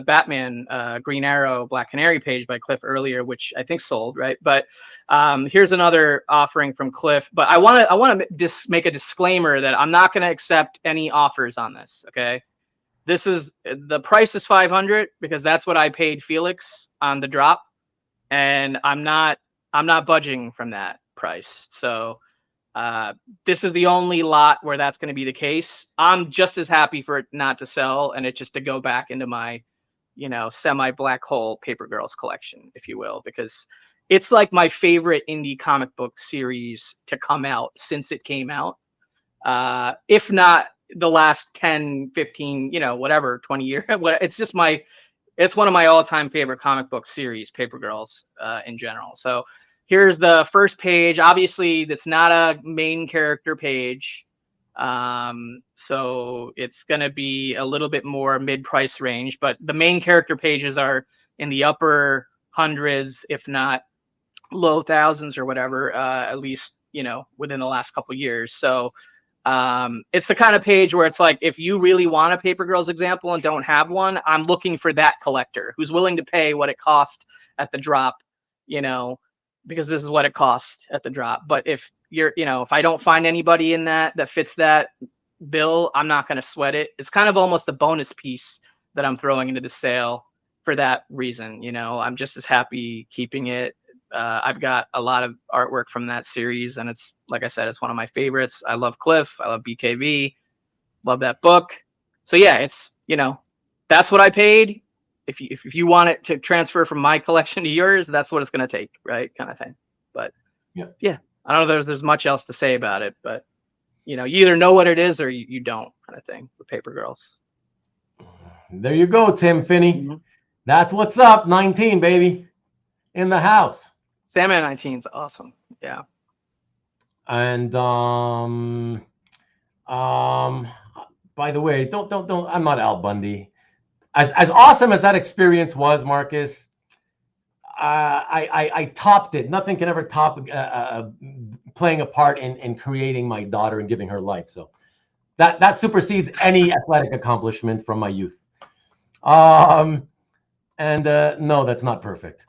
Batman Green Arrow Black Canary page by Cliff earlier, which I think sold, right? But here's another offering from Cliff. But I want to just make a disclaimer that I'm not going to accept any offers on this. Okay. This is the price is 500 because that's what I paid Felix on the drop, and I'm not budging from that price. So this is the only lot where that's going to be the case. I'm just as happy for it not to sell and it just to go back into my, semi black hole Paper Girls collection, if you will, because it's like my favorite indie comic book series to come out since it came out. If not the last 10, 15, whatever, 20 years. It's one of my all-time favorite comic book series, Paper Girls, in general. So here's the first page. Obviously, that's not a main character page. So it's going to be a little bit more mid-price range, but the main character pages are in the upper hundreds, if not low thousands or whatever, at least, within the last couple of years. So it's the kind of page where it's like, if you really want a Paper Girls example and don't have one, I'm looking for that collector who's willing to pay what it cost at the drop, because this is what it costs at the drop. But if if I don't find anybody in that fits that bill, I'm not going to sweat it. It's kind of almost a bonus piece that I'm throwing into the sale for that reason. I'm just as happy keeping it. I've got a lot of artwork from that series, and it's, like I said, it's one of my favorites. I love Cliff. I love BKV. Love that book. So yeah, it's, that's what I paid. If you want it to transfer from my collection to yours, that's what it's going to take, right? Kind of thing. But yeah, I don't know if there's much else to say about it, but you either know what it is or you don't, kind of thing, with Paper Girls. There you go, Tim Finney. Mm-hmm. That's what's up. 19, baby, in the house. Sandman 19 is awesome. Yeah. And by the way, don't. I'm not Al Bundy. As awesome as that experience was, Marcus, I topped it. Nothing can ever top playing a part in creating my daughter and giving her life. So that supersedes any athletic accomplishment from my youth. No, that's not perfect.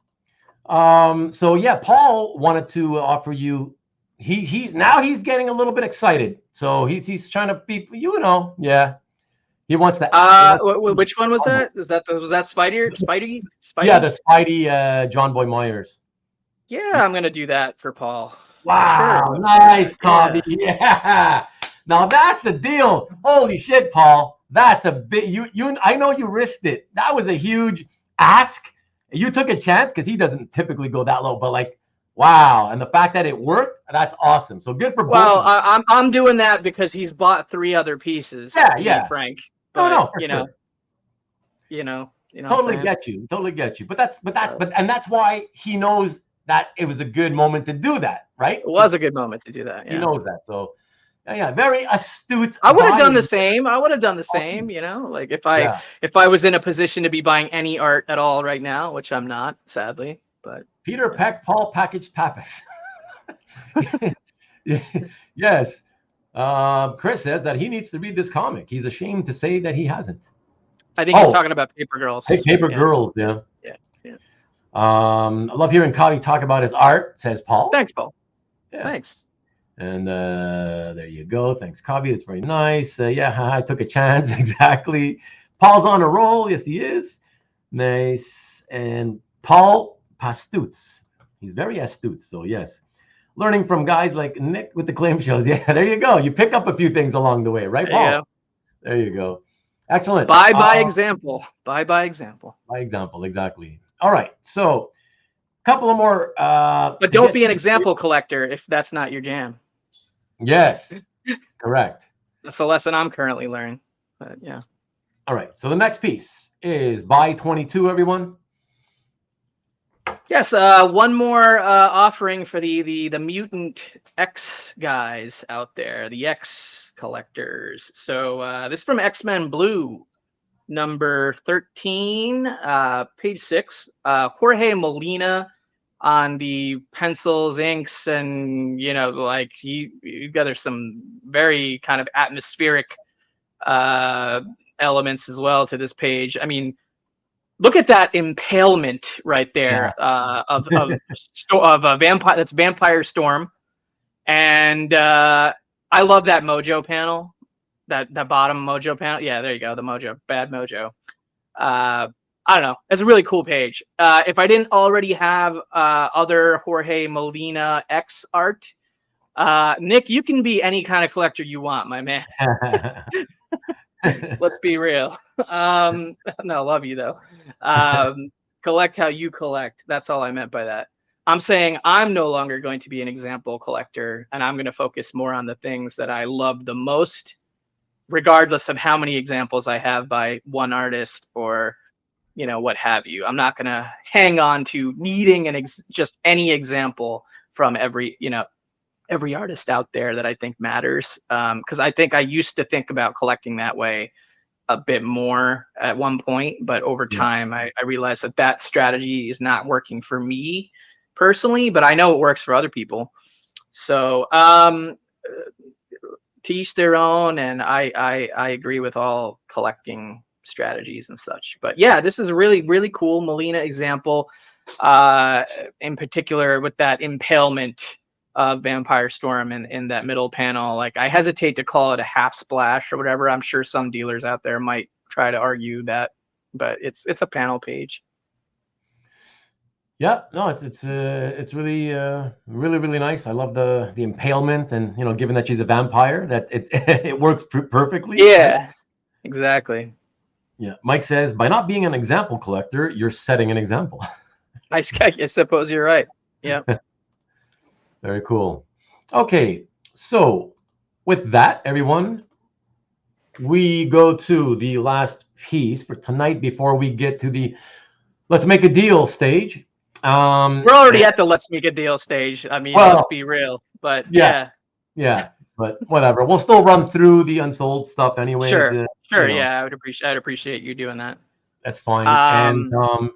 So yeah, Paul wanted to offer you. He's getting a little bit excited. So he's trying to be, yeah. He wants that. Which one was that? Was that Spidey? Yeah, the Spidey, John Boy Myers. Yeah, I'm gonna do that for Paul. Wow, sure. Nice, Kavi. Yeah. Now that's a deal. Holy shit, Paul. That's a bit. I know you risked it. That was a huge ask. You took a chance because he doesn't typically go that low. But like, wow, and the fact that it worked, that's awesome. So good for both. Well, I'm doing that because he's bought 3 other pieces. Yeah. Frank. But, no, for sure. Totally get you. But that's why he knows that it was a good moment to do that, right? It was a good moment to do that. Yeah. He knows that. So yeah, very astute. I would have done the same. Like if I was in a position to be buying any art at all right now, which I'm not, sadly. But Peter Peck, Paul Packaged Pappas. Yes. Chris says that he needs to read this comic. He's ashamed to say that he hasn't. I think he's talking about Paper Girls. Hey, Paper Girls, yeah. I love hearing Kavi talk about his art, says Paul. Thanks, Paul. Yeah. Thanks. And there you go. Thanks, Kavi. It's very nice. I took a chance. Exactly. Paul's on a roll. Yes, he is. Nice. And Paul Pastutz. He's very astute. So, yes. Learning from guys like Nick with the claim shows. Yeah, there you go. You pick up a few things along the way, right, Paul? There you go. Excellent. By example. By example. By example, exactly. All right. So, a couple of more. But don't be an example collector if that's not your jam. Yes, correct. That's the lesson I'm currently learning. But yeah. All right. So the next piece is by 22, everyone. Yes, one more offering for the Mutant X guys out there, the X collectors. So this is from X-Men Blue, number 13, page 6. Jorge Molina on the pencils, inks, and there's some very kind of atmospheric elements as well to this page. I mean, look at that impalement right there of a vampire. That's Vampire Storm, and I love that Mojo panel, that bottom Mojo panel. Yeah, there you go, the Mojo, bad Mojo. I don't know. It's a really cool page. If I didn't already have other Jorge Molina X art, Nick, you can be any kind of collector you want, my man. Let's be real. No, love you though. Collect how you collect. That's all I meant by that. I'm saying I'm no longer going to be an example collector, and I'm going to focus more on the things that I love the most, regardless of how many examples I have by one artist or what have you. I'm not going to hang on to needing just any example from every artist out there that I think matters. Because I think I used to think about collecting that way a bit more at one point, but over time I realized that strategy is not working for me personally, but I know it works for other people. So to each their own, and I agree with all collecting strategies and such. But yeah, this is a really, really cool Molina example, in particular with that impalement of Vampire Storm in that middle panel. Like, I hesitate to call it a half splash or whatever. I'm sure some dealers out there might try to argue that, but it's a panel page. Yeah, no, it's really really nice. I love the impalement, and given that she's a vampire, that it it works perfectly. Right? Yeah, exactly. Yeah. Mike says, by not being an example collector, you're setting an example. I suppose you're right. Yeah. Very cool. Okay, so with that, everyone, we go to the last piece for tonight before we get to the let's make a deal stage. We're already at the let's make a deal stage. I mean, Well, let's be real. But yeah, but whatever. We'll still run through the unsold stuff anyways. Sure. Sure. You know, Yeah, I'd appreciate you doing that. that's fine. And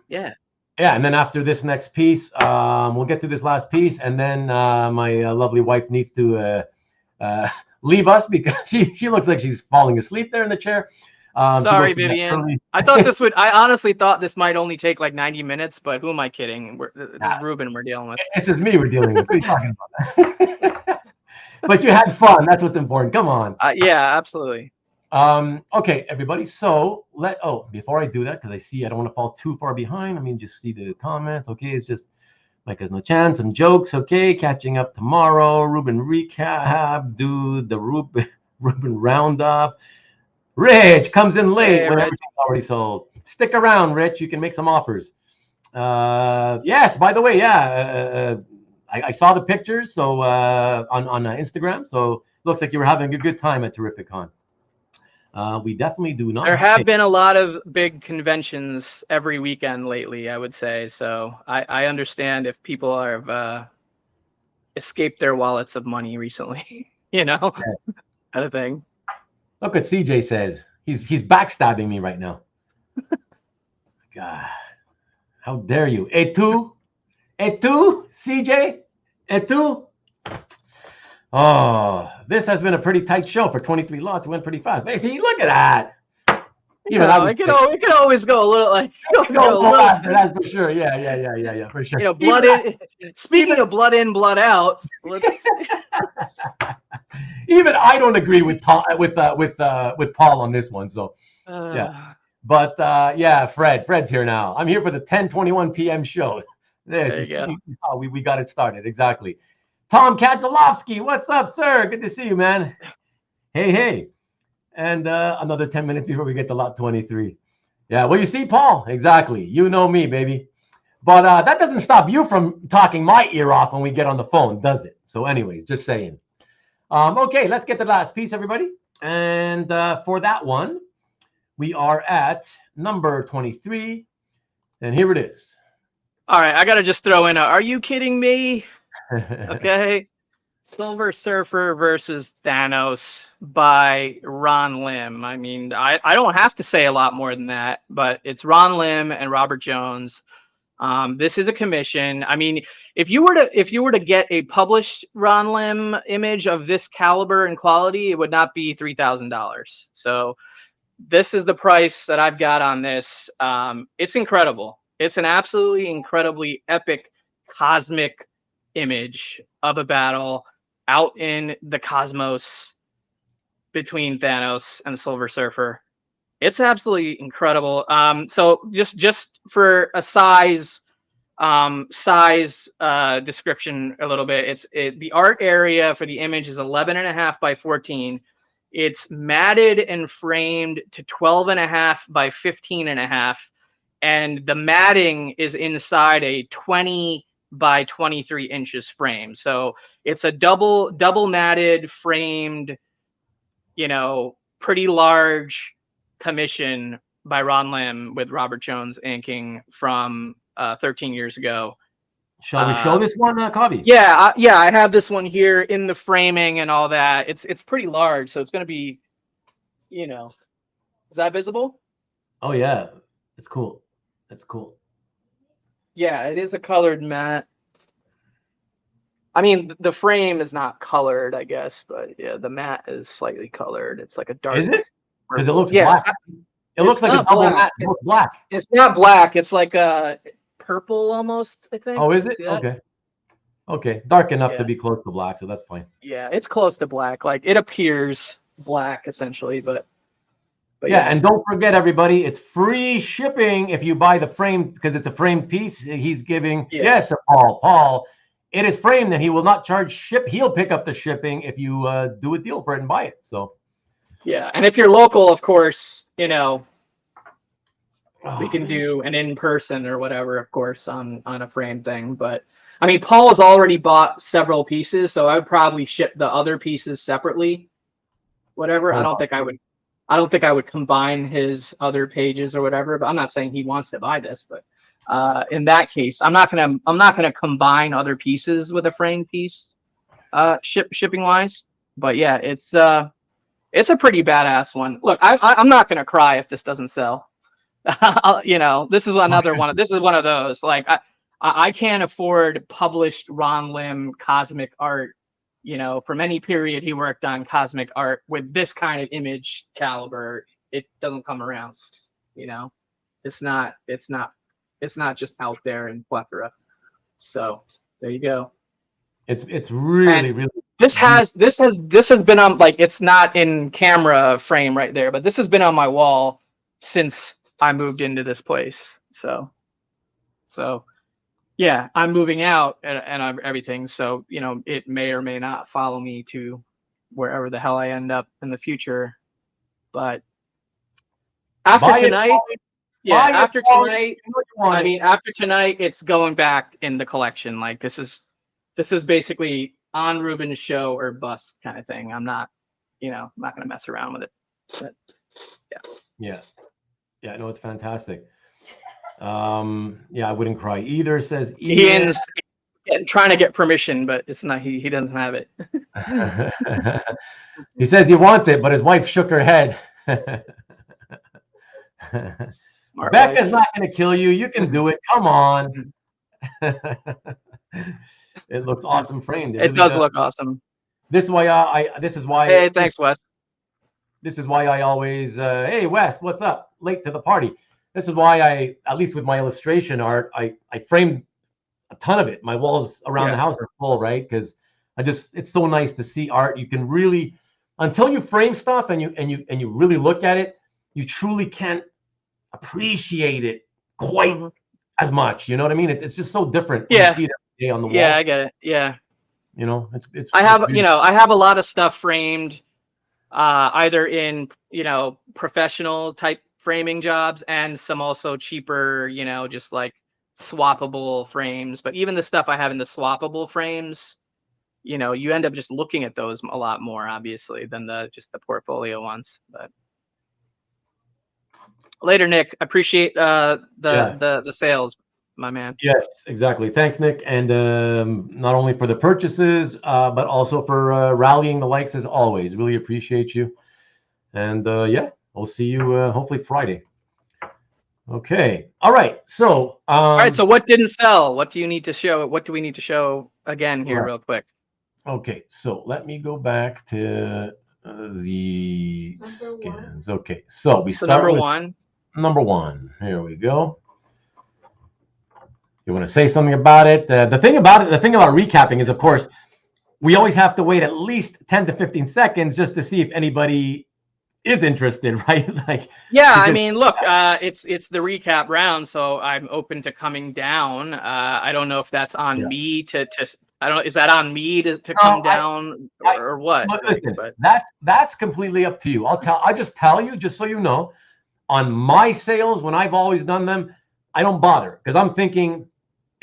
Yeah. yeah, and then after this next piece, we'll get to this last piece, and then my lovely wife needs to leave us because she looks like she's falling asleep there in the chair. Sorry, Vivian. I honestly thought this might only take like 90 minutes, but who am I kidding? This is Ruben we're dealing with. This is me we're dealing with. What are you talking about? But you had fun. That's what's important. Come on. Yeah, absolutely. Okay, everybody. So before I do that, because I don't want to fall too far behind. I mean, just see the comments. Okay, it's just like there's no chance. Some jokes. Okay, catching up tomorrow. Ruben recap. Do the Ruben roundup. Rich comes in late when everything's already sold. Stick around, Rich. You can make some offers. Yes, by the way, yeah, I saw the pictures so on Instagram. So looks like you were having a good time at Terrificon. We definitely do not. There have been a lot of big conventions every weekend lately, I would say. So I understand if people have escaped their wallets of money recently, kind of thing. Look what CJ says. He's backstabbing me right now. God, how dare you? Et tu, CJ? Et tu? Oh, this has been a pretty tight show for 23 lots. It went pretty fast. But see, look at that. Even it can always go a little like faster, that's for sure. Yeah, for sure. Blood in. Speaking of blood in, blood out. Even I don't agree with Paul on this one. So yeah, but yeah, Fred's here now. I'm here for the 10:21 p.m. show. There you go. We got it started exactly. Tom Kadzalowski, what's up, sir? Good to see you, man. Hey. And another 10 minutes before we get to lot 23. Yeah, well, you see, Paul, exactly. You know me, baby. But that doesn't stop you from talking my ear off when we get on the phone, does it? So anyways, just saying. Okay, let's get to the last piece, everybody. And for that one, we are at number 23. And here it is. All right, I got to just throw in are you kidding me? Okay. Silver Surfer versus Thanos by Ron Lim. I mean, I don't have to say a lot more than that, but it's Ron Lim and Robert Jones. This is a commission. I mean, if you were to get a published Ron Lim image of this caliber and quality, it would not be $3,000. So this is the price that I've got on this. It's incredible. It's an absolutely incredibly epic cosmic image of a battle out in the cosmos between Thanos and the Silver Surfer. It's absolutely incredible. So just for a size description a little bit, the art area for the image is 11.5 by 14. It's matted and framed to 12.5 by 15.5, and the matting is inside a 20 by 23 inches frame. So it's a double matted framed, pretty large commission by Ron Lim with Robert Jones inking from 13 years ago. Shall we show this one, Kavi? Yeah, I have this one here in the framing and all that. It's pretty large, so it's going to be, is that visible? Oh yeah, it's cool. That's cool. Yeah, it is a colored matte. I mean, the frame is not colored, I guess, but yeah, the matte is slightly colored. It's like a dark. Is it? Because it looks black. It looks like a double matte. It looks black. It's not black. It's like a purple almost, I think. Oh, is it? Okay. Okay. Dark enough to be close to black, so that's fine. Yeah, it's close to black. Like it appears black essentially, but But yeah, and don't forget, everybody, it's free shipping if you buy the frame because it's a framed piece. He's giving yes, Paul. It is framed, and he will not charge ship. He'll pick up the shipping if you do a deal for it and buy it. So yeah, and if you're local, of course, you know, we can do an in-person or whatever, of course, on a frame thing. But I mean, Paul has already bought several pieces, so I would probably ship the other pieces separately. Whatever. I don't think I would combine his other pages or whatever. But I'm not saying he wants to buy this, but in that case, I'm not gonna combine other pieces with a frame piece, shipping wise. But yeah, it's a pretty badass one. Look, I'm not gonna cry if this doesn't sell. You know, this is another one. This is one of those. Like I can't afford published Ron Lim cosmic art. You know, from any period he worked on cosmic art with this kind of image caliber. It doesn't come around. You know, it's not just out there in plethora. So there you go. it's really, And really. this has been on, like, it's not in camera frame right there, but this has been on my wall since I moved into this place. So yeah, I'm moving out and everything. So, you know, it may or may not follow me to wherever the hell I end up in the future. But after tonight, after tonight, it's going back in the collection. Like this is basically on Ruben's show or bust kind of thing. I'm not, you know, I'm not going to mess around with it. But yeah, no, it's fantastic. Yeah, I wouldn't cry either, says Ian. Ian's trying to get permission, but it's not, he doesn't have it. He says he wants it, but his wife shook her head. Smart Becca's wife. not going to kill you. You can do it. Come on. It looks awesome framed. It really does look awesome. This is why Hey, thanks, Wes. This is why I always, hey, Wes, what's up? Late to the party. This is why I, at least with my illustration art, I framed a ton of it. My walls around the house are full, right? Because it's so nice to see art. You can really, until you frame stuff and you really look at it, you truly can't appreciate it quite as much. You know what I mean? It's just so different when you see it every day on the wall. Yeah, I get it. Yeah. You know, it's. I have a lot of stuff framed, either in, you know, professional type framing jobs and some also cheaper, you know, just like swappable frames. But even the stuff I have in the swappable frames, you know, you end up just looking at those a lot more, obviously, than just the portfolio ones. But later, Nick. I appreciate the sales, my man. Yes, exactly. Thanks, Nick, and not only for the purchases, but also for rallying the likes as always. Really appreciate you. And yeah, we'll see you hopefully Friday. Okay. All right. So. All right. So what didn't sell? What do you need to show? What do we need to show again here, real quick? Okay. So let me go back to the scans. Okay. So we start number with one. Number one. Here we go. You want to say something about it? The thing about recapping is, of course, we always have to wait at least 10 to 15 seconds just to see if anybody is interested, right? Like, yeah, I mean, look, it's the recap round, so I'm open to coming down. I don't know if that's on me to I don't know, is that on me to come down or what? But listen, that's completely up to you. I'll just tell you, just so you know, on my sales, when I've always done them, I don't bother because I'm thinking,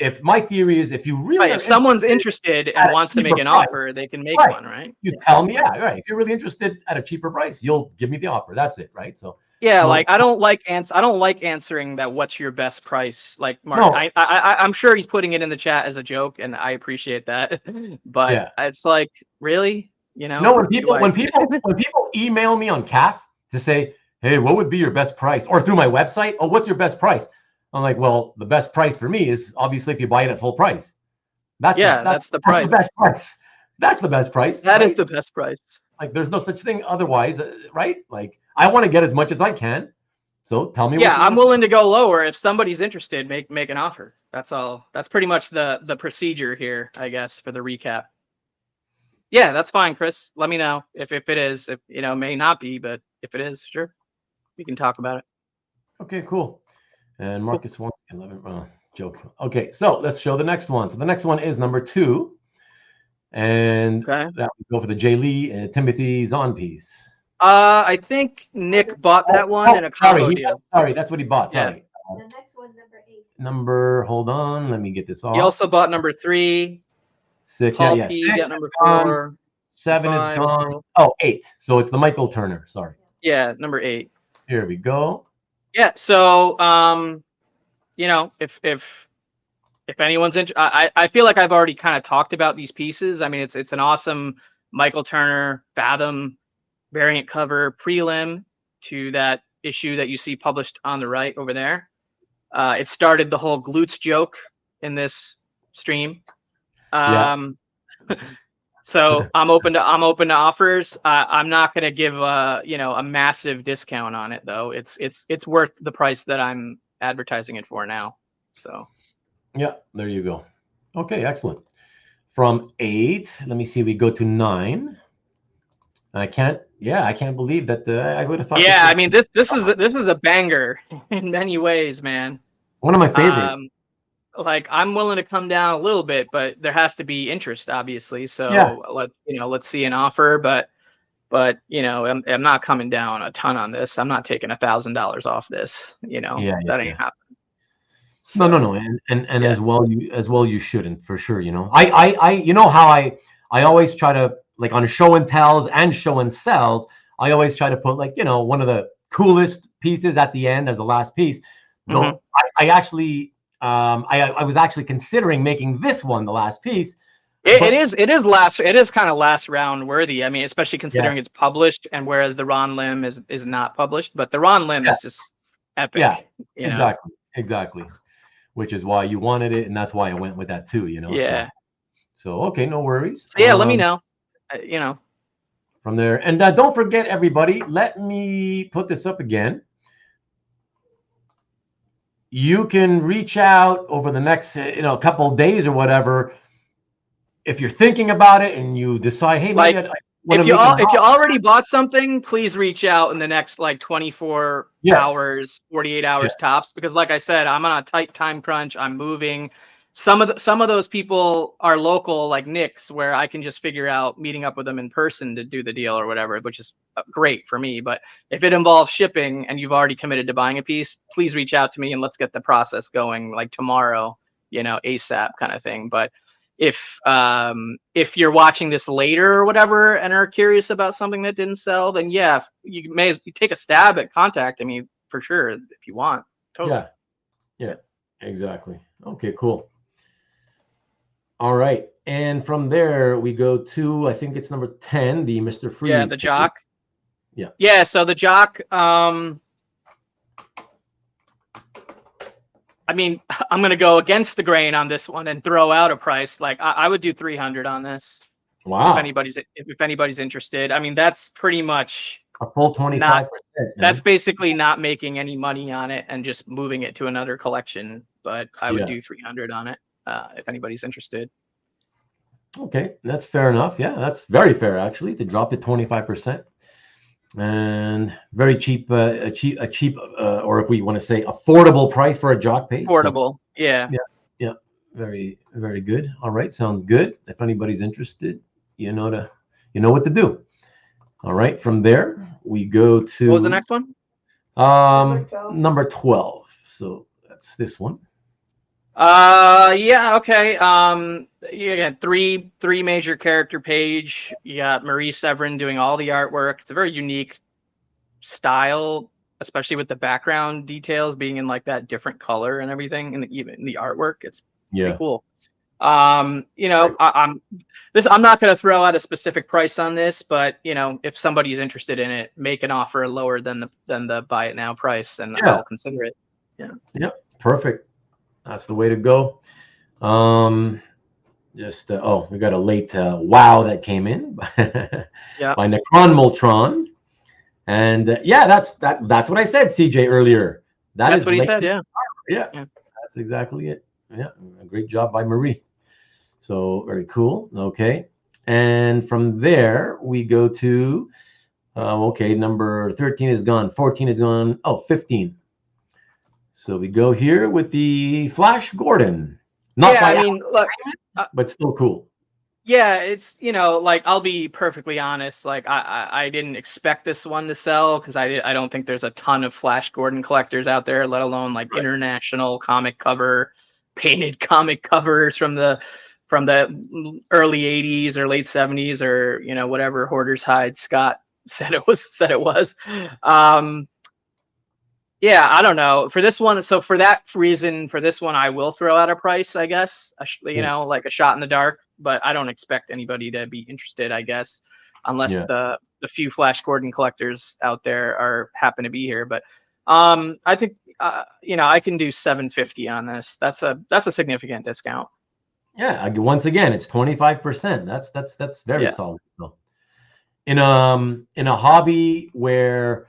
if my theory is, if you really if someone's interested and wants to make an offer, they can make one, right? You tell me, right. If you're really interested at a cheaper price, you'll give me the offer. That's it, right? So like I don't like answering that. What's your best price? Like Mark, no. I'm sure he's putting it in the chat as a joke, and I appreciate that. But it's like, really, you know? No, when people email me on CAF to say, hey, what would be your best price? Or through my website, oh, what's your best price? I'm like, well, the best price for me is obviously if you buy it at full price. That's the price. That's the best price. That's the best price. That is the best price. Like, there's no such thing otherwise, right? Like, I want to get as much as I can. So tell me. Yeah, I'm willing to go lower if somebody's interested. Make an offer. That's all. That's pretty much the procedure here, I guess, for the recap. Yeah, that's fine, Chris. Let me know if it is. If you know, may not be, but if it is, sure. we can talk about it. Okay, cool. And Marcus wants 11. Joke. Okay, so let's show the next one. So the next one is number 2. And Okay. that would go for the Jay Lee and Timothy Zahn piece. I think Nick bought that one in a combo deal. Sorry, that's what he bought. Yeah. Sorry. The next one, number 8. Hold on, let me get this off. He also bought number 3. 6, Paul yeah. P 6 got number is gone, 4. 7 is 5, gone. so- Oh, 8. So it's the Michael Turner. Sorry. Yeah, number 8. Here we go. Yeah. So, you know, if anyone's interested, I feel like I've already kind of talked about these pieces. I mean, it's an awesome Michael Turner Fathom variant cover prelim to that issue that you see published on the right over there. It started the whole glutes joke in this stream. So I'm open to offers. I'm not going to give a massive discount on it though. It's worth the price that I'm advertising it for now. So yeah, there you go. Okay, excellent. From 8, let me see. We go to 9. I can't believe that I would have thought. Yeah, I mean this is a banger in many ways, man. One of my favorites. Like I'm willing to come down a little bit, but there has to be interest, obviously. So let's see an offer, but I'm not coming down a ton on this. I'm not taking $1,000 off this. That ain't happening. So, No, and as well you shouldn't, for sure. I you know how I always try to, like, on show and tells and show and sells, I always try to put, like, one of the coolest pieces at the end as the last piece. Though I actually I was actually considering making this one the last piece. It is kind of last round worthy. I mean, especially considering it's published, and whereas the Ron Lim is not published, but the Ron Lim is just epic. Yeah, exactly. Which is why you wanted it, and that's why I went with that too. Yeah. So okay, no worries. So yeah, let me know. From there, and don't forget, everybody. Let me put this up again. You can reach out over the next couple of days or whatever. If you're thinking about it and you decide, hey, maybe if you already bought something, please reach out in the next 24 hours, 48 hours tops. Because like I said, I'm on a tight time crunch. I'm moving. Some of those people are local, like Nick's, where I can just figure out meeting up with them in person to do the deal or whatever, which is great for me. But if it involves shipping and you've already committed to buying a piece, please reach out to me and let's get the process going, like tomorrow, ASAP kind of thing. But if you're watching this later or whatever and are curious about something that didn't sell, then you take a stab at contacting me for sure if you want. Totally. Yeah, exactly. Okay, cool. All right, and from there we go to, I think it's number 10, the Mr. Freeze. Yeah, the Jock. Yeah. Yeah, so the Jock. I mean, I'm gonna go against the grain on this one and throw out a price. Like I would do 300 on this. Wow. If anybody's interested, I mean that's pretty much a full 25%. That's basically not making any money on it and just moving it to another collection. But I would do 300 on it if anybody's interested. Okay, that's fair enough. Yeah, that's very fair actually, to drop to 25%. And very cheap, a cheap, or if we want to say affordable price for a Jock page. Affordable, yeah. Very, very good. All right, sounds good. If anybody's interested, you know what to do. All right, from there we go to. What was the next one? Number 12. So that's this one. Yeah, okay. You got three major character page. You got Marie Severin doing all the artwork. It's a very unique style, especially with the background details being in like that different color and everything, and even in the artwork. It's pretty cool. I'm not going to throw out a specific price on this, but if somebody's interested in it, make an offer lower than the buy it now price, and I'll consider it. Yeah. Perfect. That's the way to go. We got a late wow that came in by Necron Moltron, and that's what I said, CJ, earlier. That's what he said. Yeah, that's exactly it. Yeah, a great job by Marie. So very cool. Okay, and from there we go to Okay, number 13 is gone. 14 is gone. Oh, 15. So we go here with the Flash Gordon. Not Yeah, by I mean, look, but still cool. yeah, it's, like, I'll be perfectly honest. Like, I didn't expect this one to sell because I don't think there's a ton of Flash Gordon collectors out there, let alone like Right. international comic cover, painted comic covers from the early 80s or late 70s, or whatever Hoarder's Hide Scott said it was. Yeah, I don't know. For this one, so for that reason, for this one, I will throw out a price, I guess. Yeah. Like a shot in the dark, but I don't expect anybody to be interested, I guess, unless Yeah. the few Flash Gordon collectors out there happen to be here. But I think I can do 750 on this. That's a significant discount. Yeah. Once again, it's 25%. That's very Yeah. solid. In a hobby where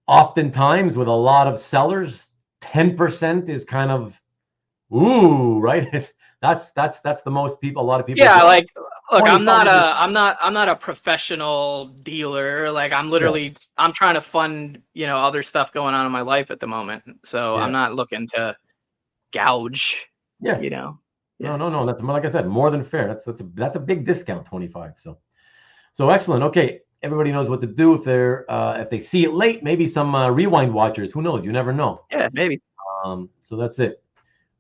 oftentimes with a lot of sellers, 10% is kind of right? That's the most people. A lot of people. Yeah, Go, like, look, I'm 25 not a professional dealer. Like, I'm literally I'm trying to fund, other stuff going on in my life at the moment. So Yeah. I'm not looking to gouge, Yeah. Yeah. No. That's more, like I said, more than fair. That's a big discount, 25. So excellent. Okay, everybody knows what to do if they see it late. Maybe some rewind watchers. Who knows? You never know. Yeah, maybe. So that's it.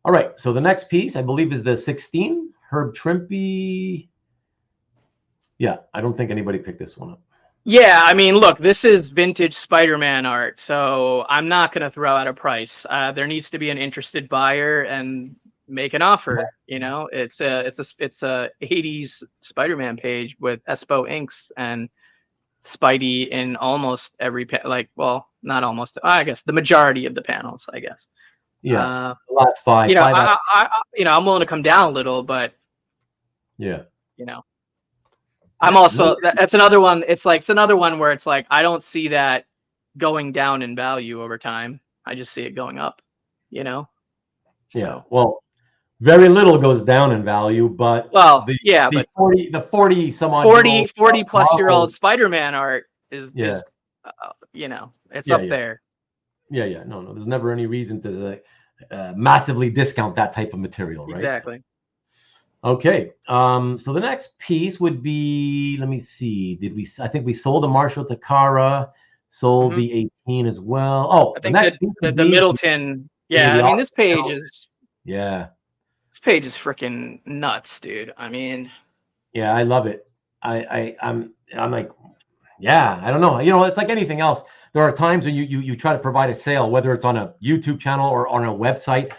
All right. So the next piece, I believe, is the 16 Herb Trimpe. Yeah, I don't think anybody picked this one up. Yeah, I mean, look, this is vintage Spider-Man art, so I'm not going to throw out a price. There needs to be an interested buyer and make an offer. It's a 80s Spider-Man page with Espo inks and Spidey in almost every well, not almost, I guess the majority of the panels, I guess. Yeah, the last five. I'm willing to come down a little, but yeah. I'm also that's another one. It's another one where it's like I don't see that going down in value over time. I just see it going up. So. Yeah. Well, very little goes down in value, but but 40 some odd 40 plus year old Spider-Man art is it's up there. Yeah. No. There's never any reason to massively discount that type of material, right? Exactly. Okay. So the next piece would be, let me see. I think we sold a Marshall Takara, sold the 18 as well. Oh, I think the Middleton. Yeah, I mean, this page is. Yeah. This page is freaking nuts, dude. I mean. Yeah, I love it. I'm like, yeah, I don't know. It's like anything else. There are times when you try to provide a sale, whether it's on a YouTube channel or on a website,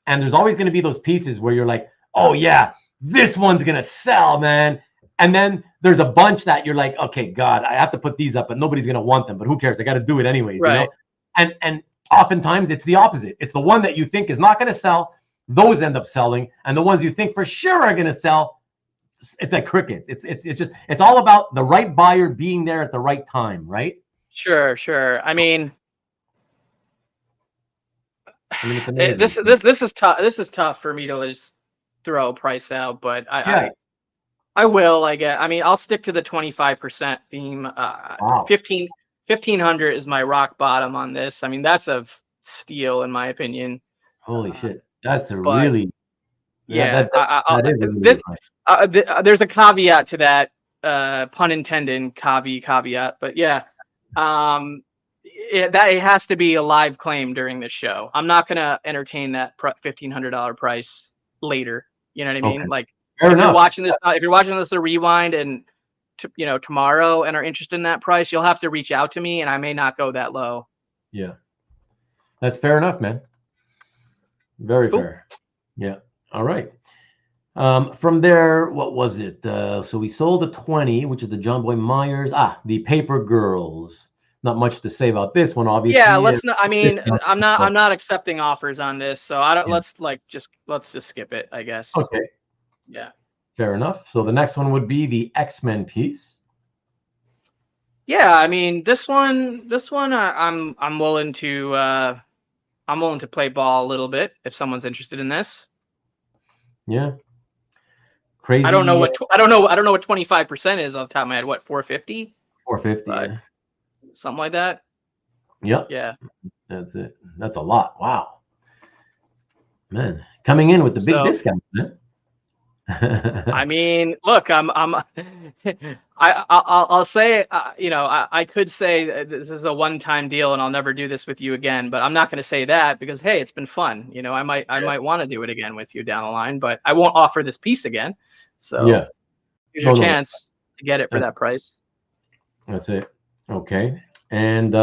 and there's always going to be those pieces where you're like, oh yeah, this one's going to sell, man. And then there's a bunch that you're like, okay, God, I have to put these up, but nobody's going to want them, but who cares? I got to do it anyways, right. And oftentimes it's the opposite. It's the one that you think is not going to sell. Those end up selling. And the ones you think for sure are going to sell, it's like crickets. It's all about the right buyer being there at the right time, right? Sure. I mean it's this is tough. This is tough for me to just throw a price out, but I will. I mean, I'll stick to the 25% theme. Wow. 1500 is my rock bottom on this. I mean, that's a steal in my opinion. Holy shit, that's really. Yeah, that there's a caveat to that, pun intended, caveat. But yeah, it has to be a live claim during the show. I'm not gonna entertain that $1,500 price later. You know what I mean? Okay. Like, Fair if enough. you're watching this a rewind and tomorrow and are interested in that price, you'll have to reach out to me, and I may not go that low. Yeah, that's fair enough, man. Very fair. Yeah. All right. From there, what was it? So we sold the 20, which is the John Boy Myers. The Paper Girls. Not much to say about this one, obviously. Yeah, let's not. I mean, I'm not accepting offers on this, so I don't. Yeah. Let's just skip it, I guess. Okay. Yeah. Fair enough. So the next one would be the X-Men piece. Yeah, I mean, this one, I'm willing to play ball a little bit if someone's interested in this. Yeah. Crazy. I don't know what 25% is off the top of my head. What, 450? 450. Yeah. something like that. Yep. Yeah. That's it. That's a lot. Wow. Man, coming in with the big discounts, man. I mean, look, I'll say, you know, I could say this is a one-time deal and I'll never do this with you again, but I'm not going to say that because, hey, it's been fun. You know, I might want to do it again with you down the line, but I won't offer this piece again. So yeah, here's your chance to get it for that price. That's it. Okay. And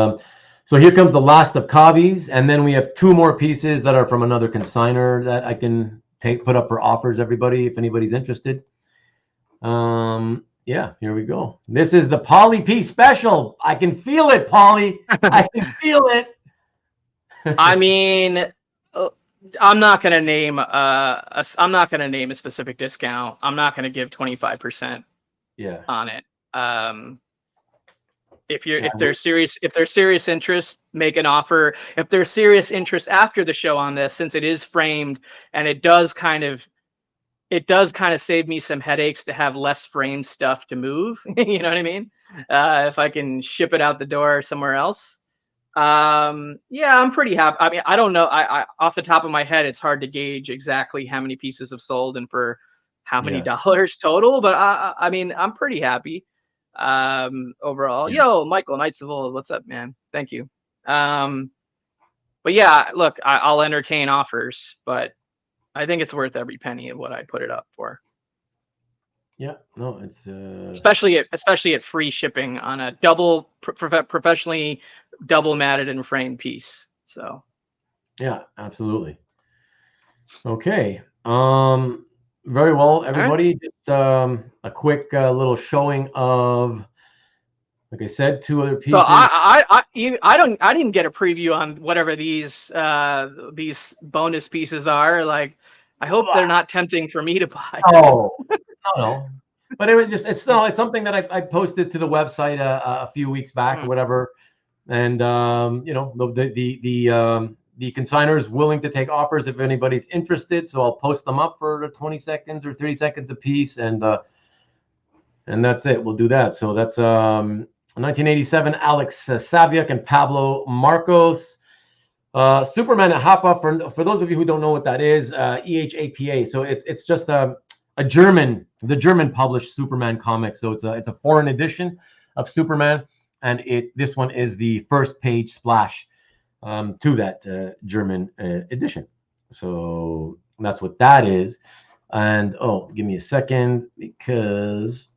so here comes the last of Kavi's, and then we have 2 more pieces that are from another consigner that I can put up for offers, everybody, if anybody's interested. Yeah, here we go. This is the Polly P special. I can feel it, Polly. I can feel it. I mean, I'm not going to name I'm not going to name a specific discount. I'm not going to give 25% on it. If there's serious interest, make an offer. If there's serious interest after the show on this, since it is framed and it does kind of save me some headaches to have less framed stuff to move. You know what I mean? If I can ship it out the door somewhere else. Yeah, I'm pretty happy. I mean, I don't know. I off the top of my head, it's hard to gauge exactly how many pieces have sold and for how many dollars total, but I mean, I'm pretty happy. Overall. Yo, Michael, Knights of Old, what's up, man? Thank you. But yeah, look, I'll entertain offers, but I think it's worth every penny of what I put it up for. Yeah, no, it's especially at free shipping on a double professionally double matted and framed piece. So yeah, absolutely. Okay. Very well, everybody. Just a quick little showing of, like I said, 2 other pieces. So I didn't get a preview on whatever these bonus pieces are. Like, I hope they're not tempting for me to buy. Oh, no. But it was just it's something that I posted to the website a few weeks back or whatever, and you know, the consigner is willing to take offers if anybody's interested. So I'll post them up for 20 seconds or 30 seconds a piece, and that's it. We'll do that. So that's 1987 Alex Saviuk and Pablo Marcos. Superman at Hapa, for those of you who don't know what that is, EHAPA. So it's just the German published Superman comic. So it's a foreign edition of Superman, and this one is the first page splash to that German edition. So that's what that is. And give me a second, because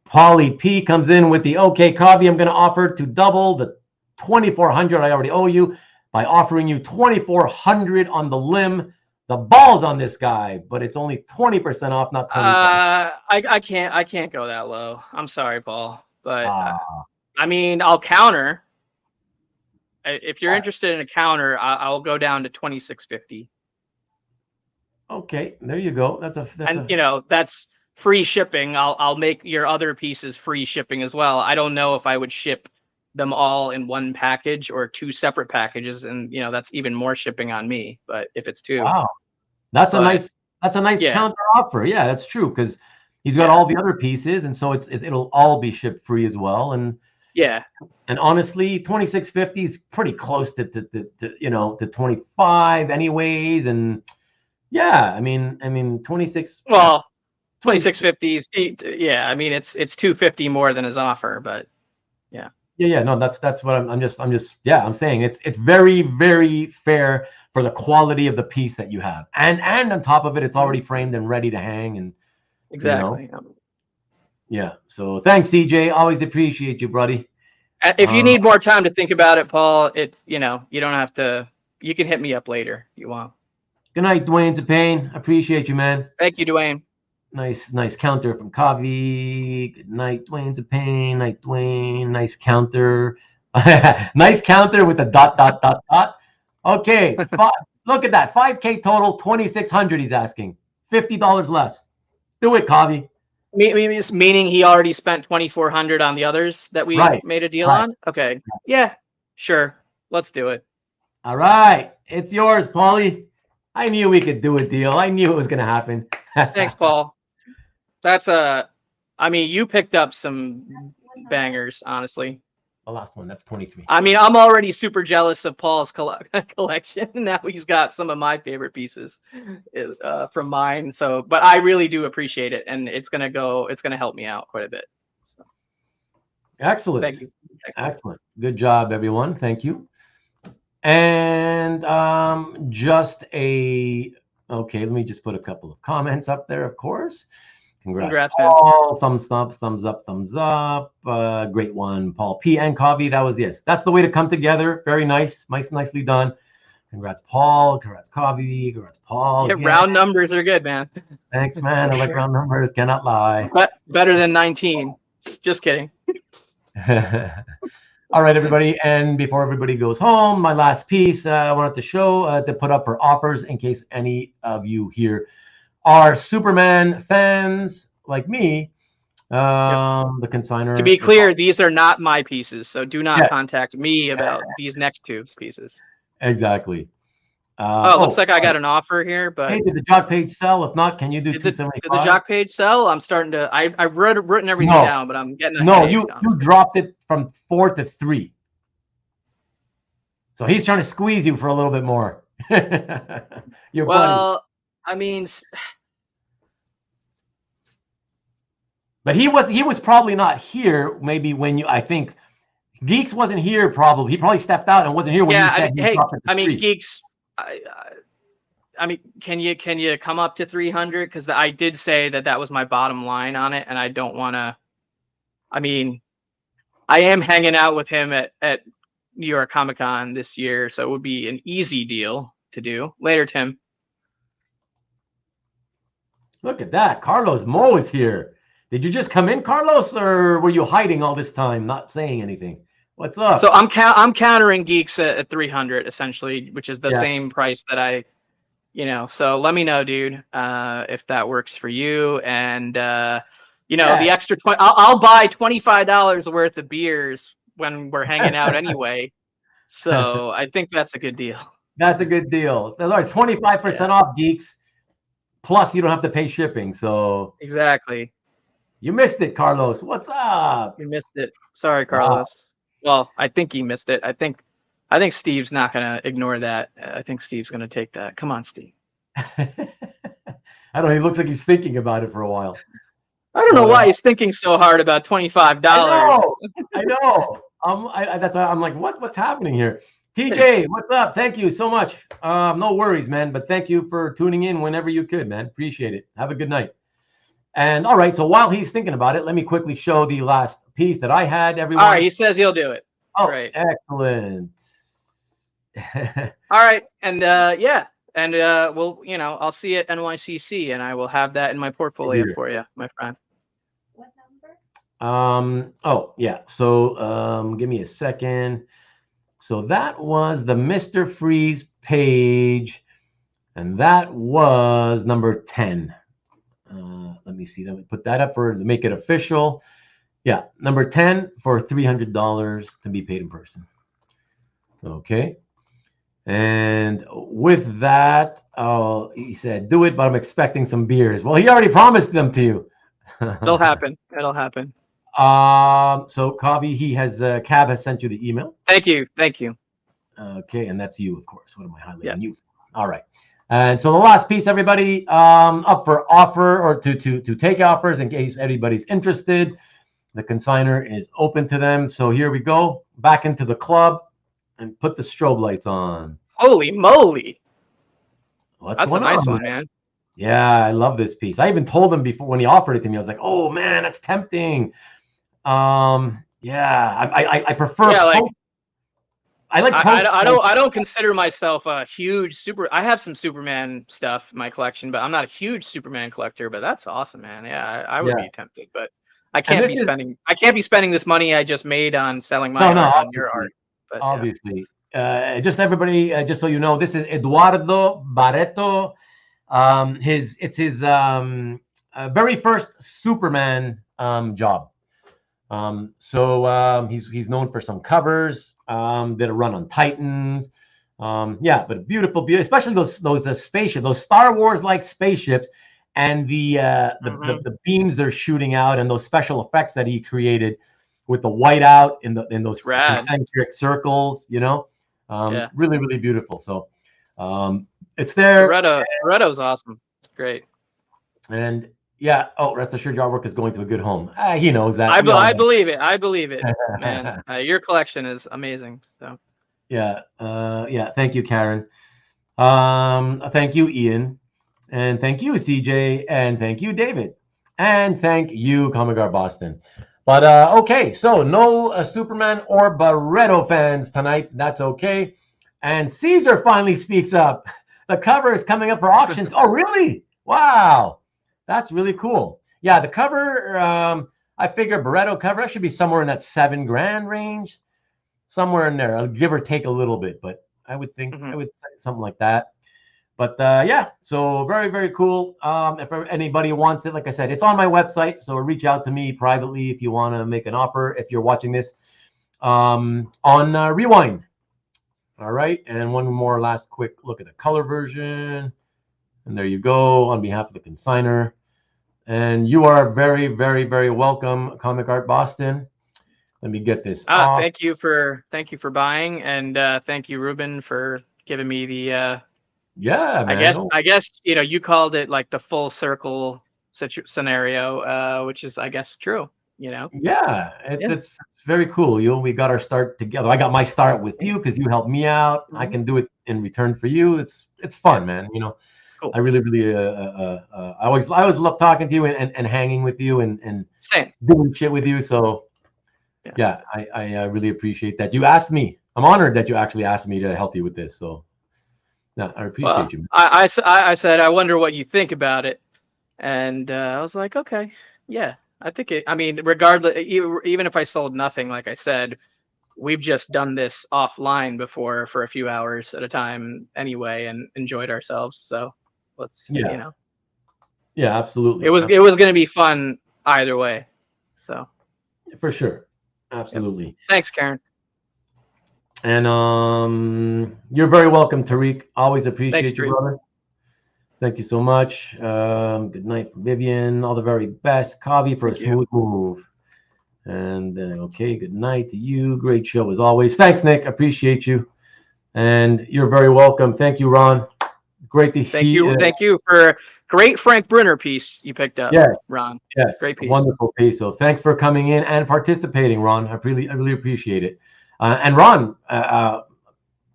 Polly P comes in with the okay, Kavi, I'm going to offer to double the 2,400 I already owe you by offering you 2,400 on the limb. The ball's on this guy, but it's only 20% off, not 25%. I can't go that low. I'm sorry, Paul, but I mean, I'll counter. If you're interested in a counter, I'll go down to 2,650. Okay, there you go. You know, that's free shipping. I'll make your other pieces free shipping as well. I don't know if I would ship them all in one package or 2 separate packages, and you know, that's even more shipping on me. But if it's 2, wow, that's a nice counter offer. Yeah, that's true, because he's got all the other pieces, and so it'll all be shipped free as well. And and honestly, 2,650 is pretty close to 25 anyways. And yeah, I mean 26. Well, 2,650 is I mean, it's 250 more than his offer, but yeah. No, that's what I'm saying it's very, very fair for the quality of the piece that you have, and on top of it, it's already framed and ready to hang. And exactly. Yeah. So thanks, CJ. Always appreciate you, buddy. If you need more time to think about it, Paul, you don't have to. You can hit me up later if you want. Good night, Dwayne Zapane. Appreciate you, man. Thank you, Dwayne. Nice counter from Kavi. Good night, Dwayne Zapane. Night, Dwayne. Nice counter. Nice counter with a ... Okay. Look at that. 5K total, 2,600 he's asking. $50 less. Do it, Kavi. Meaning he already spent 2,400 on the others that we made a deal on? Okay. Yeah, sure. Let's do it. All right. It's yours, Paulie. I knew we could do a deal. I knew it was going to happen. Thanks, Paul. That's I mean, you picked up some bangers, honestly. The last one. That's 23. I mean, I'm already super jealous of Paul's collection. Now he's got some of my favorite pieces from mine. So, but I really do appreciate it, and it's gonna help me out quite a bit. So. Excellent. Thank you. Thanks, excellent. Good job, everyone. Thank you. And okay, let me just put a couple of comments up there, of course. Congrats, Paul. Thumbs up, thumbs up, thumbs up. Great one, Paul P. and Kavi. That was, yes. That's the way to come together. Very nice. Nicely done. Congrats, Paul. Congrats, Kavi. Congrats, Paul. Yeah, round numbers are good, man. Thanks, man. I like round numbers. Cannot lie. But better than 19. Just kidding. All right, everybody. And before everybody goes home, my last piece I wanted to show, to put up for offers in case any of you here are Superman fans like me. The consignor. To be clear, these are not my pieces, so do not contact me about these next two pieces. Exactly. Looks like I got an offer here, but hey, did the jock page sell? If not, can you do 275? Did the jock page sell? I'm starting to. I've written everything down, but I'm getting. You dropped it from 4 to 3. So he's trying to squeeze you for a little bit more. You're well, funny. I mean, but he was probably not here. Maybe when you, I think, Geeks wasn't here. Probably he probably stepped out and wasn't here when you said. Geeks. I mean, can you come up to 300? Because I did say that was my bottom line on it, and I don't want to. I mean, I am hanging out with him at New York Comic Con this year, so it would be an easy deal to do. Later, Tim. Look at that, Carlos Mo is here. Did you just come in, Carlos, or were you hiding all this time, not saying anything? What's up? So I'm countering Geeks at 300 essentially, which is the same price that I, So let me know, dude, if that works for you. And the extra 20, I'll buy $25 worth of beers when we're hanging out anyway. So I think that's a good deal. That's a good deal. All right, 25% off, Geeks. Plus, you don't have to pay shipping. So exactly. You missed it, Carlos. What's up? You missed it. Sorry, Carlos. Wow. Well, I think he missed it. I think Steve's not going to ignore that. I think Steve's going to take that. Come on, Steve. I don't know. He looks like he's thinking about it for a while. I don't know why he's thinking so hard about $25. I know. That's why I'm like, what's happening here? TJ, what's up? Thank you so much. No worries, man. But thank you for tuning in whenever you could, man. Appreciate it. Have a good night. And all right, so while he's thinking about it, let me quickly show the last piece that I had. Everyone. All right, he says he'll do it. Oh, right. Excellent. All right, and we'll, I'll see you at NYCC, and I will have that in my portfolio for you, my friend. What number? Oh yeah. So give me a second. So that was the Mr. Freeze page, and that was number 10. Let me see. Let me put that up to make it official. Yeah, number 10 for $300 to be paid in person. Okay. And with that, he said, do it, but I'm expecting some beers. Well, he already promised them to you. It'll happen. It'll happen. So Kavi, Cav has sent you the email. Thank you. Okay, and that's you, of course. What am I highlighting? You. All right. And so the last piece, everybody, up for offer or to take offers in case anybody's interested. The consignor is open to them. So here we go. Back into the club and put the strobe lights on. Holy moly. That's a nice one, man. Yeah, I love this piece. I even told him before when he offered it to me, I was like, oh man, that's tempting. I prefer I don't consider myself a huge I have some Superman stuff in my collection, but I'm not a huge Superman collector. But that's awesome, man. Yeah, I would be tempted, but I can't be spending this money I just made on selling my art on your art. But, obviously, just everybody, just so you know, this is Eduardo Barreto. It's his very first Superman job. He's known for some covers. Did a run on Titans. But beautiful, especially those spaceships, those Star Wars like spaceships, and the beams they're shooting out, and those special effects that he created with the white out in those Rad. concentric circles, you know. Yeah. Really, really beautiful. So it's there. Toretto's awesome. It's great. And yeah, oh, rest assured your artwork is going to a good home. He knows that. I believe it. I believe it, man. Your collection is amazing. So yeah, yeah. Thank you, Karen. Thank you, Ian, and thank you, CJ, and thank you, David, and thank you, Comic Art Boston. But okay, so no Superman or Barreto fans tonight. That's okay. And Caesar finally speaks up. The cover is coming up for auction. Oh, really? Wow. That's really cool. Yeah, the cover, I figure Barreto cover should be somewhere in that $7,000 range, somewhere in there. I'll give or take a little bit, but I would think I would say something like that. But yeah, so very, very cool. If anybody wants it, like I said, it's on my website. So reach out to me privately if you want to make an offer. If you're watching this on Rewind. All right, and one more last quick look at the color version. And there you go on behalf of the consigner. And you are very, very, very welcome, Comic Art Boston. Let me get this off. Thank you for buying, and thank you, Ruben, for giving me the. Yeah, man. I guess you called it like the full circle scenario, which is I guess true. Yeah, it's very cool. We got our start together. I got my start with you because you helped me out. I can do it in return for you. It's fun, man. Cool. I really, really, I always love talking to you and hanging with you and same doing shit with you. So yeah, I really appreciate that. You asked me. I'm honored that you actually asked me to help you with this. So no, I appreciate you. I said, I wonder what you think about it. And I was like, okay, yeah, I think I mean, regardless, even if I sold nothing, like I said, we've just done this offline before for a few hours at a time anyway and enjoyed ourselves. So let's, Yeah, absolutely. It was going to be fun either way. So for sure. Absolutely. Yep. Thanks, Karen. And you're very welcome, Tariq. Always appreciate you, brother. Thank you so much. Good night, Vivian. All the very best. Kavi for a smooth move. And okay, good night to you. Great show as always. Thanks, Nick. Appreciate you. And you're very welcome. Thank you, Ron. Great to hear. Thank you for a great Frank Brunner piece you picked up, Ron. Yes, great piece. Wonderful piece. So thanks for coming in and participating, Ron. I really appreciate it. And Ron,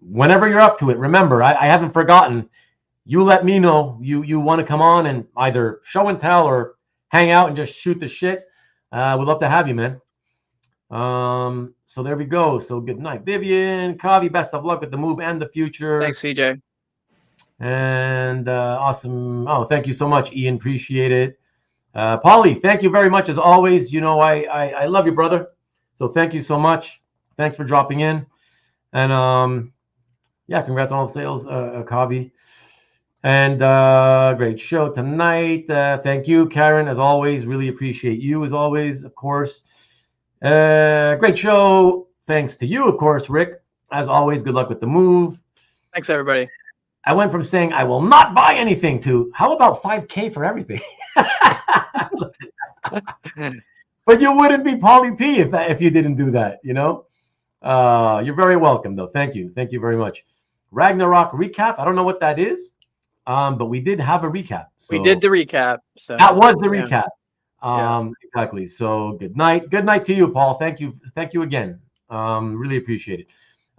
whenever you're up to it, remember, I haven't forgotten. You let me know you want to come on and either show and tell or hang out and just shoot the shit. We'd love to have you, man. So there we go. So good night, Vivian. Kavi, best of luck with the move and the future. Thanks, CJ. And awesome. Oh, thank you so much, Ian. Appreciate it. Polly, thank you very much as always. I love you, brother. So thank you so much. Thanks for dropping in. And yeah, congrats on all the sales, Kavi. And great show tonight. Thank you, Karen, as always. Really appreciate you as always, of course. Great show. Thanks to you, of course, Rick. As always, good luck with the move. Thanks, everybody. I went from saying I will not buy anything to how about 5K for everything? But you wouldn't be Paulie P if you didn't do that, You're very welcome, though. Thank you. Thank you very much. Ragnarok recap. I don't know what that is, but we did have a recap. So we did the recap. So that was the recap. Exactly. So good night. Good night to you, Paul. Thank you. Thank you again. Really appreciate it.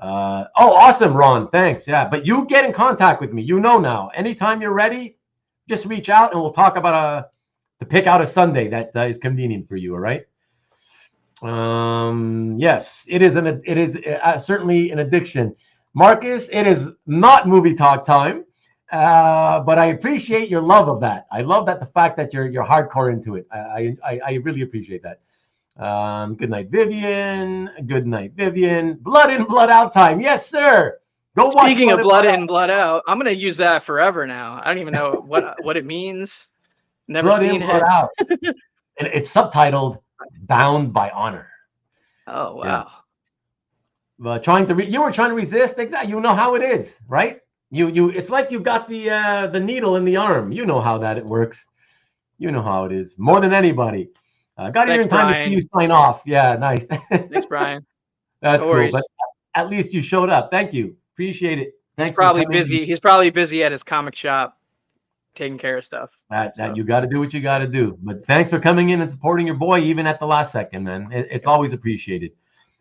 Awesome, Ron. Thanks. Yeah, but you get in contact with me. Now. Anytime you're ready, just reach out and we'll talk about to pick out a Sunday that is convenient for you. All right. Yes, it is certainly an addiction. Marcus, it is not movie talk time, but I appreciate your love of that. I love the fact that you're hardcore into it. I really appreciate that. Good night, Vivian. Good night, Vivian. Blood in, blood out time. Yes, sir. Go. Speaking of blood in, blood out, I'm gonna use that forever now. I don't even know what it means. Never blood seen in, blood out. And it's subtitled "Bound by Honor." Oh wow. Yeah. But you were trying to resist. Exactly. You know how it is, right? It's like you got the needle in the arm. You know how that it works. You know how it is more than anybody. Got here in time to see you sign off. Yeah, nice. Thanks, Brian. That's No cool. worries. But at least you showed up. Thank you. Appreciate it. Thanks He's probably for coming. busy. He's probably busy at his comic shop taking care of stuff. That you got to do what you got to do. But thanks for coming in and supporting your boy even at the last second, man. It's always appreciated.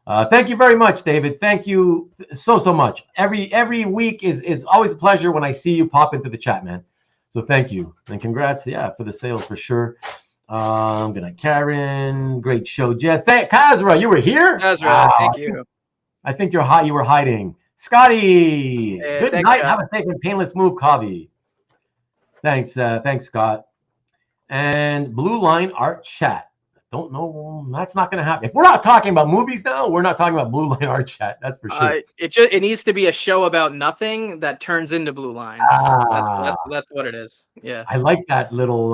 Thank you very much, David. Thank you so much. Every week is always a pleasure when I see you pop into the chat, man. So thank you and congrats, for the sales for sure. I'm gonna Karen, great show, Jen. Kazra, you were here. Kazra, thank you. I think you were hiding. Scotty, good night. Scott. Have a safe and painless move, Kavi. Thanks, Scott. And Blue Line Art Chat. Don't know. That's not going to happen. If we're not talking about movies now, we're not talking about Blue Line Art Chat. That's for sure. It needs to be a show about nothing that turns into Blue Lines. That's what it is. Yeah. I like that little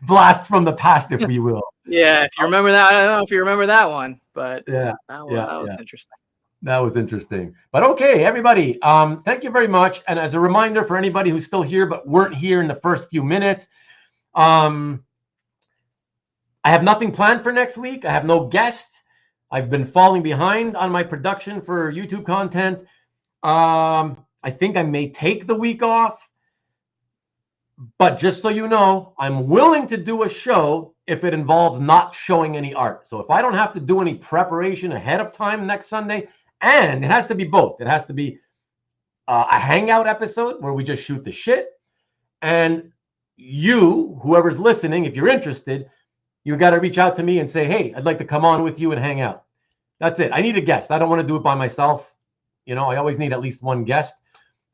blast from the past, if we will. Yeah. If you remember that, I don't know if you remember that one, but that was interesting. That was interesting. But okay, everybody, thank you very much. And as a reminder for anybody who's still here but weren't here in the first few minutes, I have nothing planned for next week. I have no guest. I've been falling behind on my production for YouTube content. I think I may take the week off. But just so you know, I'm willing to do a show if it involves not showing any art. So if I don't have to do any preparation ahead of time next Sunday, and it has to be both. It has to be a hangout episode where we just shoot the shit. And you, whoever's listening, if you're interested, you got to reach out to me and say, hey, I'd like to come on with you and hang out. That's it. I need a guest. I don't want to do it by myself. I always need at least one guest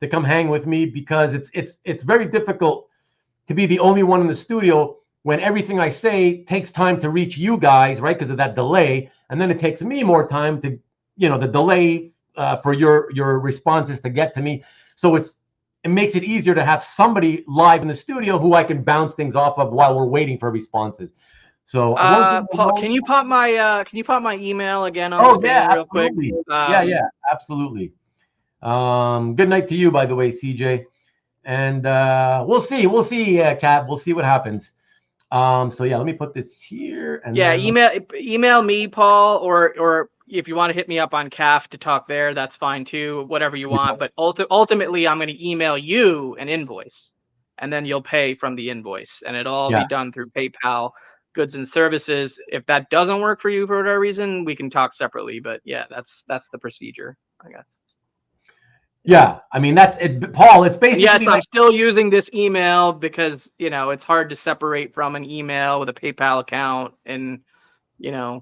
to come hang with me because it's very difficult to be the only one in the studio when everything I say takes time to reach you guys, right? Because of that delay. And then it takes me more time to, the delay for your responses to get to me. So it makes it easier to have somebody live in the studio who I can bounce things off of while we're waiting for responses. So, Paul, can you pop my email again on the screen real quick? Yeah, absolutely. Good night to you, by the way, CJ. And we'll see, Kat. We'll see what happens. So yeah, let me put this here. And email me, Paul, or if you want to hit me up on CAF to talk there, that's fine too. Whatever you want. But ultimately, I'm going to email you an invoice, and then you'll pay from the invoice, and it'll all be done through PayPal. Goods and services. If that doesn't work for you for whatever reason, we can talk separately. But yeah, that's the procedure, I guess. Yeah, I mean that's it, Paul. It's basically I'm still using this email because it's hard to separate from an email with a PayPal account and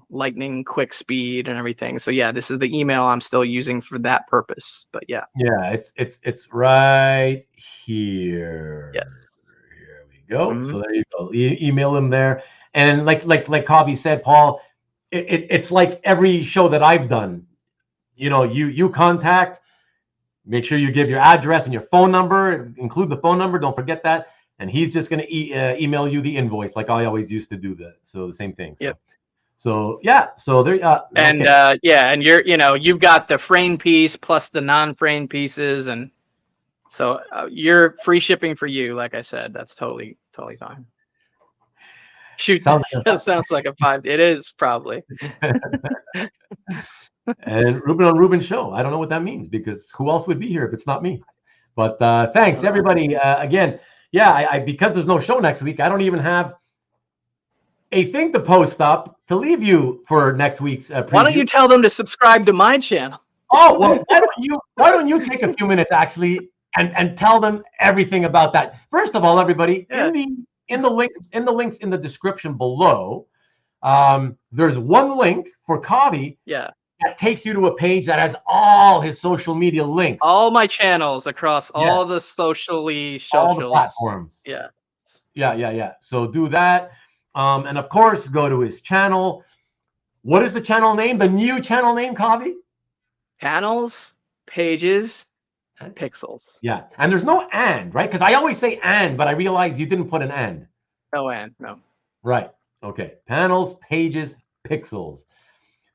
lightning quick speed and everything. So yeah, this is the email I'm still using for that purpose. But yeah, it's right here. Yes, here we go. Mm-hmm. So there you go. Email him there. And like Kavi said, Paul, it's like every show that I've done. You contact, make sure you give your address and your phone number, include the phone number, don't forget that. And he's just going to email you the invoice like I always used to do that. So the same thing. Yep. So yeah, so there and and you've got the frame piece plus the non-frame pieces, and so you're free shipping for you. Like I said, that's totally fine. Shoot, that sounds like a 5. It is probably. And Ruben on Ruben show. I don't know what that means because who else would be here if it's not me? But thanks everybody again. Yeah, I because there's no show next week, I don't even have a thing to post up to leave you for next week's preview. Why don't you tell them to subscribe to my channel? Oh well, why don't you take a few minutes actually and tell them everything about that? First of all, everybody, in the links in the description below, there's one link for Kavi. Yeah. That takes you to a page that has all his social media links. All my channels across all the socials. All the platforms. Yeah. So do that. And of course, go to his channel. What is the channel name? The new channel name, Kavi? Channels, pages, and pixels. Yeah. And there's no and, right? Because I always say and, but I realize you didn't put an and. No and, no. Right. Okay. Panels, pages, pixels.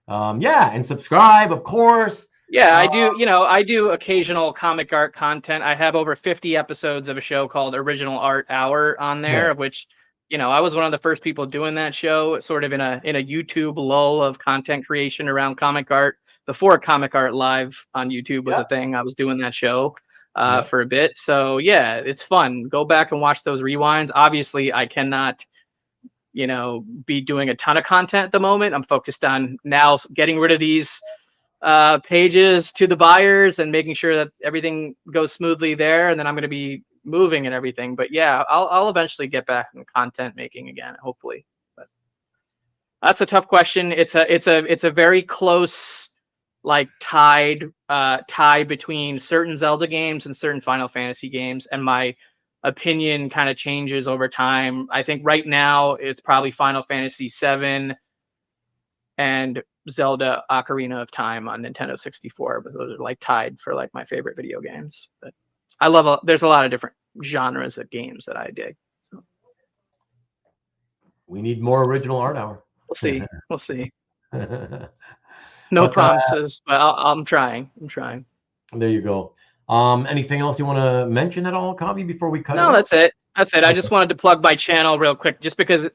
And subscribe, of course. Yeah, I do. I do occasional comic art content. I have over 50 episodes of a show called Original Art Hour on there, of which I was one of the first people doing that show, sort of in a YouTube lull of content creation around comic art. Before Comic Art Live on YouTube was a thing, I was doing that show for a bit. So yeah, it's fun. Go back and watch those rewinds. Obviously, I cannot, be doing a ton of content at the moment. I'm focused on now getting rid of these pages to the buyers and making sure that everything goes smoothly there. And then I'm going to be moving and everything. But yeah, I'll eventually get back in content making again, hopefully. But that's a tough question. It's a very close tie between certain Zelda games and certain Final Fantasy games, and my opinion kind of changes over time. I think right now it's probably Final Fantasy VII and Zelda Ocarina of Time on Nintendo 64, but those are tied for my favorite video games. But I love there's a lot of different genres of games that I dig. So we need more original art hour. We'll see. We'll see. No promises, but I'm trying. There you go. Anything else you want to mention at all, Kavi, before we cut? No, that's it. I just wanted to plug my channel real quick, just because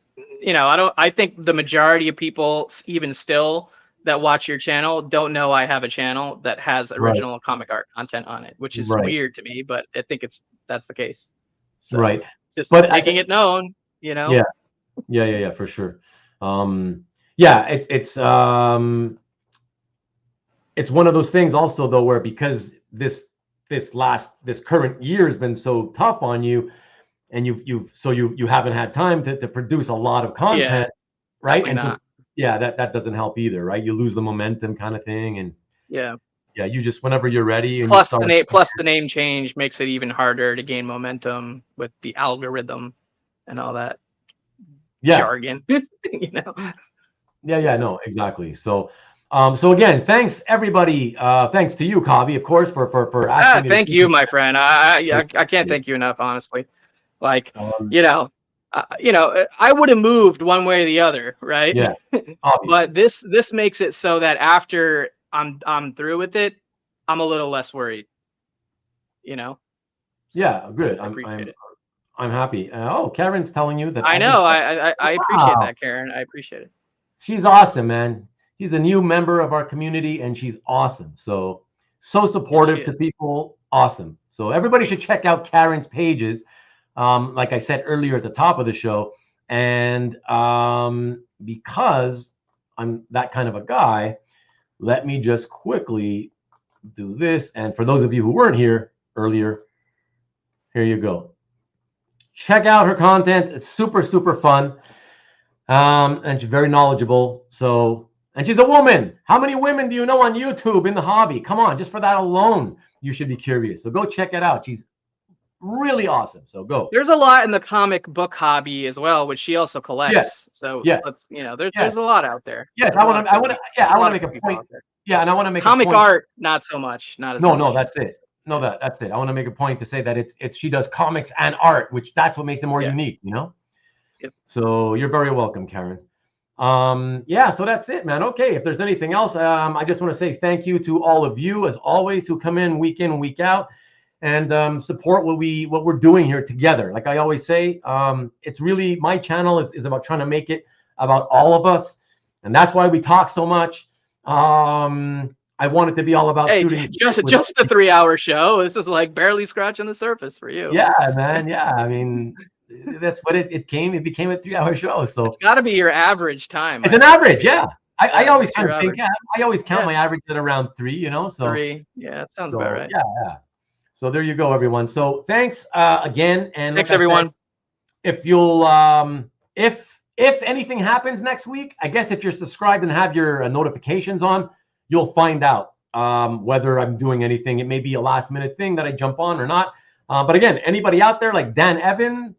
I think the majority of people, even still, that watch your channel don't know I have a channel that has original comic art content on it, which is weird to me, but I think that's the case. So, just making it known, Yeah, for sure. It's one of those things also, though, where because this current year has been so tough on you, and you haven't had time to produce a lot of content, right? And so, that doesn't help either, right? You lose the momentum, kind of thing, and you just, whenever you're ready. And plus the name change makes it even harder to gain momentum with the algorithm and all that jargon. No, exactly. So again, thanks everybody. Thanks to you, Kavi, of course, for asking me. Thank you, my friend. I can't thank you enough, honestly. I would have moved one way or the other, right? Yeah. But this makes it so that after I'm through with it, I'm a little less worried. So yeah, good. I'm happy. Karen's telling you that. I know. I appreciate that, Karen. I appreciate it. She's awesome, man. She's a new member of our community, and she's awesome. So supportive to people. Awesome. So everybody should check out Karen's pages. Like I said earlier at the top of the show, and because I'm that kind of a guy, let me just quickly do this. And for those of you who weren't here earlier, here you go. Check out her content. It's super, super fun. And she's very knowledgeable. And she's a woman. How many women do you know on YouTube in the hobby? Come on, just for that alone, you should be curious. So go check it out. She's really awesome. So go. There's a lot in the comic book hobby as well, which she also collects. Yes. So there's a lot out there. Yes, I want to make a point. Yeah, and I want to make comic a point. Art, not so much. Not as much. No, that's it. No, that's it. I want to make a point to say that it's she does comics and art, which that's what makes it more unique, Yep. So you're very welcome, Karen. So that's it, man. Okay, if there's anything else, I just want to say thank you to all of you, as always, who come in week out and support what we're doing here together. Like I always say, it's really, my channel is about trying to make it about all of us, and that's why we talk so much. I want it to be all about shooting. Just the 3-hour show. This is barely scratching the surface for you. Yeah, man. Yeah, I mean, that's what it became a 3-hour show. So it's got to be your average time. It's an average, yeah. I always kind of think I always count my average at around 3. So 3, that sounds about right. Yeah. So there you go, everyone. So thanks again, and thanks everyone. If you'll if anything happens next week, I guess if you're subscribed and have your notifications on, you'll find out whether I'm doing anything. It may be a last minute thing that I jump on or not. But again, anybody out there like Dan Evan,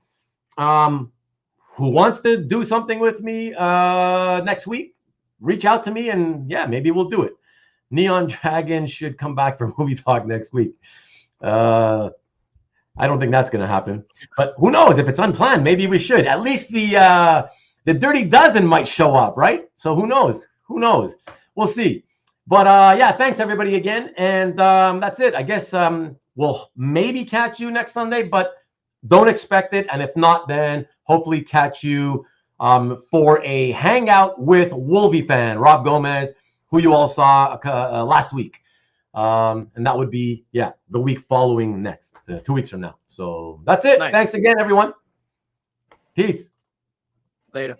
who wants to do something with me next week, reach out to me, and maybe we'll do it. Neon Dragon should come back for movie talk next week. I don't think that's going to happen, but who knows? If it's unplanned, maybe we should. At least the Dirty Dozen might show up, right? So who knows? We'll see. But thanks everybody again, and that's it. I guess we'll maybe catch you next Sunday, but don't expect it. And if not, then hopefully catch you for a hangout with Wolvie fan Rob Gomez, who you all saw last week. And that would be, yeah, the week following next, 2 weeks from now. So that's it. Nice. Thanks again, everyone. Peace. Later.